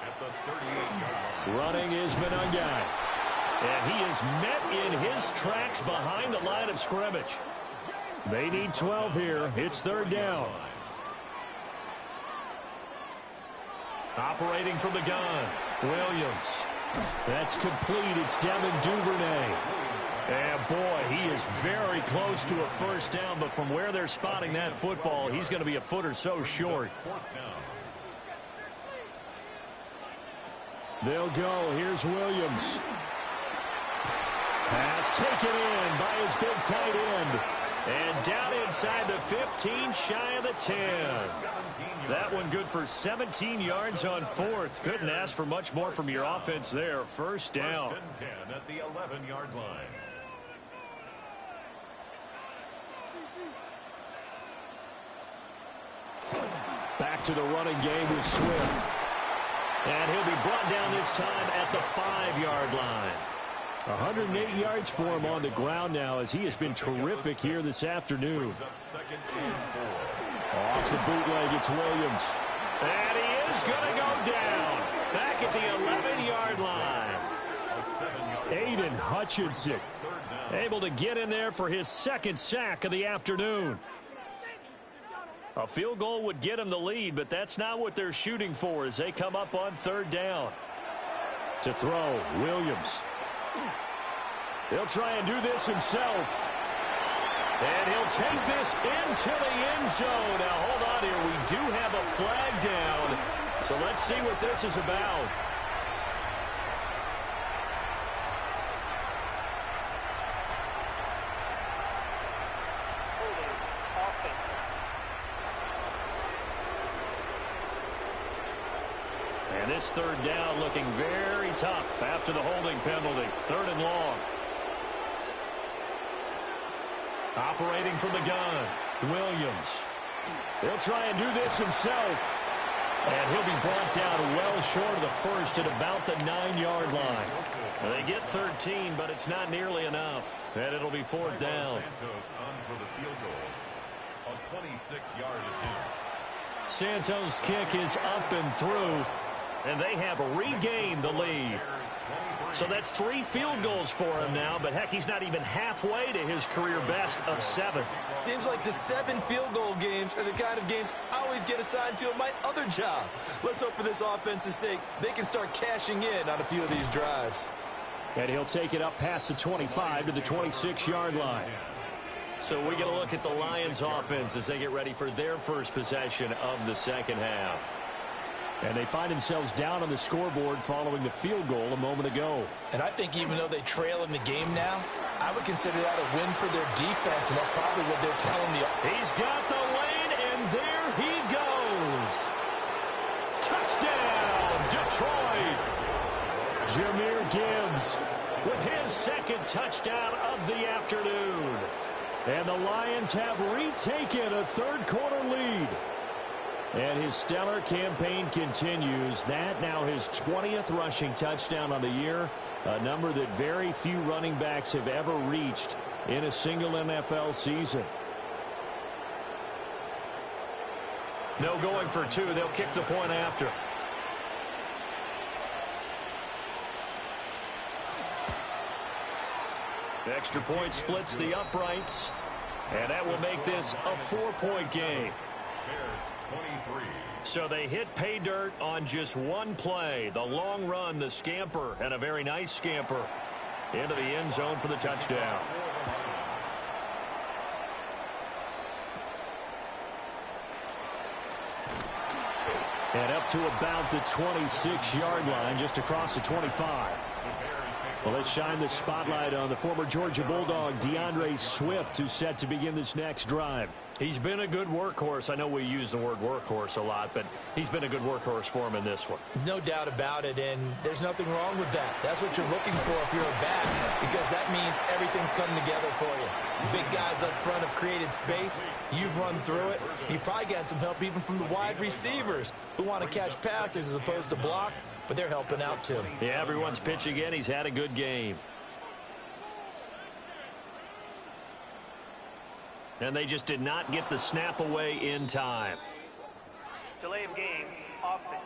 at the 38-yard line. Running is Monangai. And he is met in his tracks behind the line of scrimmage. They need 12 here. It's 3rd down. Operating from the gun, Williams. That's complete. It's Devin Duvernay. And, boy, he is very close to a first down, but from where they're spotting that football, he's going to be a foot or so short. They'll go. Here's Williams. Pass taken in by his big tight end. And down inside the 15, shy of the 10. That one good for 17 yards on fourth. Couldn't ask for much more from your offense there. First down. First and 10 at the 11-yard line. Back to the running game with Swift. And he'll be brought down this time at the 5-yard line. 108 yards for him on the ground now as he has been terrific here this afternoon. Off the bootleg, it's Williams. And he is going to go down. Back at the 11-yard line. Aiden Hutchinson able to get in there for his second sack of the afternoon. A field goal would get him the lead, but that's not what they're shooting for as they come up on third down. To throw, Williams. He'll try and do this himself. And he'll take this into the end zone. Now, hold on here. We do have a flag down. So let's see what this is about. And this third down looking very tough after the holding penalty. Third and long. Operating from the gun, Williams. He'll try and do this himself. And he'll be brought down well short of the first at about the 9-yard line. And they get 13, but it's not nearly enough. And it'll be fourth down. Santos on for the field goal. A 26-yard attempt. Santos' kick is up and through. And they have regained the lead. So that's 3 field goals for him now, but heck, he's not even halfway to his career best of 7. Seems like the 7 field goal games are the kind of games I always get assigned to in my other job. Let's hope for this offense's sake they can start cashing in on a few of these drives. And he'll take it up past the 25 to the 26-yard line. So we get a look at the Lions offense as they get ready for their first possession of the second half. And they find themselves down on the scoreboard following the field goal a moment ago. And I think even though they trail in the game now, I would consider that a win for their defense, and that's probably what they're telling me. He's got the lane, and there he goes. Touchdown, Detroit. Jahmyr Gibbs with his second touchdown of the afternoon. And the Lions have retaken a third-quarter lead. And his stellar campaign continues. That now his 20th rushing touchdown on the year, a number that very few running backs have ever reached in a single NFL season. No going for 2. They'll kick the point after. The extra point splits the uprights, and that will make this a 4-point game. So they hit pay dirt on just one play. The long run, the scamper, and a very nice scamper into the end zone for the touchdown. And up to about the 26-yard line, just across the 25. Well, let's shine the spotlight on the former Georgia Bulldog, DeAndre Swift, who's set to begin this next drive. He's been a good workhorse. I know we use the word workhorse a lot, but he's been a good workhorse for him in this one. No doubt about it, and there's nothing wrong with that. That's what you're looking for if you're a back, because that means everything's coming together for you. Big guys up front have created space. You've run through it. You've probably gotten some help even from the wide receivers who want to catch passes as opposed to block, but they're helping out too. Yeah, everyone's pitching in. He's had a good game. And they just did not get the snap away in time. Delay of game, offense.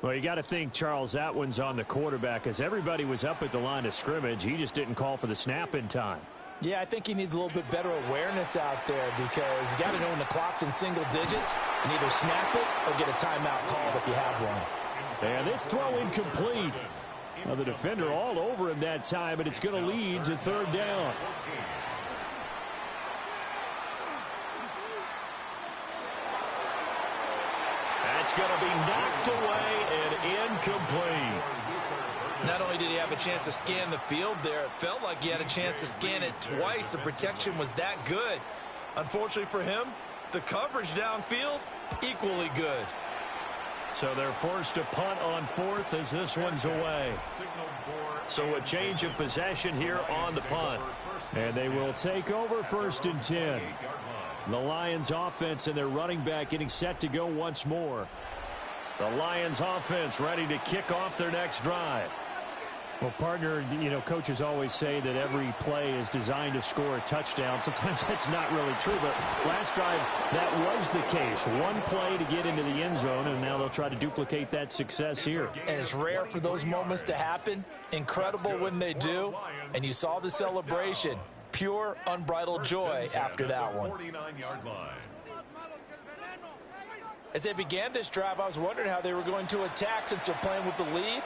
Well, you got to think, Charles, that one's on the quarterback, as everybody was up at the line of scrimmage. He just didn't call for the snap in time. Yeah, I think he needs a little bit better awareness out there because you got to know when the clock's in single digits and either snap it or get a timeout called if you have one. And this throw incomplete. Now the defender all over him that time, but it's going to lead to third down. That's going to be knocked away and incomplete. Not only did he have a chance to scan the field there, it felt like he had a chance to scan it twice. The protection was that good. Unfortunately for him, the coverage downfield, equally good. So they're forced to punt on fourth as this one's away. So a change of possession here on the punt. And they will take over 1st and 10. The Lions offense and their running back getting set to go once more. The Lions offense ready to kick off their next drive. Well, partner, you know, coaches always say that every play is designed to score a touchdown. Sometimes that's not really true, but last drive, that was the case. One play to get into the end zone, and now they'll try to duplicate that success here. And it's rare for those moments to happen. Incredible when they do. And you saw the celebration. Pure, unbridled joy after that one. As they began this drive, I was wondering how they were going to attack since they're playing with the lead.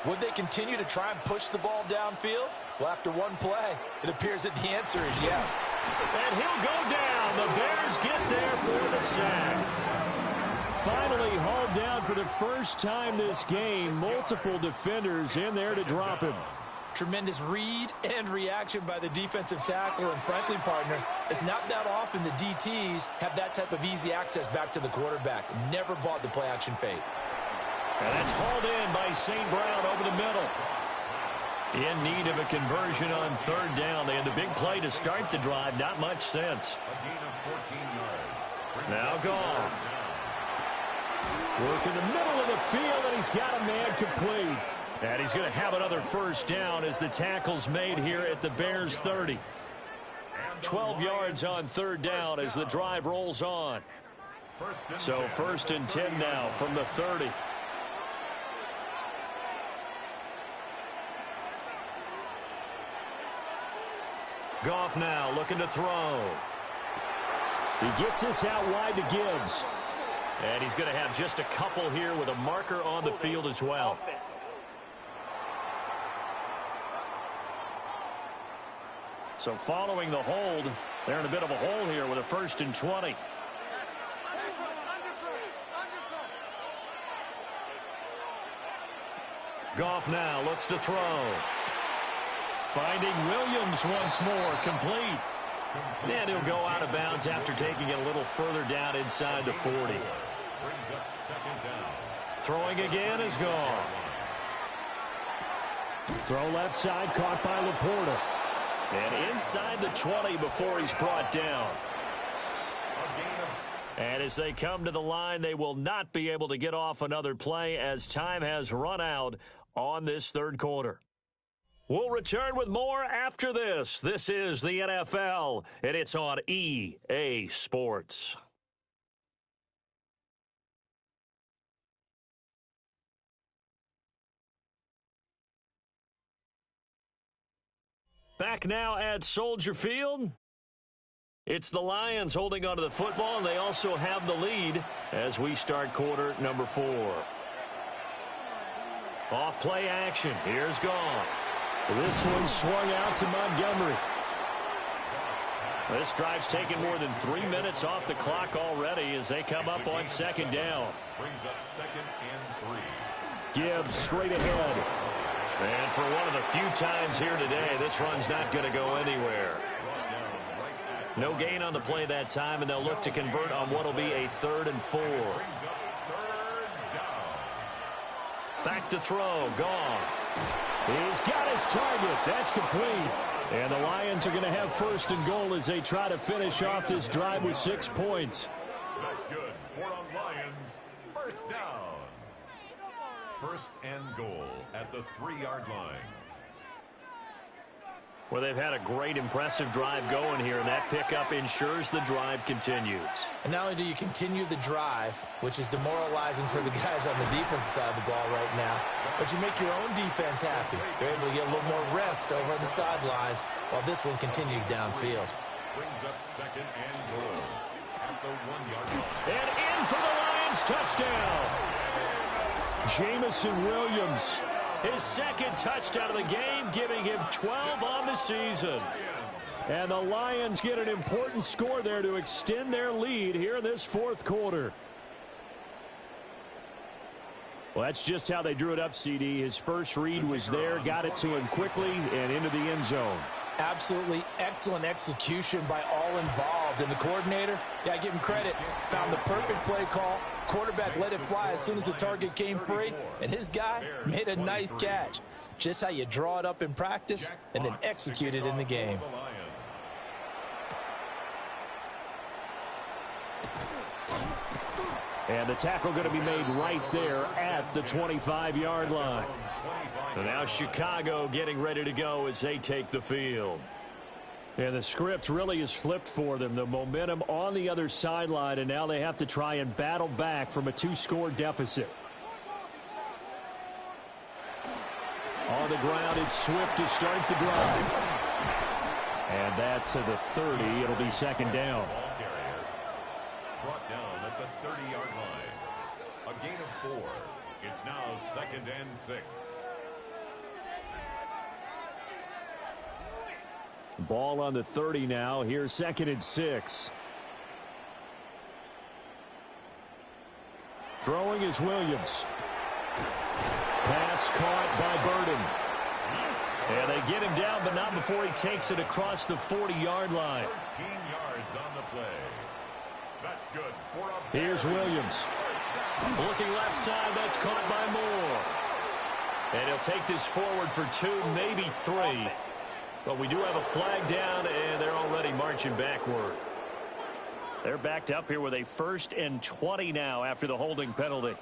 Would they continue to try and push the ball downfield? Well, after one play, it appears that the answer is yes. And he'll go down. The Bears get there for the sack. Finally hauled down for the first time this game. Multiple defenders in there to drop him. Tremendous read and reaction by the defensive tackle. And frankly, partner, it's not that often the DTs have that type of easy access back to the quarterback. Never bought the play action fake. And that's hauled in by St. Brown over the middle. In need of a conversion on third down. They had the big play to start the drive. Not much sense. Now Goff. Work in the middle of the field, and he's got a man complete. And he's going to have another first down as the tackle's made here at the Bears 30. 12 yards on third down as the drive rolls on. So 1st and 10 now from the 30. Goff now looking to throw. He gets this out wide to Gibbs. And he's going to have just a couple here with a marker on the field as well. So following the hold, they're in a bit of a hole here with a 1st and 20. Goff now looks to throw. Finding Williams once more, complete. And he'll go out of bounds after taking it a little further down inside the 40. Throwing again is Goff. Throw left side, caught by Laporta. And inside the 20 before he's brought down. And as they come to the line, they will not be able to get off another play as time has run out on this third quarter. We'll return with more after this. This is the NFL, and it's on EA Sports. Back now at Soldier Field. It's the Lions holding onto the football, and they also have the lead as we start quarter number 4. Off play action. Here's Goff. This one swung out to Montgomery. This drive's taken more than 3 minutes off the clock already as they come up on 2nd down. Brings up 2nd and 3. Gibbs straight ahead. And for one of the few times here today, this run's not going to go anywhere. No gain on the play that time, and they'll look to convert on what will be a 3rd and 4. Back to throw. Goff. He's got his target. That's complete. And the Lions are going to have 1st and goal as they try to finish off this drive with 6 points. That's good. For the Lions, 1st down. 1st and goal at the 3-yard line. Well, they've had a great, impressive drive going here, and that pickup ensures the drive continues. And not only do you continue the drive, which is demoralizing for the guys on the defense side of the ball right now, but you make your own defense happy. They're able to get a little more rest over on the sidelines while this one continues downfield. Brings up second and goal at the 1-yard line. And in for the Lions, touchdown. Jamison Williams, his second touchdown of the game, giving him 12 on the season. And the Lions get an important score there to extend their lead here in this fourth quarter. Well, that's just how they drew it up, CD. His first read was there, got it to him quickly, and into the end zone. Absolutely excellent execution by all involved. And the coordinator, got to give him credit, found the perfect play call. Quarterback let it fly as soon as the target came free, and his guy made a nice catch. Just how you draw it up in practice and then execute it in the game. And the tackle going to be made right there at the 25-yard line. And now Chicago getting ready to go as they take the field. And the script really is flipped for them. The momentum on the other sideline, and now they have to try and battle back from a 2-score deficit. On the ground, it's Swift to start the drive. And that to the 30. It'll be second down. Brought down at the 30-yard line. A gain of 4. It's now second and 6. Ball on the 30 now. Here's second and 6. Throwing is Williams. Pass caught by Burden. And they get him down, but not before he takes it across the 40-yard line. 13 yards on the play. That's good for a... Here's Williams. Looking left side, that's caught by Moore. And he'll take this forward for 2, maybe 3. But we do have a flag down, and they're already marching backward. They're backed up here with a 1st and 20 now after the holding penalty.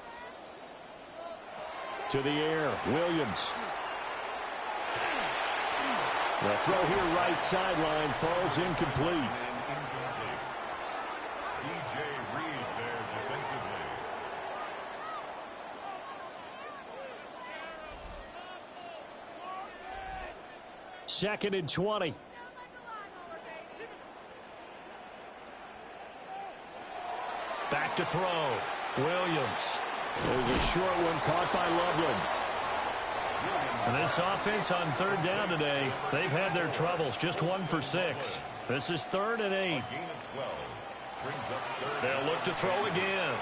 To the air, Williams. The throw here right sideline falls incomplete. DJ Reed there defensively. Second and 20. Back to throw. Williams. There's a short one caught by Loveland. And this offense on 3rd down today, they've had their troubles. Just 1 for 6. This is 3rd and 8. Gain of 12. Brings up 3rd. They'll look to throw again.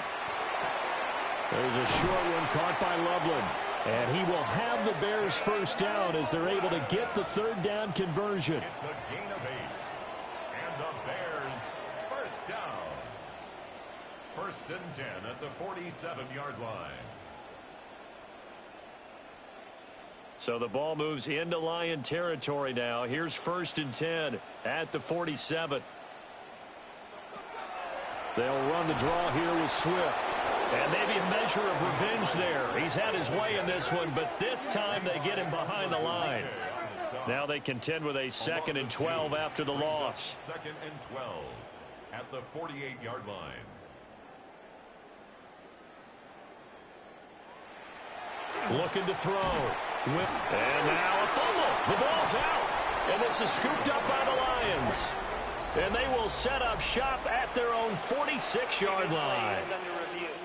There's a short one caught by Loveland. And he will have the Bears first down as they're able to get the 3rd down conversion. It's a gain of 8. And the Bears first down. 1st and 10 at the 47-yard line. So the ball moves into Lion territory now. Here's 1st and 10 at the 47. They'll run the draw here with Swift. And maybe a measure of revenge there. He's had his way in this one, but this time they get him behind the line. Now they contend with a 2nd and 12 after the loss. 2nd and 12 at the 48-yard line. Looking to throw. And now a fumble. The ball's out. And this is scooped up by the Lions. And they will set up shop at their own 46-yard line.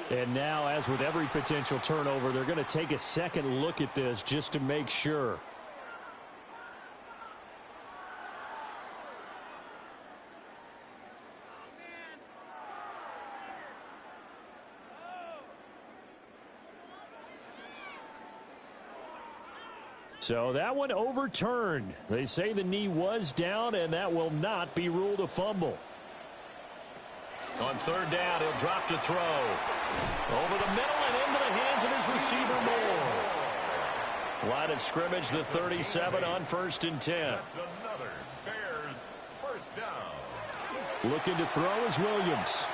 And now, as with every potential turnover, they're going to take a second look at this just to make sure. So that one overturned. They say the knee was down, and that will not be ruled a fumble. On 3rd down, he'll drop to throw. Over the middle and into the hands of his receiver, Moore. Line of scrimmage, the 37 on 1st and 10. That's another Bears first down. Looking to throw is Williams.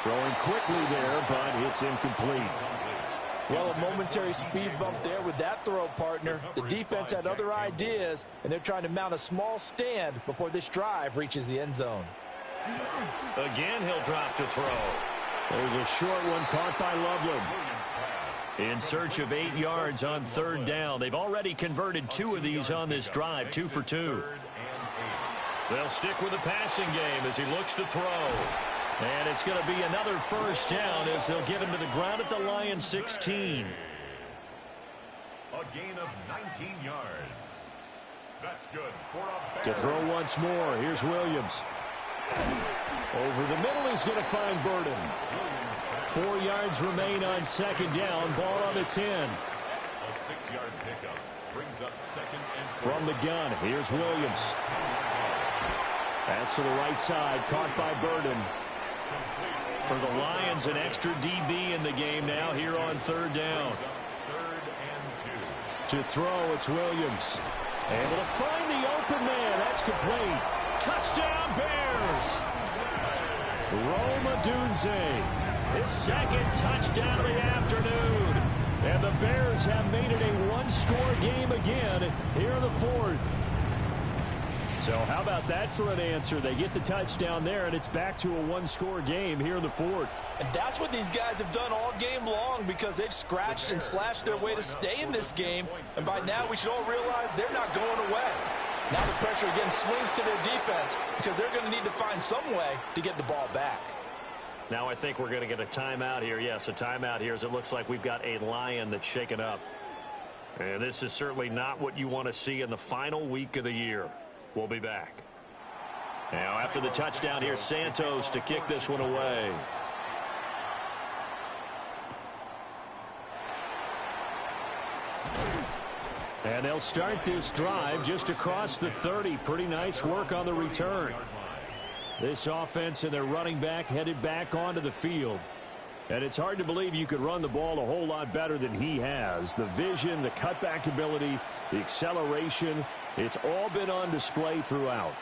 Throwing quickly there, but it's incomplete. Well, a momentary speed bump there with that throw, partner. The defense had other ideas, and they're trying to mount a small stand before this drive reaches the end zone. Again, he'll drop to throw. There's a short one caught by Loveland. In search of 8 yards on third down. They've already converted 2 of these on this drive, 2 for 2. They'll stick with the passing game as he looks to throw. And it's going to be another first down as they'll get him to the ground at the Lions 16. A gain of 19 yards. That's good for a To throw once more, here's Williams. Over the middle, he's going to find Burden. 4 yards remain on second down. Ball on the 10. A 6-yard pickup brings up second and 4. From the gun, here's Williams. That's to the right side, caught by Burden. For the Lions, an extra DB in the game now here on third down. Third and 2. To throw, it's Williams. Able to find the open man. That's complete. Touchdown, Bears! Rome Odunze. His second touchdown of the afternoon. And the Bears have made it a one-score game again here in the fourth. So how about that for an answer? They get the touchdown there, and it's back to a one-score game here in the fourth. And that's what these guys have done all game long because they've scratched and slashed their way to stay in this game. And by now, we should all realize they're not going away. Now the pressure again swings to their defense because they're going to need to find some way to get the ball back. Now I think we're going to get a timeout here. Yes, a timeout here as it looks like we've got a Lion that's shaken up. And this is certainly not what you want to see in the final week of the year. We'll be back. Now after the touchdown, here's Santos to kick this one away. And they'll start this drive just across the 30. Pretty nice work on the return. This offense and their running back headed back onto the field. And it's hard to believe you could run the ball a whole lot better than he has. The vision, the cutback ability, the acceleration, it's all been on display throughout.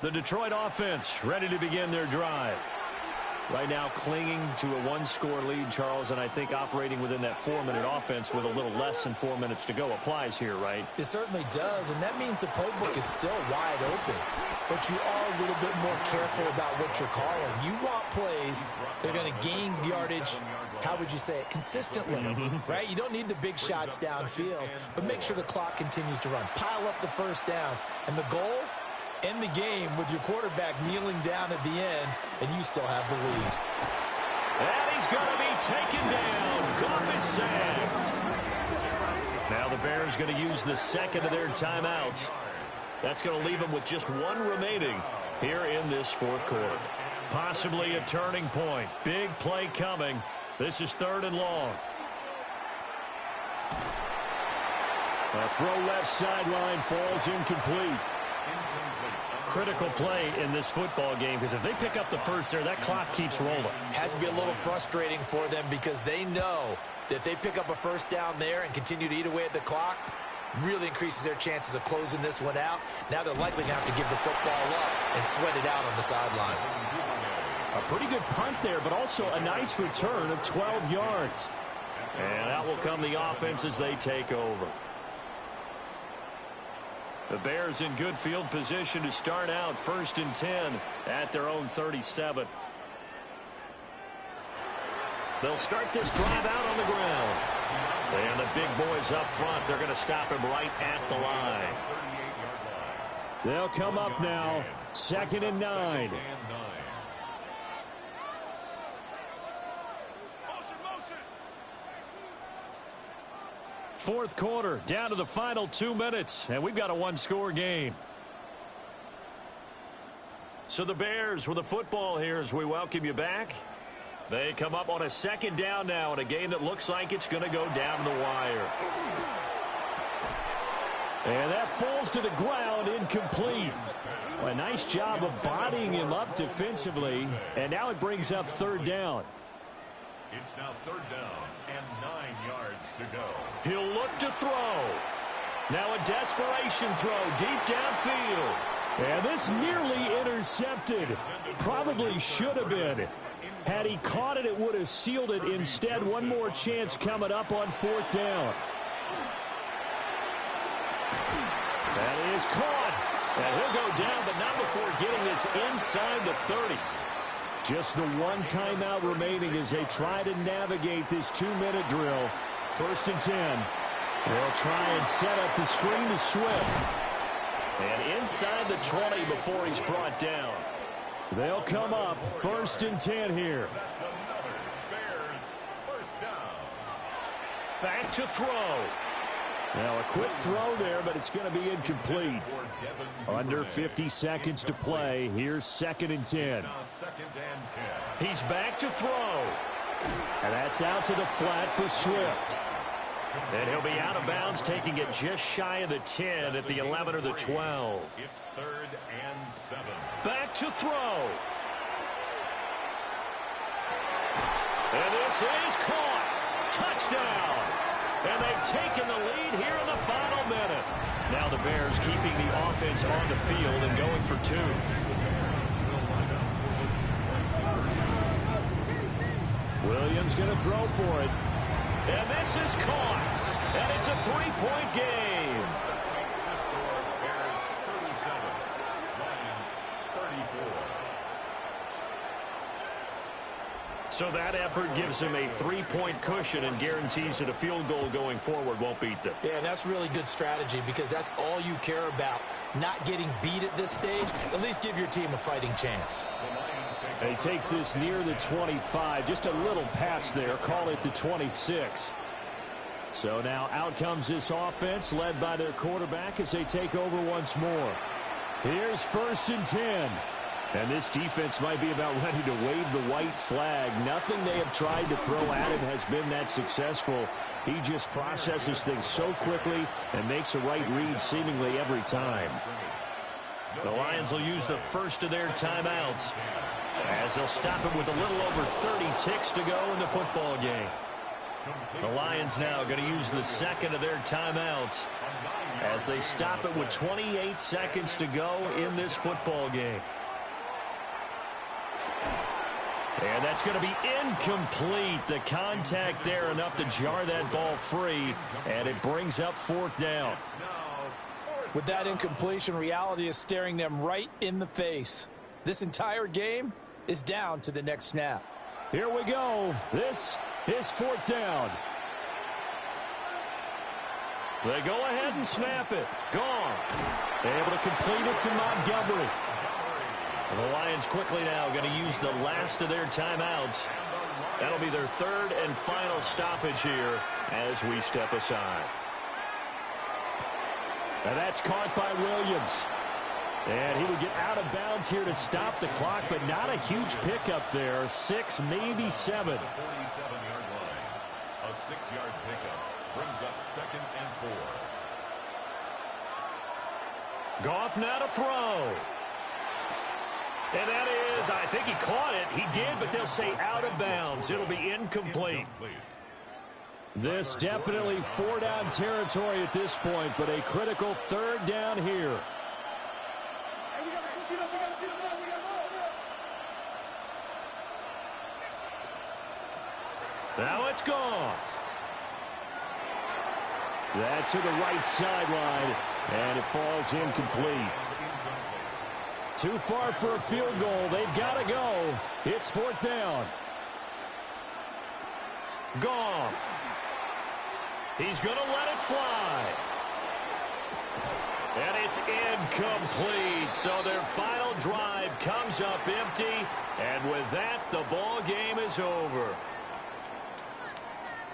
The Detroit offense ready to begin their drive. Right now clinging to a one-score lead, Charles, and I think operating within that 4-minute offense with a little less than 4 minutes to go applies here, right? It certainly does, and that means the playbook is still wide open. But you are a little bit more careful about what you're calling. You want plays that are going to gain yardage, how would you say it, consistently, right? You don't need the big shots downfield, but make sure the clock continues to run. Pile up the first downs, and the goal, end the game with your quarterback kneeling down at the end, and you still have the lead. And he's going to be taken down. Goff is sacked. Now the Bears going to use the second of their timeouts. That's going to leave them with just one remaining here in this fourth quarter. Possibly a turning point. Big play coming. This is 3rd and long. A throw left sideline falls incomplete. Critical play in this football game because if they pick up the first there, that clock keeps rolling. Has to be a little frustrating for them because they know that they pick up a first down there and continue to eat away at the clock, really increases their chances of closing this one out. Now they're likely going to have to give the football up and sweat it out on the sideline. A pretty good punt there, but also a nice return of 12 yards. And out will come the offense as they take over. The Bears in good field position to start out 1st and 10 at their own 37. They'll start this drive out on the ground. And the big boys up front, they're going to stop him right at the line. They'll come up now, 2nd and 9. Fourth quarter, down to the final 2 minutes, and we've got a one-score game. So the Bears with the football here as we welcome you back. They come up on a 2nd down now in a game that looks like it's going to go down the wire. And that falls to the ground, incomplete. A nice job of bodying him up defensively, and now it brings up 3rd down. It's now 3rd down and 9 yards to go. He'll look to throw. Now a desperation throw deep downfield. And this nearly intercepted. Probably should have been. Had he caught it, it would have sealed it. Instead, one more chance coming up on 4th down. That is caught. And he'll go down, but not before getting this inside the 30. Just the one timeout remaining as they try to navigate this 2-minute drill. 1st and 10. They'll try and set up the screen to Swift. And inside the 20 before he's brought down. They'll come up 1st and 10 here. That's another Bears first down. Back to throw. Now a quick throw there, but it's going to be incomplete. Under 50 seconds to play. Here's 2nd and 10. Now 2nd and 10. He's back to throw. And that's out to the flat for Swift. And he'll be out of bounds, taking it just shy of the 10 at the 11 or the 12. It's 3rd and 7. Back to throw. And this is caught. Touchdown. And they've taken the lead here in the final minute. Now the Bears keeping the offense on the field and going for 2. Williams going to throw for it. And this is caught. And it's a 3-point game. Makes the score Bears 37, Lions 34. So that effort gives him a 3-point cushion and guarantees that a field goal going forward won't beat them. Yeah, that's really good strategy because that's all you care about. Not getting beat at this stage. At least give your team a fighting chance. And he takes this near the 25. Just a little pass there. Call it the 26. So now out comes this offense led by their quarterback as they take over once more. Here's 1st and 10. And this defense might be about ready to wave the white flag. Nothing they have tried to throw at him has been that successful. He just processes things so quickly and makes a right read seemingly every time. The Lions will use the first of their timeouts as they'll stop him with a little over 30 ticks to go in the football game. The Lions now going to use the second of their timeouts as they stop it with 28 seconds to go in this football game. And that's going to be incomplete. The contact there enough to jar that ball free, and it brings up 4th down. With that incompletion, reality is staring them right in the face. This entire game is down to the next snap. Here we go. This is 4th down. They go ahead and snap it. Gone. Able to complete it to Montgomery. And the Lions quickly now going to use the last of their timeouts. That'll be their 3rd and final stoppage here as we step aside. And that's caught by Williams. And he would get out of bounds here to stop the clock, but not a huge pickup there. 6, maybe 7. 47-yard line. A 6-yard pickup brings up 2nd and 4. Goff now to throw. And that is, I think he caught it. He did, but they'll say out of bounds. It'll be incomplete. This definitely 4-down territory at this point, but a critical 3rd down here. Now it's Goff. That's to the right sideline, and it falls incomplete. Too far for a field goal. They've got to go. It's 4th down. Goff. He's going to let it fly. And it's incomplete. So their final drive comes up empty. And with that, the ball game is over.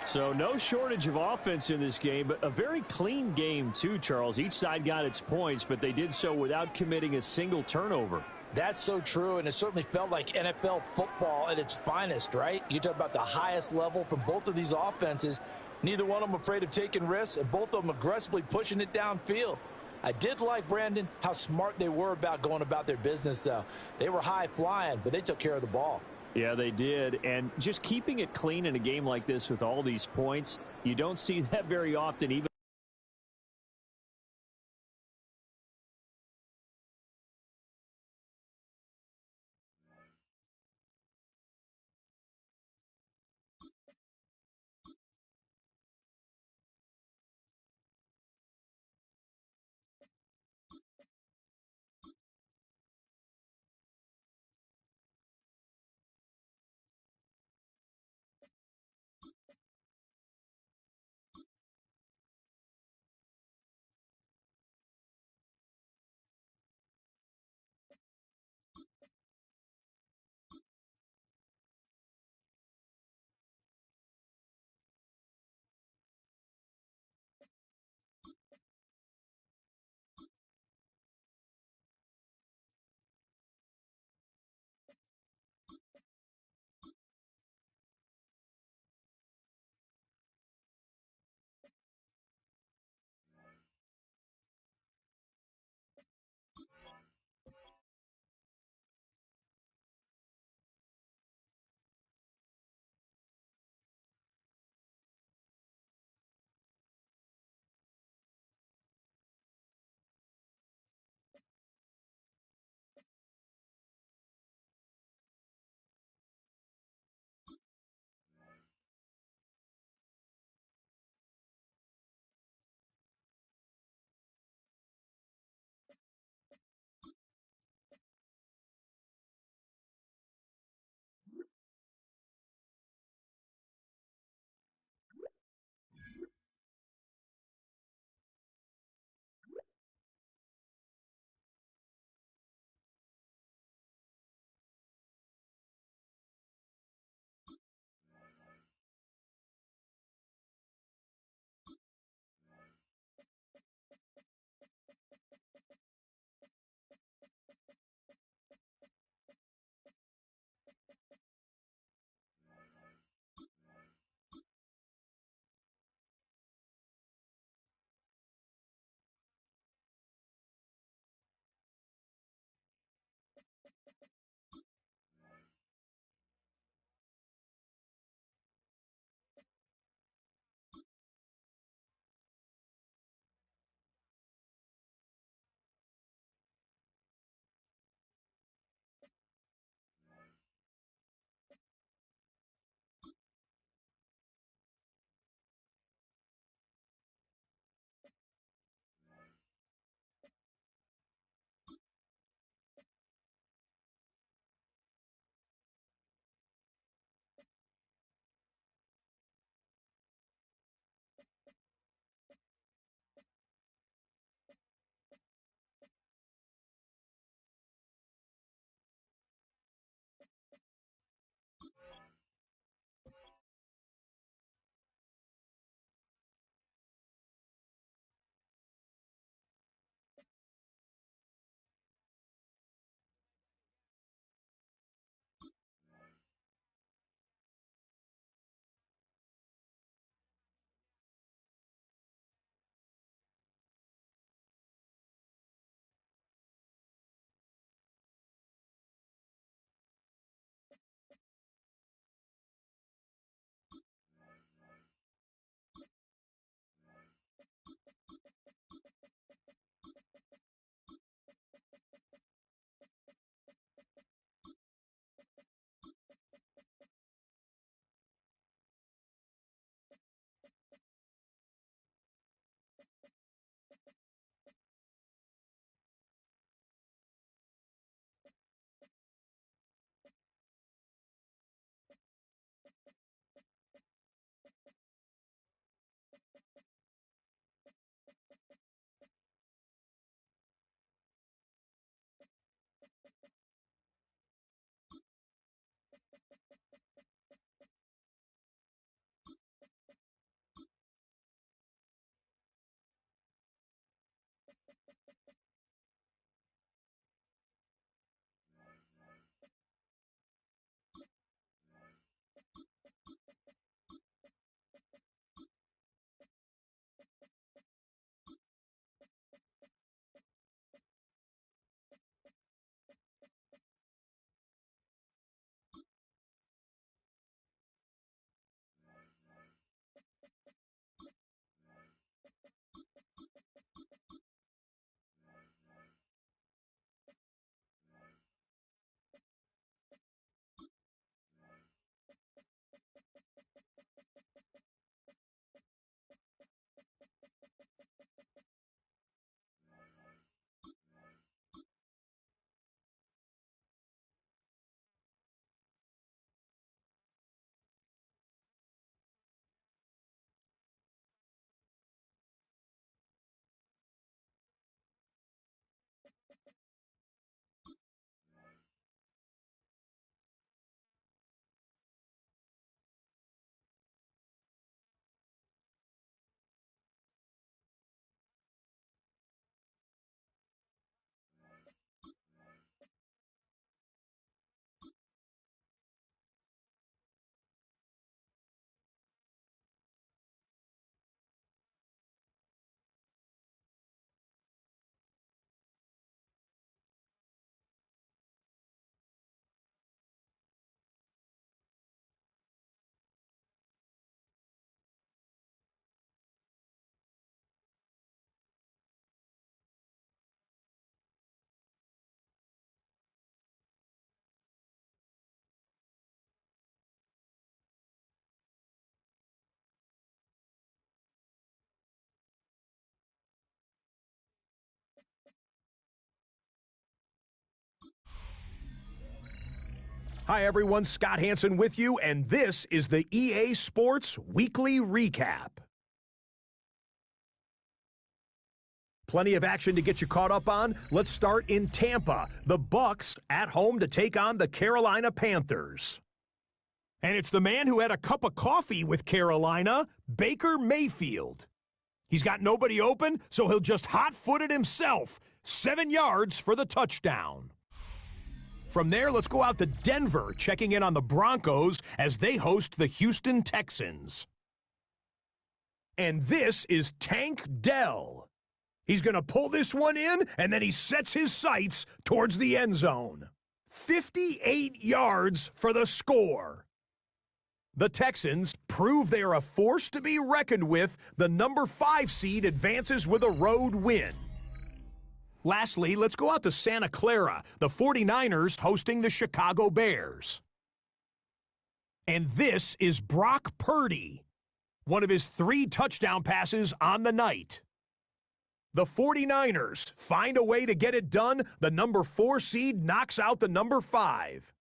So no shortage of offense in this game, but a very clean game too, Charles. Each side got its points, but they did so without committing a single turnover. That's so true, and it certainly felt like NFL football at its finest, right? You talk about the highest level from both of these offenses. Neither one of them afraid of taking risks, and both of them aggressively pushing it downfield. I did like, Brandon, how smart they were about going about their business, though. They were high flying, but they took care of the ball. Yeah, they did. And just keeping it clean in a game like this with all these points, you don't see that very often, even Hi, everyone. Scott Hansen with you, and this is the EA Sports Weekly Recap. Plenty of action to get you caught up on. Let's start in Tampa. The Bucs at home to take on the Carolina Panthers. And it's the man who had a cup of coffee with Carolina, Baker Mayfield. He's got nobody open, so he'll just hot-foot it himself. 7 yards for the touchdown. From there, let's go out to Denver, checking in on the Broncos as they host the Houston Texans. And this is Tank Dell. He's going to pull this one in, and then he sets his sights towards the end zone. 58 yards for the score. The Texans prove they are a force to be reckoned with. The number 5 seed advances with a road win. Lastly, let's go out to Santa Clara, the 49ers hosting the Chicago Bears. And this is Brock Purdy, one of his 3 touchdown passes on the night. The 49ers find a way to get it done. The number 4 seed knocks out the number 5.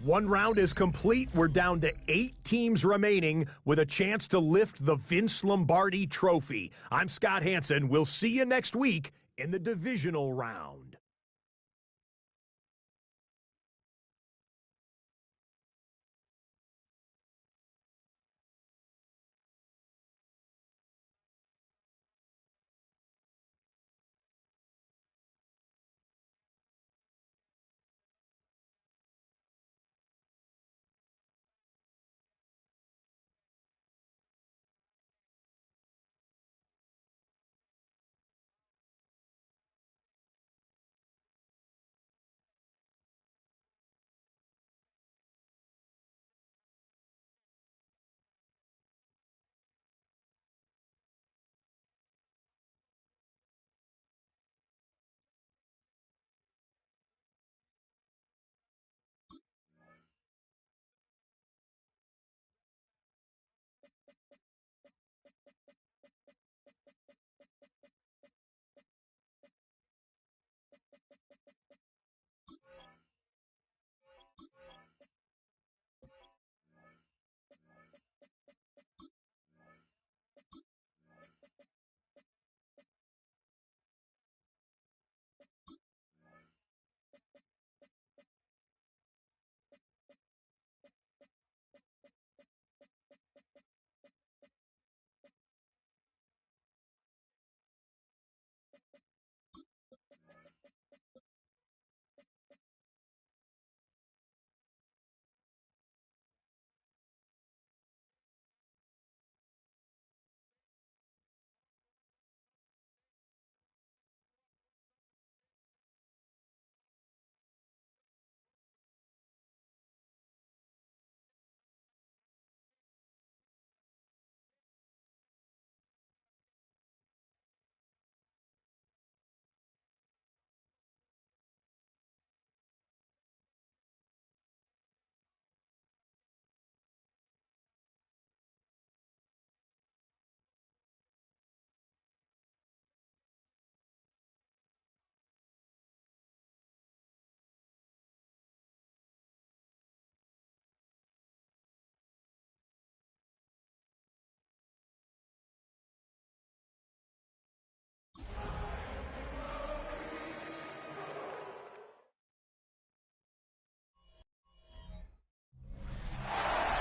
One round is complete. We're down to 8 teams remaining with a chance to lift the Vince Lombardi Trophy. I'm Scott Hansen. We'll see you next week in the divisional round.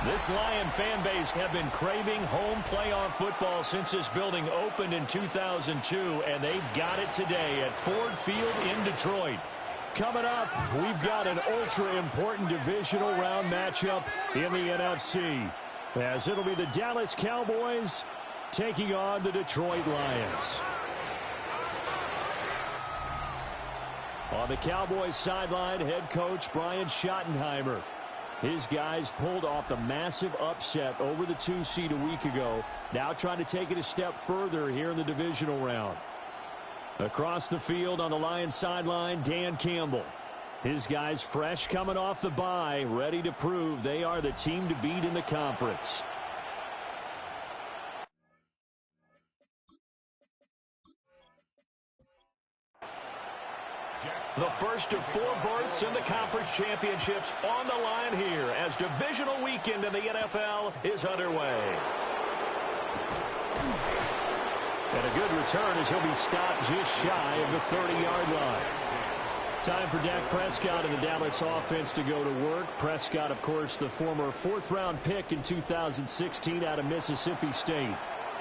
This Lion fan base have been craving home playoff football since this building opened in 2002, and they've got it today at Ford Field in Detroit. Coming up, we've got an ultra-important divisional round matchup in the NFC, as it'll be the Dallas Cowboys taking on the Detroit Lions. On the Cowboys sideline, head coach Brian Schottenheimer. His guys pulled off the massive upset over the 2 seed a week ago. Now trying to take it a step further here in the divisional round. Across the field on the Lions sideline, Dan Campbell. His guys fresh coming off the bye, ready to prove they are the team to beat in the conference. The first of 4 berths in the conference championships on the line here as divisional weekend in the NFL is underway. And a good return as he'll be stopped just shy of the 30-yard line. Time for Dak Prescott and the Dallas offense to go to work. Prescott, of course, the former 4th-round pick in 2016 out of Mississippi State.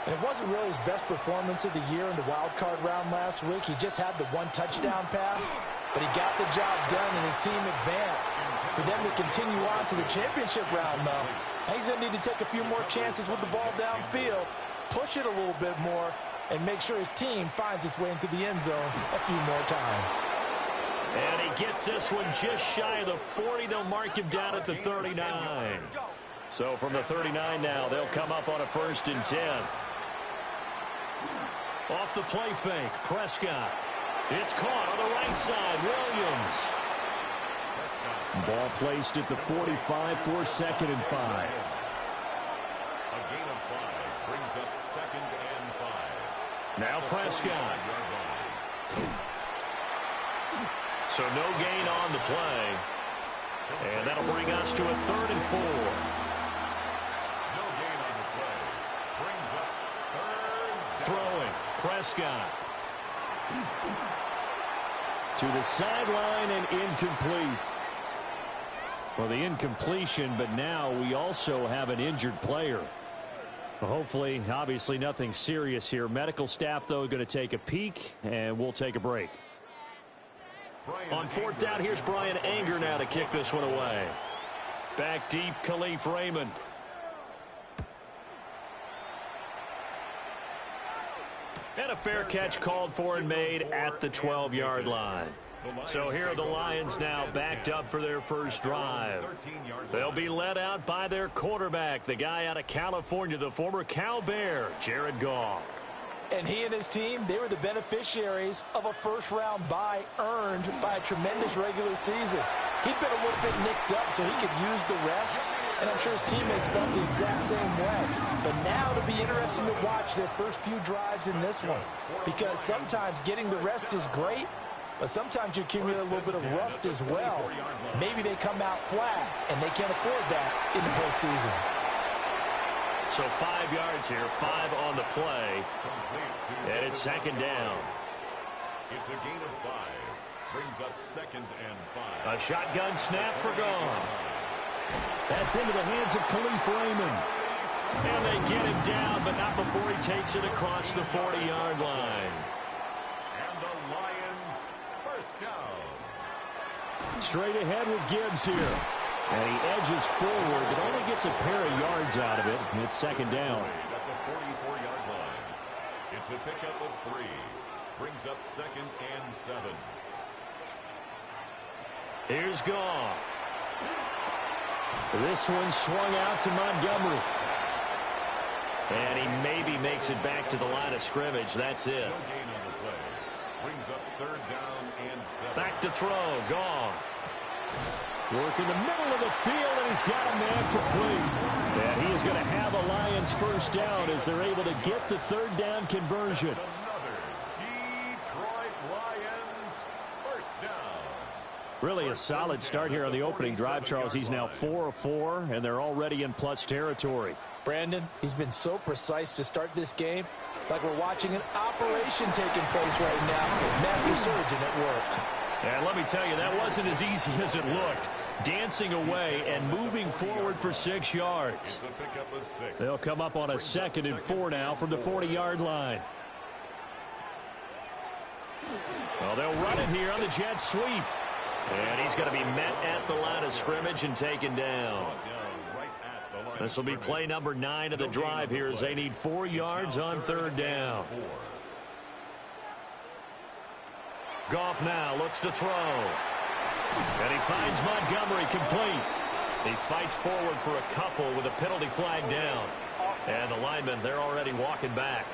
And it wasn't really his best performance of the year in the wild card round last week. He just had the 1 touchdown pass, but he got the job done and his team advanced. For them to continue on to the championship round, though, he's going to need to take a few more chances with the ball downfield, push it a little bit more, and make sure his team finds its way into the end zone a few more times. And he gets this one just shy of the 40. They'll mark him down at the 39. So from the 39 now, they'll come up on a 1st and 10. Off the play fake, Prescott. It's caught on the right side, Williams. Ball placed at the 45 for 2nd and 5. A gain of 5 brings up 2nd and 5. Now Prescott. So no gain on the play. And that'll bring us to a 3rd and 4. No gain on the play. Brings up 3rd down. Throwing, Prescott. To the sideline and incomplete. Well, the incompletion, but now we also have an injured player. Well, hopefully, obviously nothing serious here. Medical staff, though, going to take a peek, and we'll take a break. On 4th down, here's Brian Anger now to kick this one away. Back deep, Khalif Raymond. And a fair catch called for and made at the 12-yard line. So here are the Lions now backed up for their first drive. They'll be led out by their quarterback, the guy out of California, the former Cal Bear, Jared Goff. And he and his team, they were the beneficiaries of a 1st-round bye earned by a tremendous regular season. He'd been a little bit nicked up, so he could use the rest. And I'm sure his teammates felt the exact same way. But now it'll be interesting to watch their first few drives in this one. Because sometimes getting the rest is great, but sometimes you accumulate a little bit of rust as well. Maybe they come out flat, and they can't afford that in the postseason. So 5 yards here, 5 on the play. And it's 2nd down. It's a gain of 5. Brings up 2nd and 5. A shotgun snap for Goff. That's into the hands of Khalif Raymond. And they get him down, but not before he takes it across the 40-yard line. And the Lions first down. Straight ahead with Gibbs here. And he edges forward, but only gets a pair of yards out of it. It's 2nd down. At the 44-yard line. It's a pickup of 3. Brings up 2nd and 7. Here's Goff. This one swung out to Montgomery. And he maybe makes it back to the line of scrimmage. That's it. No gain on the play. Brings up 3rd down and 7. Back to throw. Goff. Work in the middle of the field, and he's got a man complete. And he is going to have a Lions first down as they're able to get the 3rd down conversion. Another Detroit Lions first down. Really a solid start here on the opening drive, Charles. He's now 4 of 4, and they're already in plus territory. Brandon, he's been so precise to start this game, like we're watching an operation taking place right now. Master surgeon at work. And let me tell you, that wasn't as easy as it looked. Dancing away and moving forward for 6 yards. It's a pickup of 6. They'll come up on a 2nd and 4 now from the 40-yard line. Well, they'll run it here on the jet sweep. And he's going to be met at the line of scrimmage and taken down. This will be play number 9 of the drive here as they need 4 yards on 3rd down. Goff now looks to throw. And he finds Montgomery complete. He fights forward for a couple with a penalty flag down. And the linemen, they're already walking back.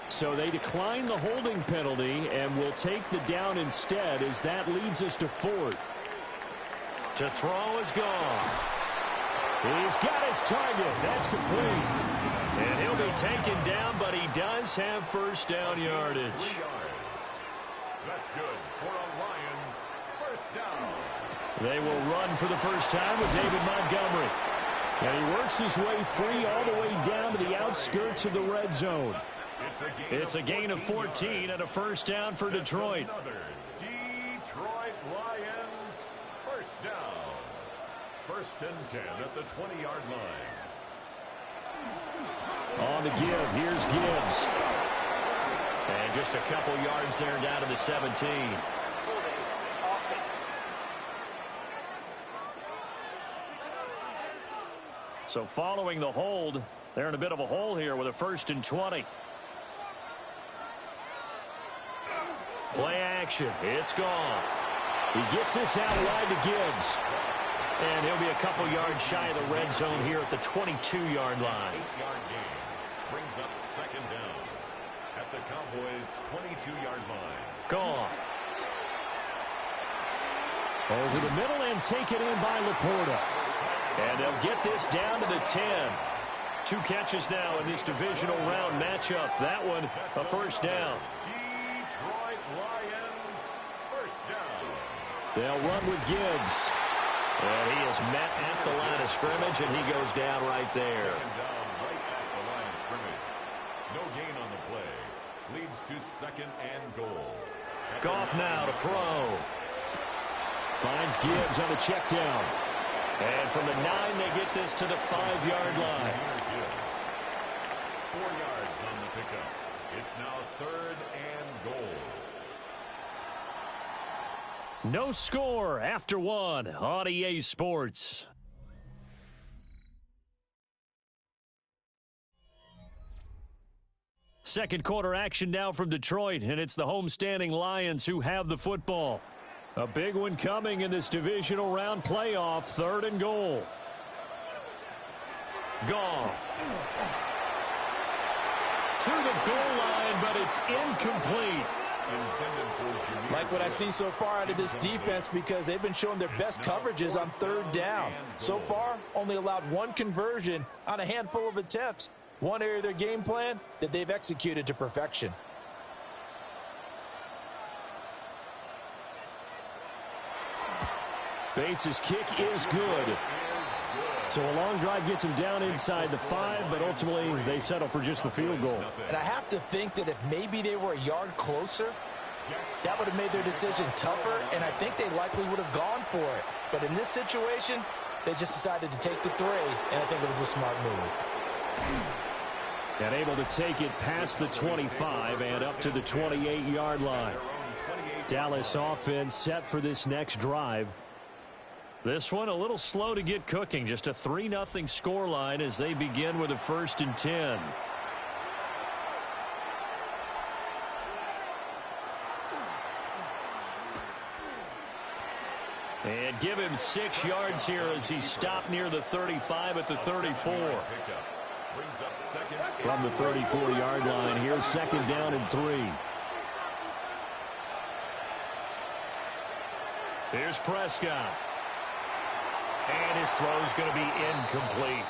So they decline the holding penalty and will take the down instead as that leads us to 4th. To throw is Goff. He's got his target. That's complete. And he'll be taken down, but he does have first down yardage. That's good for a Lions first down. They will run for the first time with David Montgomery. And he works his way free all the way down to the outskirts of the red zone. It's a gain of 14 and a first down for Detroit. Detroit Lions first down. First and 10 at the 20-yard line. On the give, here's Gibbs. And just a couple yards there down to the 17. So following the hold, they're in a bit of a hole here with a first and 20. Play action. It's gone. He gets this out wide to Gibbs. And he'll be a couple yards shy of the red zone here at the 22-yard line. 8-yard gain brings up second down at the Cowboys' 22-yard line. Gone. Over the middle and taken in by Laporta. And they'll get this down to the 10. 2 catches now in this divisional round matchup. That one, a first down. Detroit Lions first down. They'll run with Gibbs. And he is met at the line of scrimmage, and he goes down right there. Down right at the line of scrimmage. No gain on the play. Leads to second and goal. Goff now to throw. Finds Gibbs on the check down. And from the 9, they get this to the 5-yard line. 4 yards on the pickup. It's now third and goal. No score after 1 on EA Sports. Second quarter action now from Detroit, and it's the homestanding Lions who have the football. A big one coming in this divisional round playoff, third and goal. Goff. To the goal line, but it's incomplete. Like what I've seen so far out of this defense, because they've been showing their best coverages on third down. So far, only allowed 1 conversion on a handful of attempts. One area of their game plan that they've executed to perfection. Bates' kick is good. So a long drive gets him down inside the 5, but ultimately they settle for just the field goal. And I have to think that if maybe they were a yard closer, that would have made their decision tougher, and I think they likely would have gone for it. But in this situation, they just decided to take the 3, and I think it was a smart move. And able to take it past the 25 and up to the 28-yard line. Dallas offense set for this next drive. This one a little slow to get cooking. Just a 3-0 scoreline as they begin with a first and 10. And give him 6 yards here as he stopped near the 35 at the 34. From the 34-yard line, here's second down and 3. Here's Prescott. And his throw's going to be incomplete.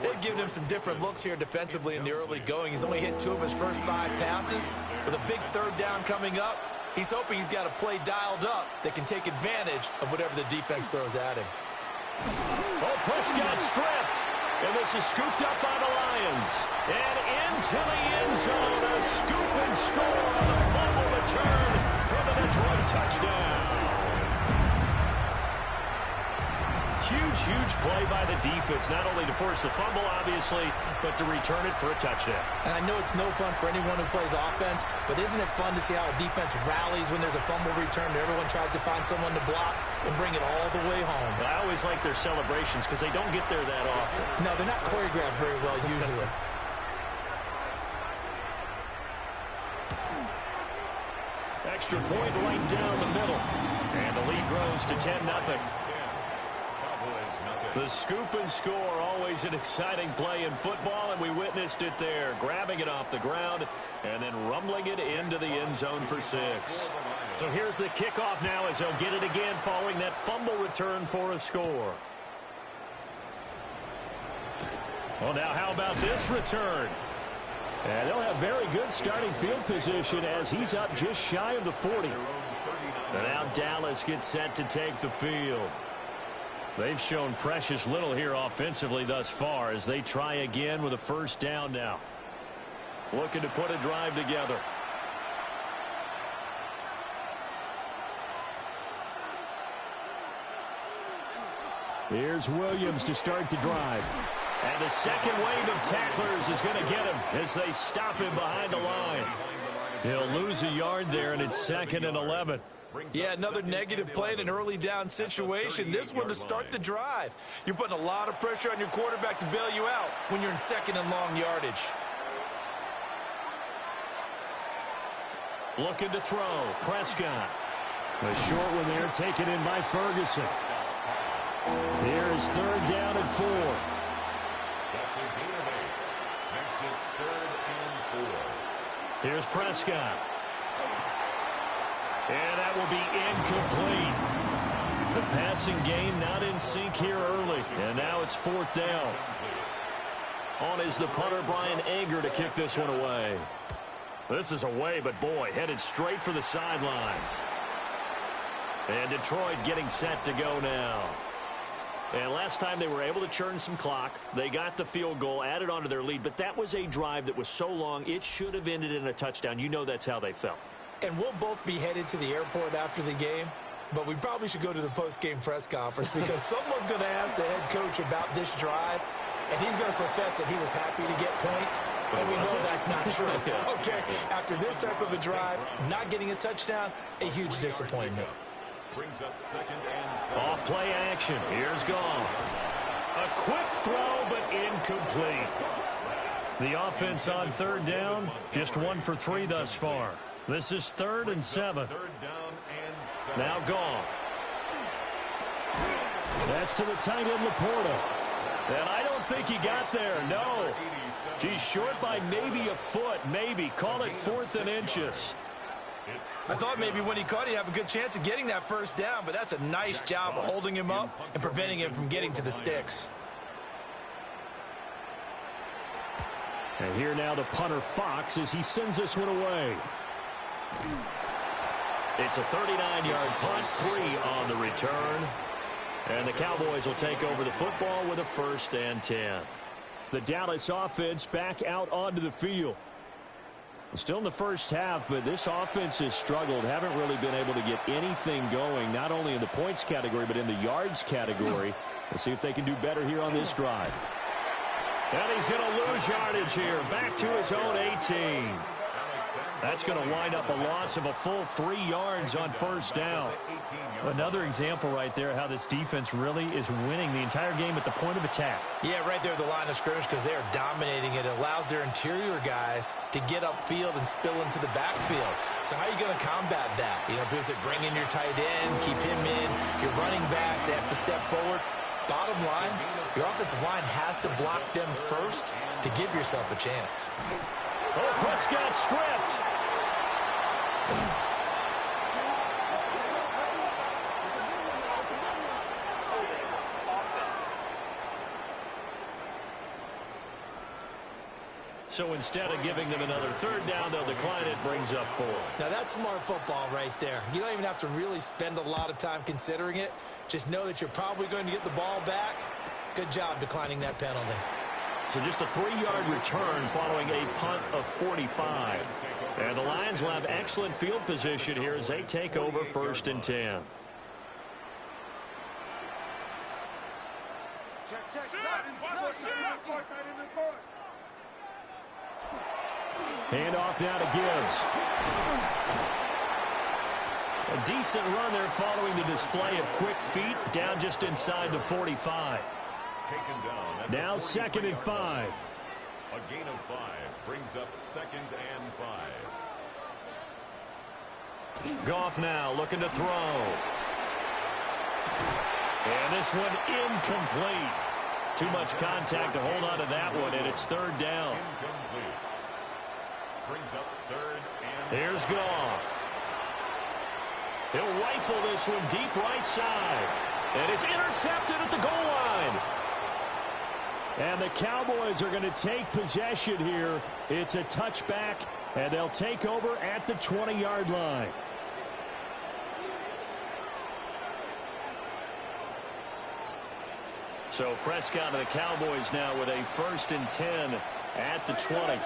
They've given him some different looks here defensively in the early going. He's only hit 2 of his first 5 passes. With a big third down coming up, he's hoping he's got a play dialed up that can take advantage of whatever the defense throws at him. Oh, Prescott stripped. And this is scooped up by the Lions. And into the end zone, a scoop and score on the fumble return for the Detroit touchdown. Huge play by the defense, not only to force the fumble, obviously, but to return it for a touchdown. And I know it's no fun for anyone who plays offense, but isn't it fun to see how a defense rallies when there's a fumble return and everyone tries to find someone to block and bring it all the way home? I always like their celebrations because they don't get there that often. No, they're not choreographed very well usually. Extra point right down the middle. And the lead grows to 10-0. The scoop and score, always an exciting play in football, and we witnessed it there. Grabbing it off the ground and then rumbling it into the end zone for 6. So here's the kickoff now as they'll get it again following that fumble return for a score. Well, now how about this return? And they'll have very good starting field position as he's up just shy of the 40. And now Dallas gets set to take the field. They've shown precious little here offensively thus far as they try again with a first down now. Looking to put a drive together. Here's Williams to start the drive. And the second wave of tacklers is going to get him as they stop him behind the line. He'll lose a yard there, and it's 2nd and 11. Yeah, another negative play in an early down situation. This one to start the drive. You're putting a lot of pressure on your quarterback to bail you out when you're in 2nd and long yardage. Looking to throw. Prescott. A short one there taken in by Ferguson. Here is 3rd down and 4. That's a gain of 8. Makes it 3rd and 4. Here's Prescott. And that will be incomplete. The passing game not in sync here early. And now it's 4th down. On is the punter, Brian Anger, to kick this one away. This is away, but boy, headed straight for the sidelines. And Detroit getting set to go now. And last time they were able to churn some clock. They got the field goal, added onto their lead. But that was a drive that was so long, it should have ended in a touchdown. You know that's how they felt. And we'll both be headed to the airport after the game. But we probably should go to the post-game press conference because someone's going to ask the head coach about this drive. And he's going to profess that he was happy to get points. And we know that's not true. Okay, after this type of a drive, not getting a touchdown, a huge disappointment. Brings up 2nd and 7. Off play action. Here's Goff. A quick throw, but incomplete. The offense on 3rd down, just 1 for 3 thus far. This is 3rd and 7. 3rd down and 7. Now Goff. That's to the tight end, Laporta. And I don't think he got there. No. He's short by maybe a foot, maybe. Call it 4th and inches. I thought maybe when he caught it, he'd have a good chance of getting that first down, but that's a nice job of holding him up and preventing him from getting to the sticks. And here now the punter, Fox, as he sends this one away. It's a 39-yard punt, 3 on the return. And the Cowboys will take over the football with a 1st and 10. The Dallas offense back out onto the field. Still in the first half, but this offense has struggled. Haven't really been able to get anything going, not only in the points category, but in the yards category. We'll see if they can do better here on this drive. And he's going to lose yardage here. Back to his own 18. That's going to wind up a loss of a full 3 yards on 1st down. Another example right there how this defense really is winning the entire game at the point of attack. Yeah, right there at the line of scrimmage because they are dominating it. It allows their interior guys to get upfield and spill into the backfield. So how are you going to combat that? You know, because they bring in your tight end, keep him in. Your running backs, they have to step forward. Bottom line, your offensive line has to block them first to give yourself a chance. Oh, Prescott stripped. So instead of giving them another 3rd down, they'll decline it, brings up 4. Now that's smart football right there. You don't even have to really spend a lot of time considering it. Just know that you're probably going to get the ball back. Good job declining that penalty. So just a 3-yard return following a punt of 45. And the Lions will have excellent field position here as they take over 1st and 10. Hand off now to Gibbs. A decent run there following the display of quick feet down just inside the 45. Now 2nd and 5. A gain of 5 brings up 2nd and 5. Goff now looking to throw. And this one incomplete. Too much contact to hold on to that one, and it's 3rd down. Incomplete. Brings up 3rd and Here's Goff. He'll rifle this one deep right side. And it's intercepted at the goal line. And the Cowboys are going to take possession here. It's a touchback, and they'll take over at the 20-yard line. So Prescott and the Cowboys now with a 1st and 10 at the 20.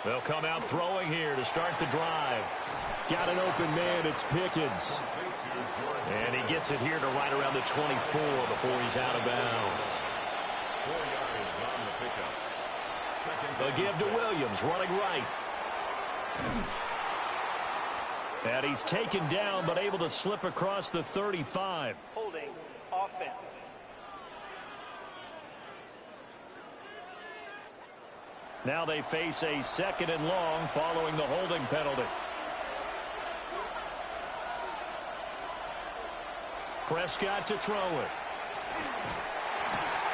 They'll come out throwing here to start the drive. Got an open man. It's Pickens. And he gets it here to right around the 24 before he's out of bounds. 4 yards on the pickup. They'll give to Williams, running right. And he's taken down, but able to slip across the 35. Holding offense. Now they face a 2nd and long following the holding penalty. Prescott to throw it.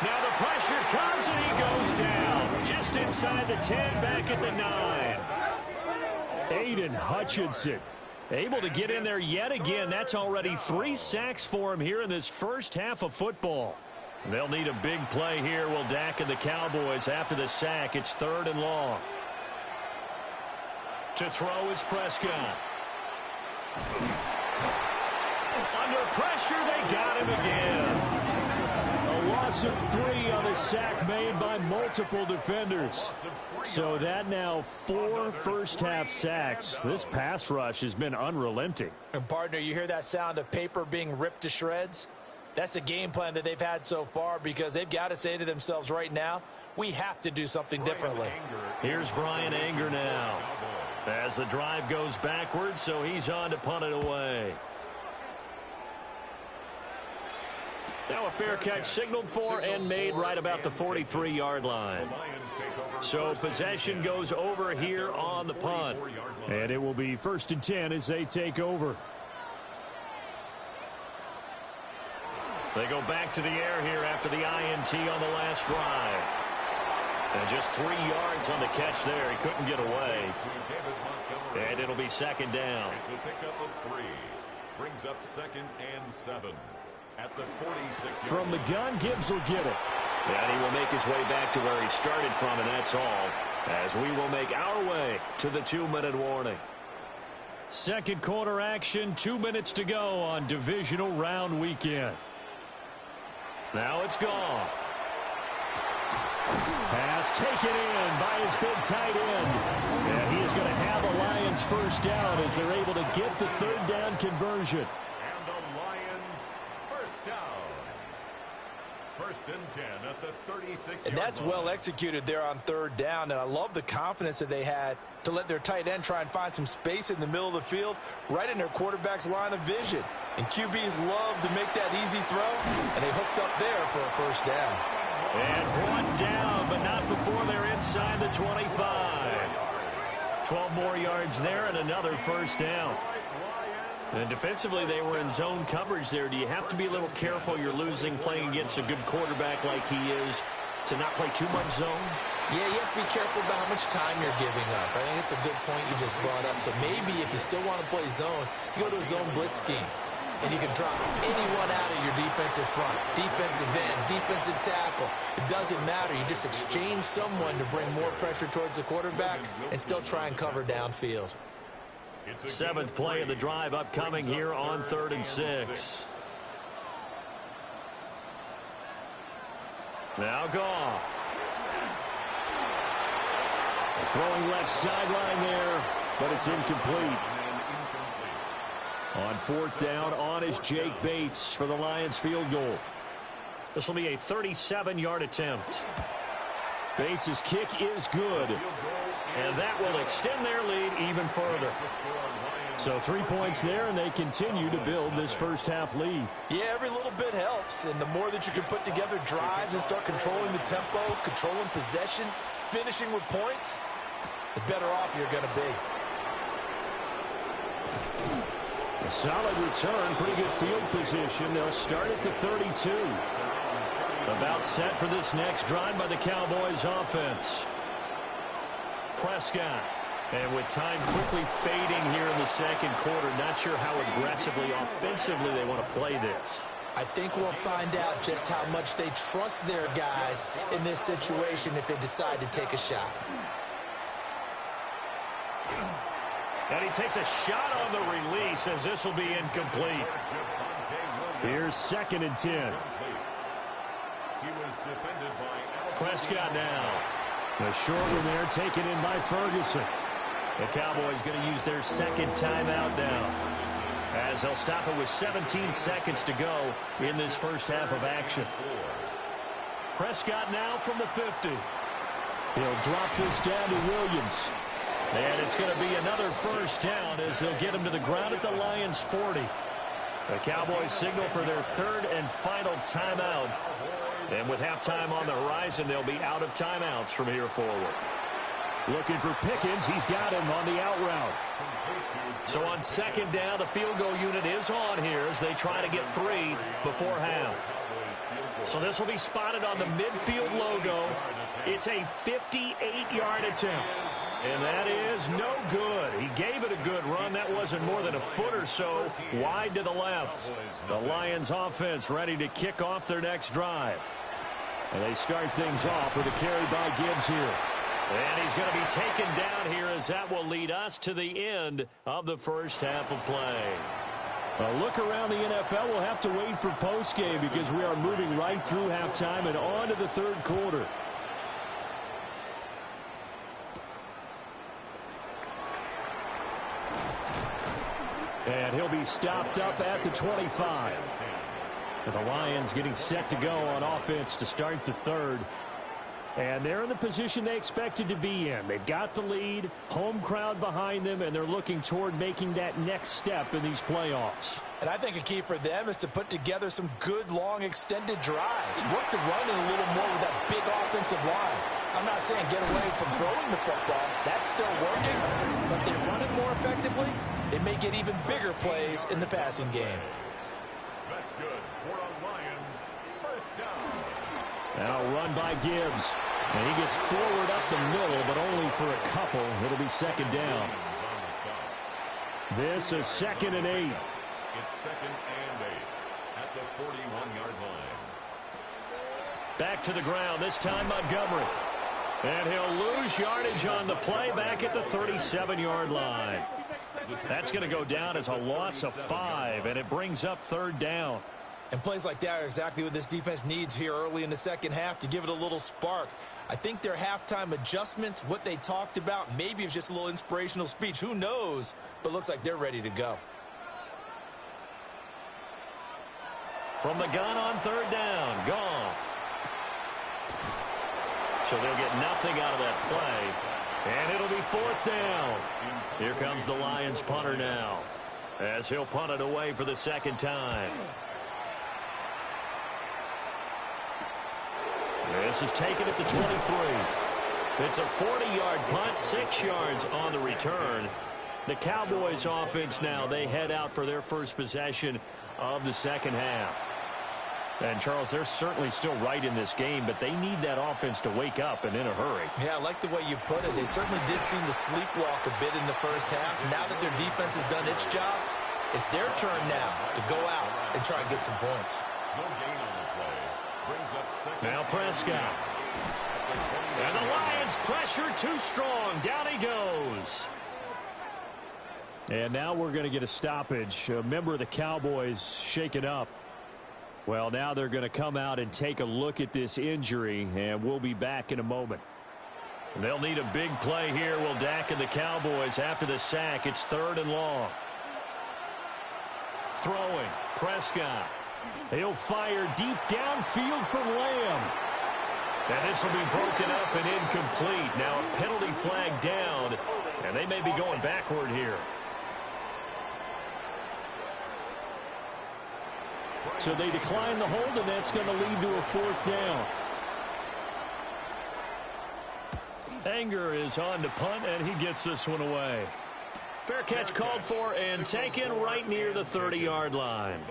Now the pressure comes and he goes down. Just inside the 10, back at the 9. Aiden Hutchinson able to get in there yet again. That's already 3 sacks for him here in this first half of football. They'll need a big play here, will Dak and the Cowboys. After the sack, it's 3rd and long. To throw is Prescott. Under pressure, they got him again. A loss of 3 on the sack made by multiple defenders. So that now 4 first-half sacks. This pass rush has been unrelenting. And, partner, you hear that sound of paper being ripped to shreds? That's a game plan that they've had so far because they've got to say to themselves right now, we have to do something differently. Here's Brian Anger now as the drive goes backwards, so he's on to punt it away. Now a fair catch signaled for and made right about the 43-yard line. So possession goes over here on the punt. And it will be 1st and 10 as they take over. They go back to the air here after the INT on the last drive. And just 3 yards on the catch there. He couldn't get away. And it'll be 2nd down. It's a pickup of 3. Brings up 2nd and 7. At the 46. From the gun, Gibbs will get it. And he will make his way back to where he started from, and that's all. As we will make our way to the 2-minute warning. Second quarter action, 2 minutes to go on divisional round weekend. Now it's Goff. Pass taken in by his big tight end. And he is going to have a Lions first down as they're able to get the 3rd down conversion. And the Lions first down. 1st and 10 at the 36. And that's well executed there on 3rd down. And I love the confidence that they had to let their tight end try and find some space in the middle of the field, right in their quarterback's line of vision. And QBs love to make that easy throw, and they hooked up there for a first down. And brought down, but not before they're inside the 25. 12 more yards there and another first down. And defensively, they were in zone coverage there. Do you have to be a little careful? You're losing playing against a good quarterback like he is to not play too much zone? Yeah, you have to be careful about how much time you're giving up. I think it's a good point you just brought up. So maybe if you still want to play zone, you go to a zone blitz scheme. And you can drop anyone out of your defensive front, defensive end, defensive tackle. It doesn't matter. You just exchange someone to bring more pressure towards the quarterback and still try and cover downfield. 7th play of the drive upcoming here on 3rd and 6. Now Goff. Throwing left sideline there, but it's incomplete. On 4th down, on is Jake Bates for the Lions field goal. This will be a 37-yard attempt. Bates' kick is good. And that will extend their lead even further. So 3 points there, and they continue to build this first half lead. Yeah, every little bit helps. And the more that you can put together drives and start controlling the tempo, controlling possession, finishing with points, the better off you're going to be. A solid return, pretty good field position. They'll start at the 32. About set for this next drive by the Cowboys offense. Prescott. And with time quickly fading here in the second quarter, not sure how aggressively, offensively they want to play this. I think we'll find out just how much they trust their guys in this situation if they decide to take a shot. And he takes a shot on the release as this will be incomplete. Here's 2nd and 10. Prescott now. The short one there taken in by Ferguson. The Cowboys going to use their 2nd timeout now, as they'll stop it with 17 seconds to go in this first half of action. Prescott now from the 50. He'll drop this down to Williams. And it's going to be another first down as they'll get him to the ground at the Lions' 40. The Cowboys signal for their 3rd and final timeout. And with halftime on the horizon, they'll be out of timeouts from here forward. Looking for Pickens. He's got him on the out route. So on 2nd down, the field goal unit is on here as they try to get 3 before half. So this will be spotted on the midfield logo. It's a 58-yard attempt. And that is no good. He gave it a good run. That wasn't more than a foot or so wide to the left. The Lions offense ready to kick off their next drive. And they start things off with a carry by Gibbs here. And he's going to be taken down here as that will lead us to the end of the first half of play. A look around the NFL. We'll have to wait for postgame because we are moving right through halftime and on to the 3rd quarter. And he'll be stopped up at the 25. And the Lions getting set to go on offense to start the 3rd. And they're in the position they expected to be in. They've got the lead, home crowd behind them, and they're looking toward making that next step in these playoffs. And I think a key for them is to put together some good, long, extended drives. Work the run in a little more with that big offensive line. I'm not saying get away from throwing the football. That's still working. But if they run it more effectively, they may get even bigger plays in the passing game. That's good for a Lions first down. Now run by Gibbs. And he gets forward up the middle, but only for a couple. It'll be 2nd down. This is 2nd and 8. It's 2nd and 8 at the 41-yard line. Back to the ground, this time Montgomery. And he'll lose yardage on the play back at the 37-yard line. That's going to go down as a loss of 5, and it brings up 3rd down. And plays like that are exactly what this defense needs here early in the second half to give it a little spark. I think their halftime adjustments, what they talked about, maybe it's just a little inspirational speech. Who knows? But looks like they're ready to go. From the gun on 3rd down, Goff. So they'll get nothing out of that play. And it'll be 4th down. Here comes the Lions punter now, as he'll punt it away for the 2nd time. This is taken at the 23. It's a 40-yard punt, 6 yards on the return. The Cowboys offense now, they head out for their first possession of the second half. And, Charles, they're certainly still right in this game, but they need that offense to wake up and in a hurry. Yeah, I like the way you put it. They certainly did seem to sleepwalk a bit in the first half. Now that their defense has done its job, it's their turn now to go out and try and get some points. No gain on the play. Brings up 2nd. Now Prescott. And the Lions pressure too strong. Down he goes. And now we're going to get a stoppage. A member of the Cowboys shaken up. Well, now they're going to come out and take a look at this injury, and we'll be back in a moment. They'll need a big play here, will Dak and the Cowboys after the sack. It's 3rd and long. Throwing, Prescott. He'll fire deep downfield for Lamb. And this will be broken up and incomplete. Now a penalty flag down, and they may be going backward here. So they decline the hold, and that's going to lead to a 4th down. Anger is on to punt, and he gets this one away. Fair catch called for and taken right near the 30-yard line.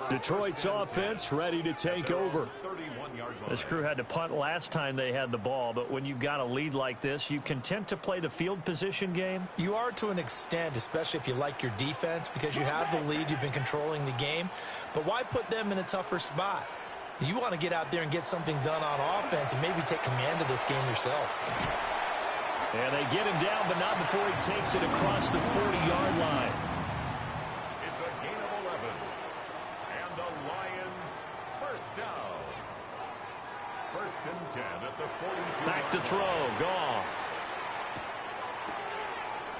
Detroit's offense ready to take over. This crew had to punt last time they had the ball, but when you've got a lead like this, you content to play the field position game? You are to an extent, especially if you like your defense, because you have the lead, you've been controlling the game. But why put them in a tougher spot? You want to get out there and get something done on offense and maybe take command of this game yourself. And they get him down, but not before he takes it across the 40-yard line. It's a gain of 11. And the Lions first down. First and 10 at the 42. Back to throw. Goff.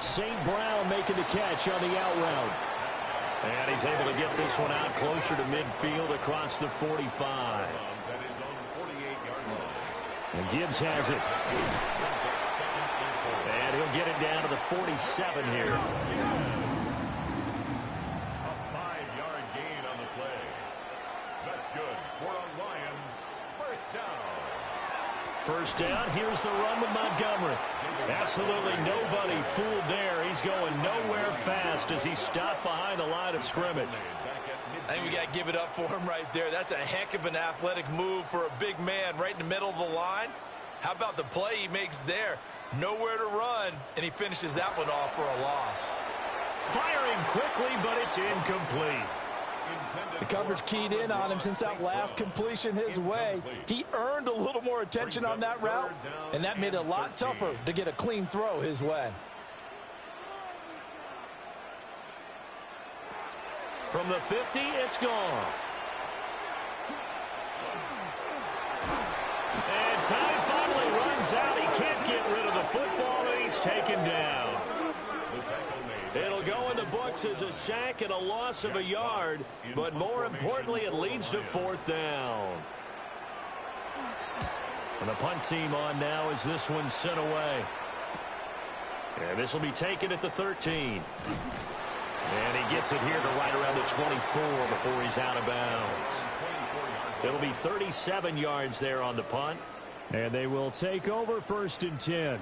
St. Brown making the catch on the out route. And he's able to get this one out closer to midfield across the 45. And Gibbs has it. And he'll get it down to the 47 here. A 5-yard gain on the play. That's good for a Lions first down. First down, here's the run with Montgomery. Absolutely nobody fooled there. He's going nowhere fast as he stopped behind the line of scrimmage. I think we got to give it up for him right there. That's a heck of an athletic move for a big man right in the middle of the line. How about the play he makes there? Nowhere to run, and he finishes that one off for a loss. Firing quickly, but it's incomplete. The coverage keyed in on him since that last completion his way. He earned a little more attention on that route, and that made it a lot tougher to get a clean throw his way. From the 50, it's Goff. And time finally runs out. He can't get rid of the football, and he's taken down. It'll go in the books as a sack and a loss of a yard, but more importantly, it leads to fourth down. And the punt team on now as this one's sent away. And this will be taken at the 13. And he gets it here to right around the 24 before he's out of bounds. It'll be 37 yards there on the punt. And they will take over first and 10.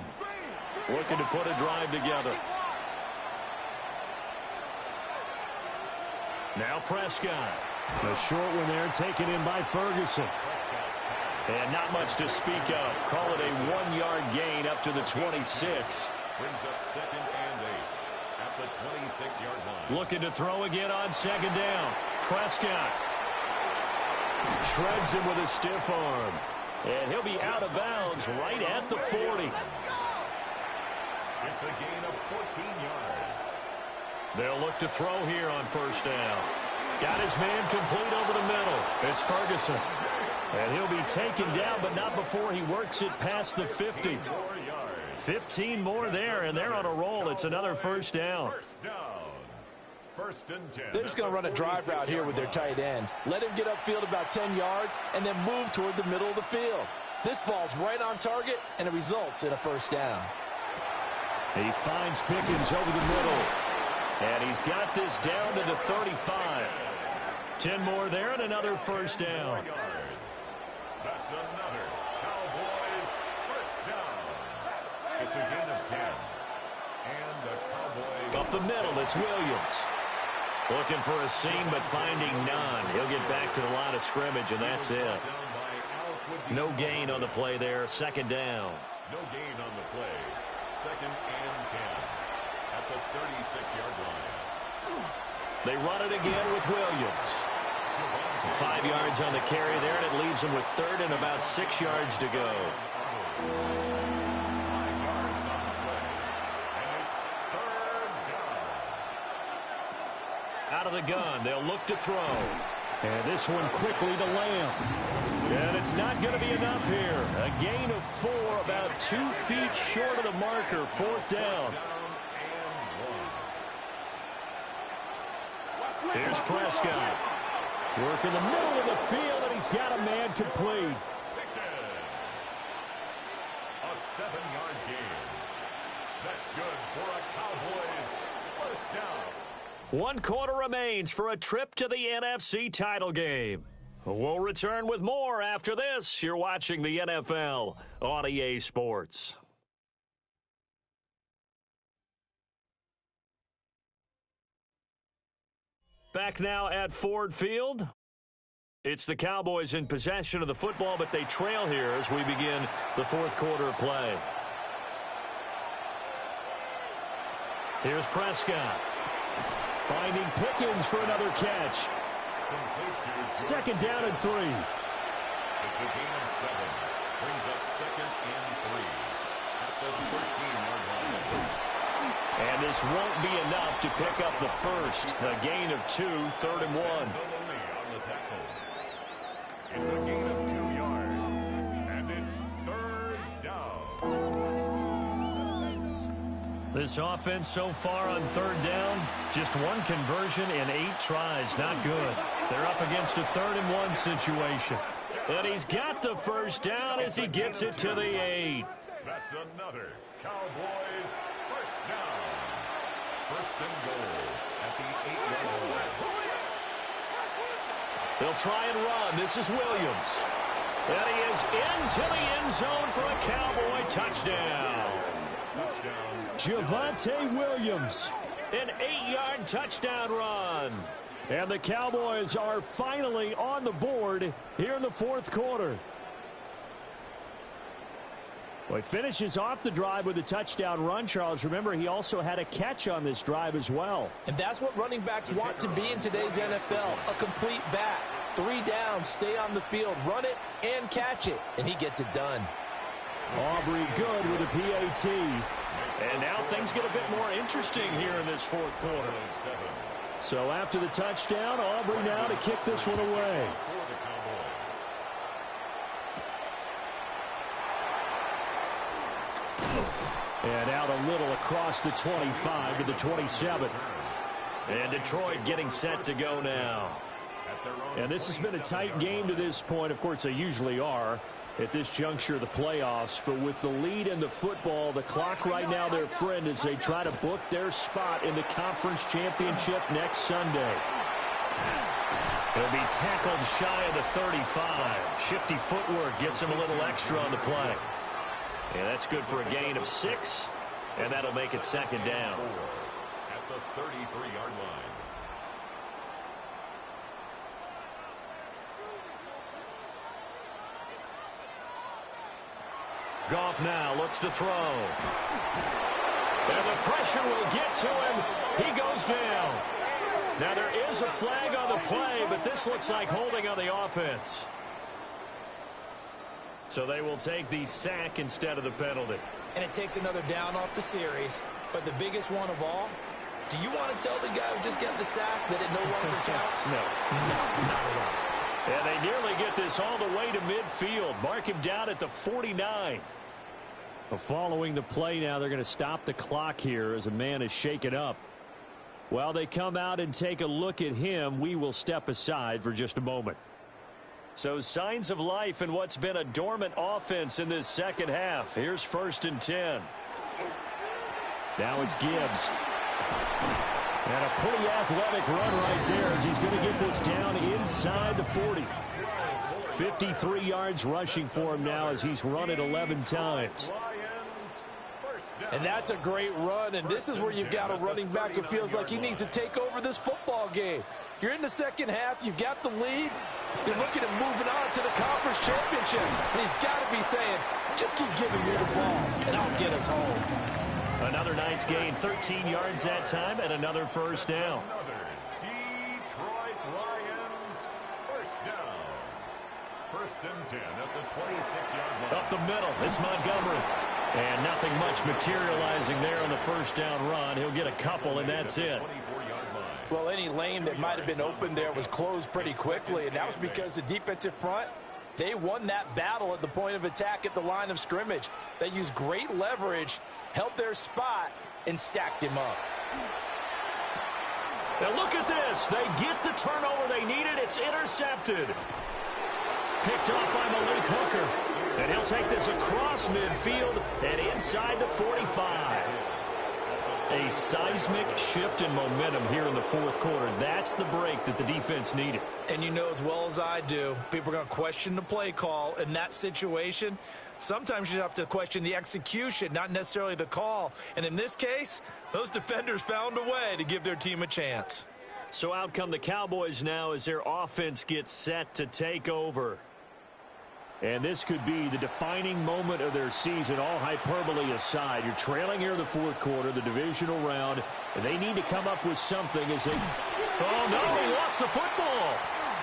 Looking to put a drive together. Now Prescott. A short one there taken in by Ferguson. And not much to speak of. Call it a 1-yard gain up to the 26. Brings up second and 8 at the 26-yard line. Looking to throw again on second down. Prescott shreds him with a stiff arm. And he'll be out of bounds right at the 40. It's a gain of 14 yards. They'll look to throw here on first down. Got his man complete over the middle. It's Ferguson. And he'll be taken down, but not before he works it past the 50. 15 more there, and they're on a roll. It's another first down. First and 10. They're just going to run a drive route here with their tight end. Let him get upfield about 10 yards and then move toward the middle of the field. This ball's right on target, and it results in a first down. He finds Pickens over the middle. And he's got this down to the 35. 10 more there and another first down. That's another Cowboys first down. It's a gain of 10. And the Cowboys up the middle, it's Williams. Looking for a seam, but finding none. He'll get back to the line of scrimmage, and that's it. No gain on the play there. Second down. No gain on the play. Second and 10 at the 36-yard line. They run it again with Williams. 5 yards on the carry there, and it leaves them with third and about 6 yards to go. 5 yards on the play. And it's third down. Out of the gun, they'll look to throw. And this one quickly to Lamb. And it's not going to be enough here. A gain of 4, about 2 feet short of the marker. Fourth down. Here's Prescott. Work in the middle of the field, and he's got a man complete. A 7-yard gain. That's good for a Cowboys first down. 1 quarter remains for a trip to the NFC title game. We'll return with more after this. You're watching the NFL on EA Sports. Back now at Ford Field. It's the Cowboys in possession of the football, but they trail here as we begin the fourth quarter of play. Here's Prescott. Finding Pickens for another catch. Second down and 3. It's a gain of 7. Brings up second and 3 at the 13-yard line. And this won't be enough to pick up the first. A gain of 2, 3rd and 1. On the tackle. It's a gain of 2 yards, and it's 3rd down. This offense so far on 3rd down, just 1 conversion in 8 tries. Not good. They're up against a 3rd and 1 situation. And he's got the first down as he gets it to the 8. That's another Cowboys first down. First and goal at the 8-yard line. They'll try and run. This is Williams. And he is into the end zone for a Cowboy touchdown. Javonte Williams, an 8-yard touchdown run. And the Cowboys are finally on the board here in the fourth quarter. Well, he finishes off the drive with a touchdown run, Charles. Remember, he also had a catch on this drive as well. And that's what running backs want to be in today's NFL, a complete back. 3 downs, stay on the field, run it, and catch it. And he gets it done. Aubrey good with a PAT. And now things get a bit more interesting here in this fourth quarter. So after the touchdown, Aubrey now to kick this one away. And out a little across the 25 to the 27. And Detroit getting set to go now. And this has been a tight game to this point. Of course, they usually are at this juncture of the playoffs. But with the lead in the football, the clock right now their friend as they try to book their spot in the conference championship next Sunday. He'll be tackled shy of the 35. Shifty footwork gets him a little extra on the play. And that's good for a gain of 6. And that'll make it second down. At the 33-yard line. Goff now looks to throw. And the pressure will get to him. He goes down. Now there is a flag on the play, but this looks like holding on the offense. So they will take the sack instead of the penalty. And it takes another down off the series. But the biggest one of all, do you want to tell the guy who just got the sack that it no longer counts? No. No, not at all. And they nearly get this all the way to midfield. Mark him down at the 49. Well, following the play now, they're going to stop the clock here as a man is shaken up. While they come out and take a look at him, we will step aside for just a moment. So signs of life in what's been a dormant offense in this second half. Here's 1st and 10. Now it's Gibbs. And a pretty athletic run right there as he's going to get this down inside the 40. 53 yards rushing for him now as he's run it 11 times. And that's a great run, and this is where you've got a running back who feels like he needs to take over this football game. You're in the second half, you've got the lead, you're looking at moving on to the conference championship. And he's got to be saying, just keep giving me the ball, and I'll get us home. Another nice gain, 13 yards that time, and another first down. Detroit Lions first down. 1st and 10 at the 26-yard line. Up the middle, it's Montgomery. And nothing much materializing there on the first down run. He'll get a couple, and that's it. Well, any lane that might have been open there was closed pretty quickly, and that was because the defensive front, they won that battle at the point of attack at the line of scrimmage. They used great leverage, held their spot, and stacked him up. Now look at this. They get the turnover they needed. It's intercepted. Picked off by Malik Hooker. And he'll take this across midfield and inside the 45. A seismic shift in momentum here in the fourth quarter. That's the break that the defense needed. And you know as well as I do, people are going to question the play call in that situation. Sometimes you have to question the execution, not necessarily the call. And in this case, those defenders found a way to give their team a chance. So out come the Cowboys now as their offense gets set to take over. And this could be the defining moment of their season, all hyperbole aside. You're trailing here in the fourth quarter, the divisional round, and they need to come up with something as they... Oh, no, he lost the football.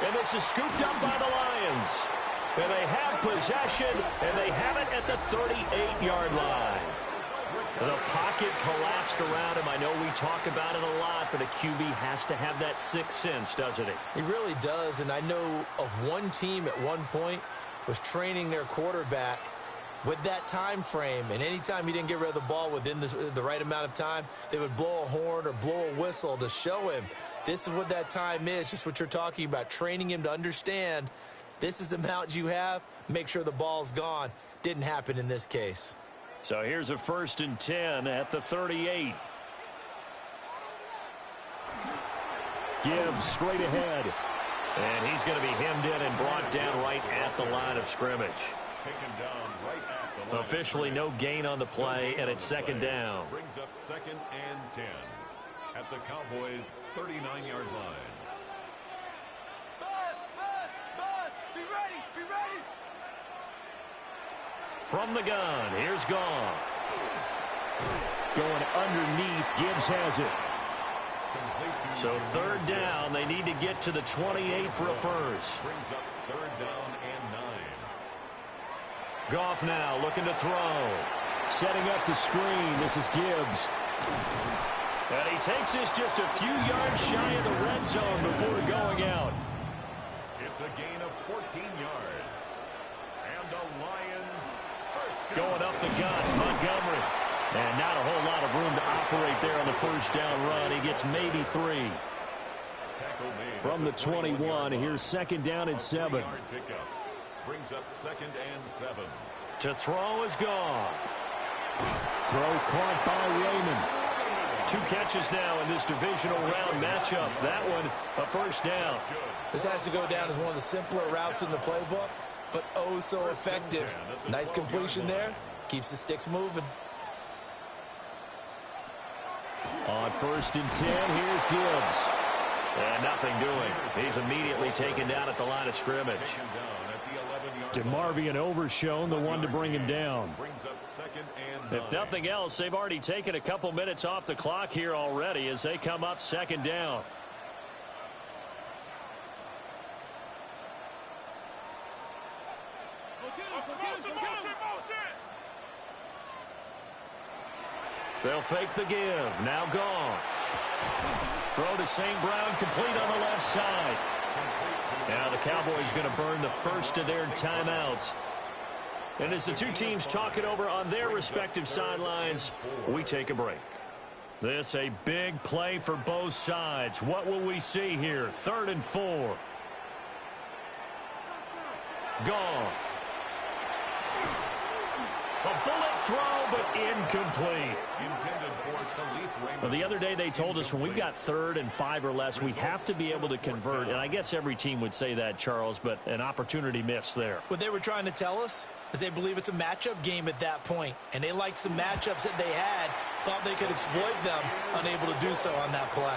And this is scooped up by the Lions. And they have possession, and they have it at the 38-yard line. The pocket collapsed around him. I know we talk about it a lot, but a QB has to have that sixth sense, doesn't he? He really does, and I know of one team at one point was training their quarterback with that time frame, and anytime he didn't get rid of the ball within the right amount of time, they would blow a horn or blow a whistle to show him this is what that time is, just what you're talking about, training him to understand this is the amount you have, make sure the ball's gone. Didn't happen in this case. So here's a 1st and 10 at the 38. Gibbs straight ahead. And he's going to be hemmed in and brought down right at the line of scrimmage. Officially no gain on the play, and it's 2nd down. Brings up 2nd and 10 at the Cowboys' 39-yard line. Be ready, be ready. From the gun, here's Goff. Going underneath, Gibbs has it. So 3rd down, they need to get to the 28 for a first. Brings up 3rd down and 9. Goff now looking to throw. Setting up the screen, this is Gibbs. And he takes this just a few yards shy of the red zone before going out. It's a gain of 14 yards. And the Lions first down. Going up the gut, Montgomery. And not a whole lot of room to operate there on the 1st down run. He gets maybe 3. From the 21, here's 2nd down and 7. Brings up 2nd and 7. To throw is Goff. Throw caught by Raymond. 2 catches now in this divisional round matchup. That one, a 1st down. This has to go down as one of the simpler routes in the playbook, but oh so effective. Nice completion there. Keeps the sticks moving. On 1st and 10, here's Gibbs. And nothing doing. He's immediately taken down at the line of scrimmage. DeMarvion Overshown, the one to bring him down. If nothing else, they've already taken a couple minutes off the clock here already as they come up 2nd down. They'll fake the give. Now Goff. Throw to St. Brown, complete on the left side. Now the Cowboys going to burn the first of their timeouts. And as the 2 teams talk it over on their respective sidelines, we take a break. This a big play for both sides. What will we see here? 3rd and 4. Goff. A bullet throw, but incomplete. Well, the other day they told us when we've got 3rd and 5 or less, we have to be able to convert. And I guess every team would say that, Charles, but an opportunity missed there. What they were trying to tell us is they believe it's a matchup game at that point. And they liked some matchups that they had, thought they could exploit them, unable to do so on that play.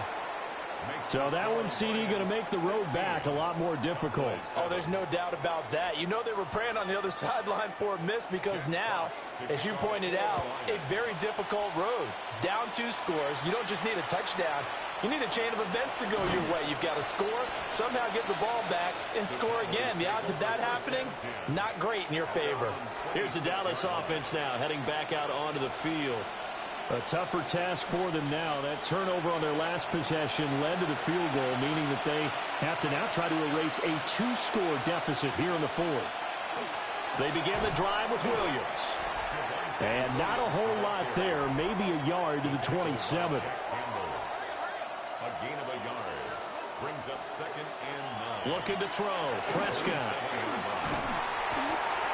So that one, CD, going to make the road back a lot more difficult. Oh, there's no doubt about that. You know they were praying on the other sideline for a miss because now, as you pointed out, a very difficult road. Down 2 scores. You don't just need a touchdown. You need a chain of events to go your way. You've got to score, somehow get the ball back, and score again. The odds of that happening, not great in your favor. Here's the Dallas offense now heading back out onto the field. A tougher task for them now. That turnover on their last possession led to the field goal, meaning that they have to now try to erase a 2-score deficit here in the 4th. They begin the drive with Williams. And not a whole lot there, maybe a yard to the 27. A gain of a yard. Brings up 2nd and 9. Looking to throw. Prescott.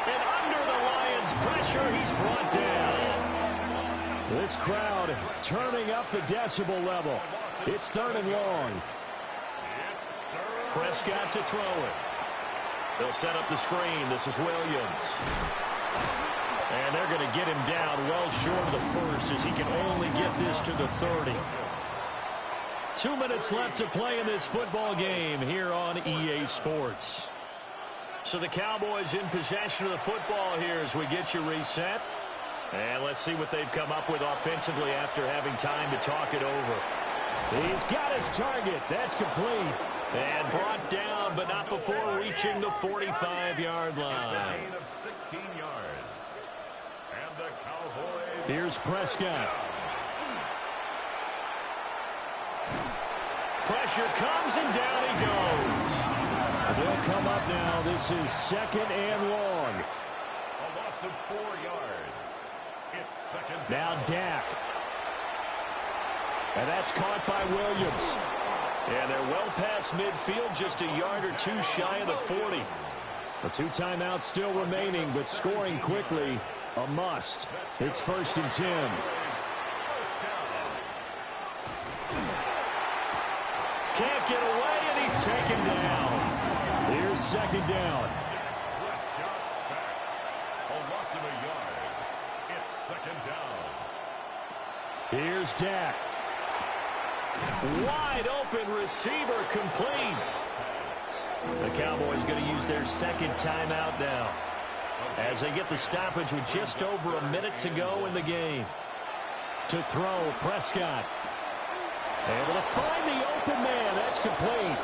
And under the Lions' pressure, he's brought down. This crowd turning up the decibel level. It's 3rd and long. Prescott to throw it. They'll set up the screen. This is Williams. And they're going to get him down well short of the 1st as he can only get this to the 30. 2 minutes left to play in this football game here on EA Sports. So the Cowboys in possession of the football here as we get you reset. And let's see what they've come up with offensively after having time to talk it over. He's got his target. That's complete. And brought down, but not before reaching the 45-yard line. It's a gain of 16 yards. And the Cowboys... Here's Prescott. Pressure comes, and down he goes. They'll come up now. This is 2nd and long. A loss of 4 yards. It's 2nd down. Now Dak. And that's caught by Williams. And they're well past midfield, just a yard or two shy of the 40. The 2 timeouts still remaining, but scoring quickly, a must. It's 1st and 10. Can't get away, and he's taken down. Here's 2nd down. Prescott sacked. A loss of a yard. It's 2nd down. Here's Dak. Wide open receiver, complete. The Cowboys going to use their 2nd timeout now as they get the stoppage with just over a minute to go in the game. To throw, Prescott. Able to find the open man. That's complete.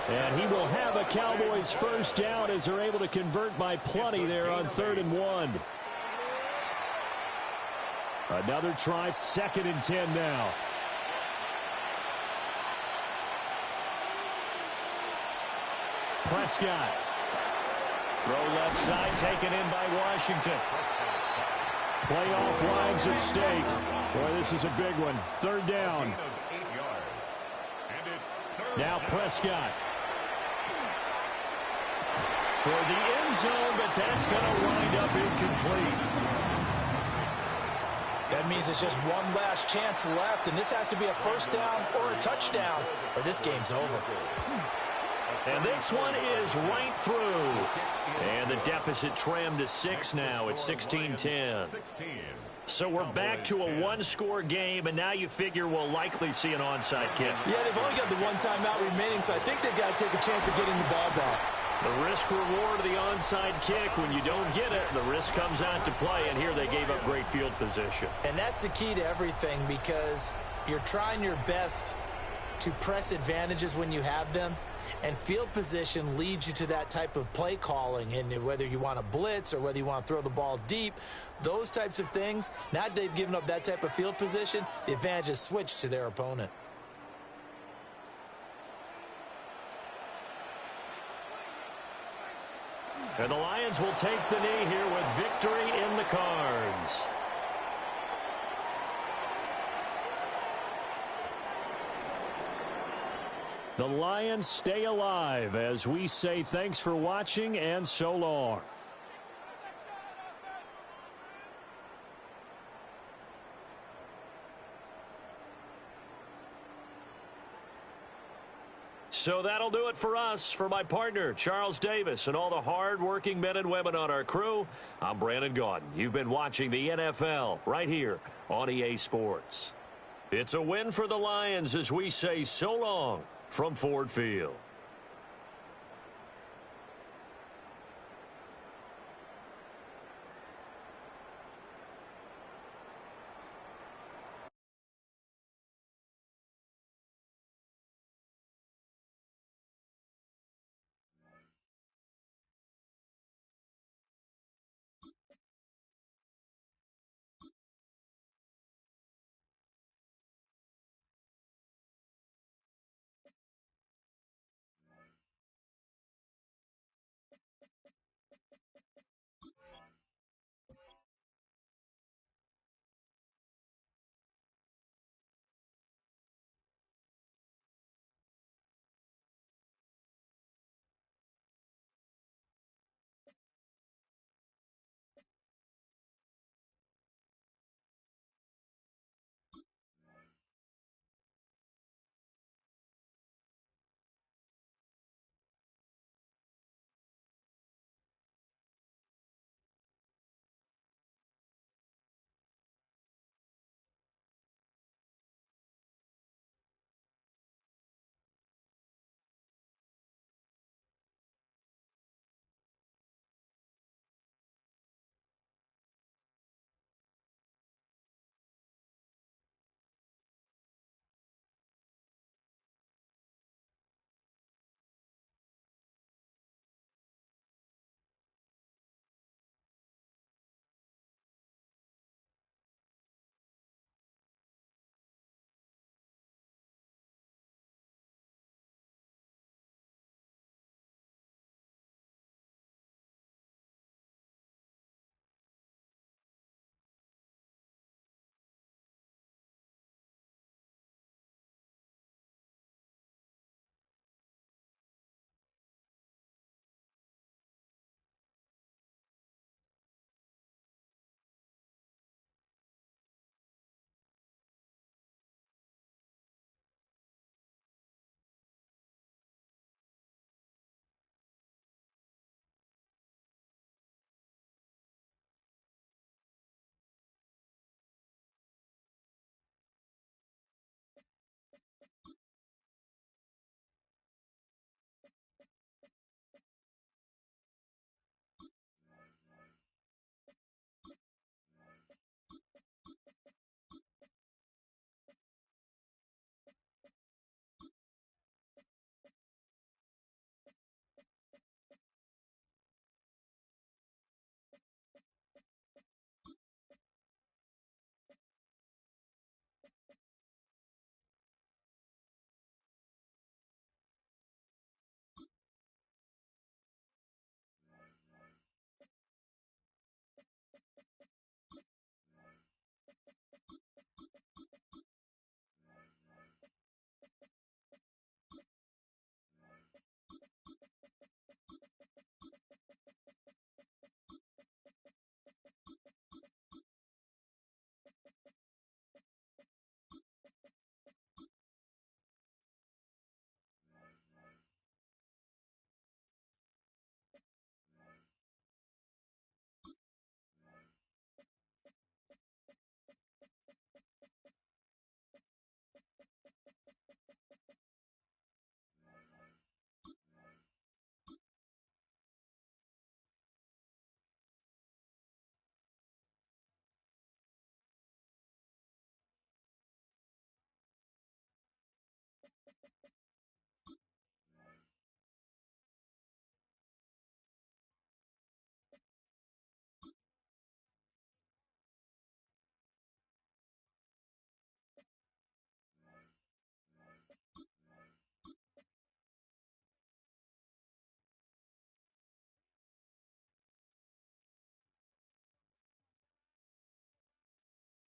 And he will have a Cowboys 1st down as they're able to convert by plenty there on 3rd and 1. Another try, 2nd and 10 now. Prescott. Throw left side, taken in by Washington. Playoff lives at stake. Boy, this is a big one. 3rd down. Now Prescott. Toward the end zone, but that's going to wind up incomplete. That means it's just one last chance left, and this has to be a 1st down or a touchdown, or this game's over. And this one is right through. And the deficit trimmed to 6 now. It's 16-10. So we're back to a 1-score game, and now you figure we'll likely see an onside kick. Yeah, they've only got the 1 timeout remaining, so I think they've got to take a chance of getting the ball back. The risk-reward of the onside kick, when you don't get it, the risk comes out to play, and here they gave up great field position. And that's the key to everything, because you're trying your best to press advantages when you have them. And field position leads you to that type of play calling, and whether you want to blitz or whether you want to throw the ball deep, those types of things. Now that they've given up that type of field position, the advantage is switched to their opponent. And the Lions will take the knee here with victory in the cards. The Lions stay alive as we say thanks for watching and so long. So that'll do it for us. For my partner, Charles Davis, and all the hard-working men and women on our crew, I'm Brandon Gaudin. You've been watching the NFL right here on EA Sports. It's a win for the Lions as we say so long from Ford Field.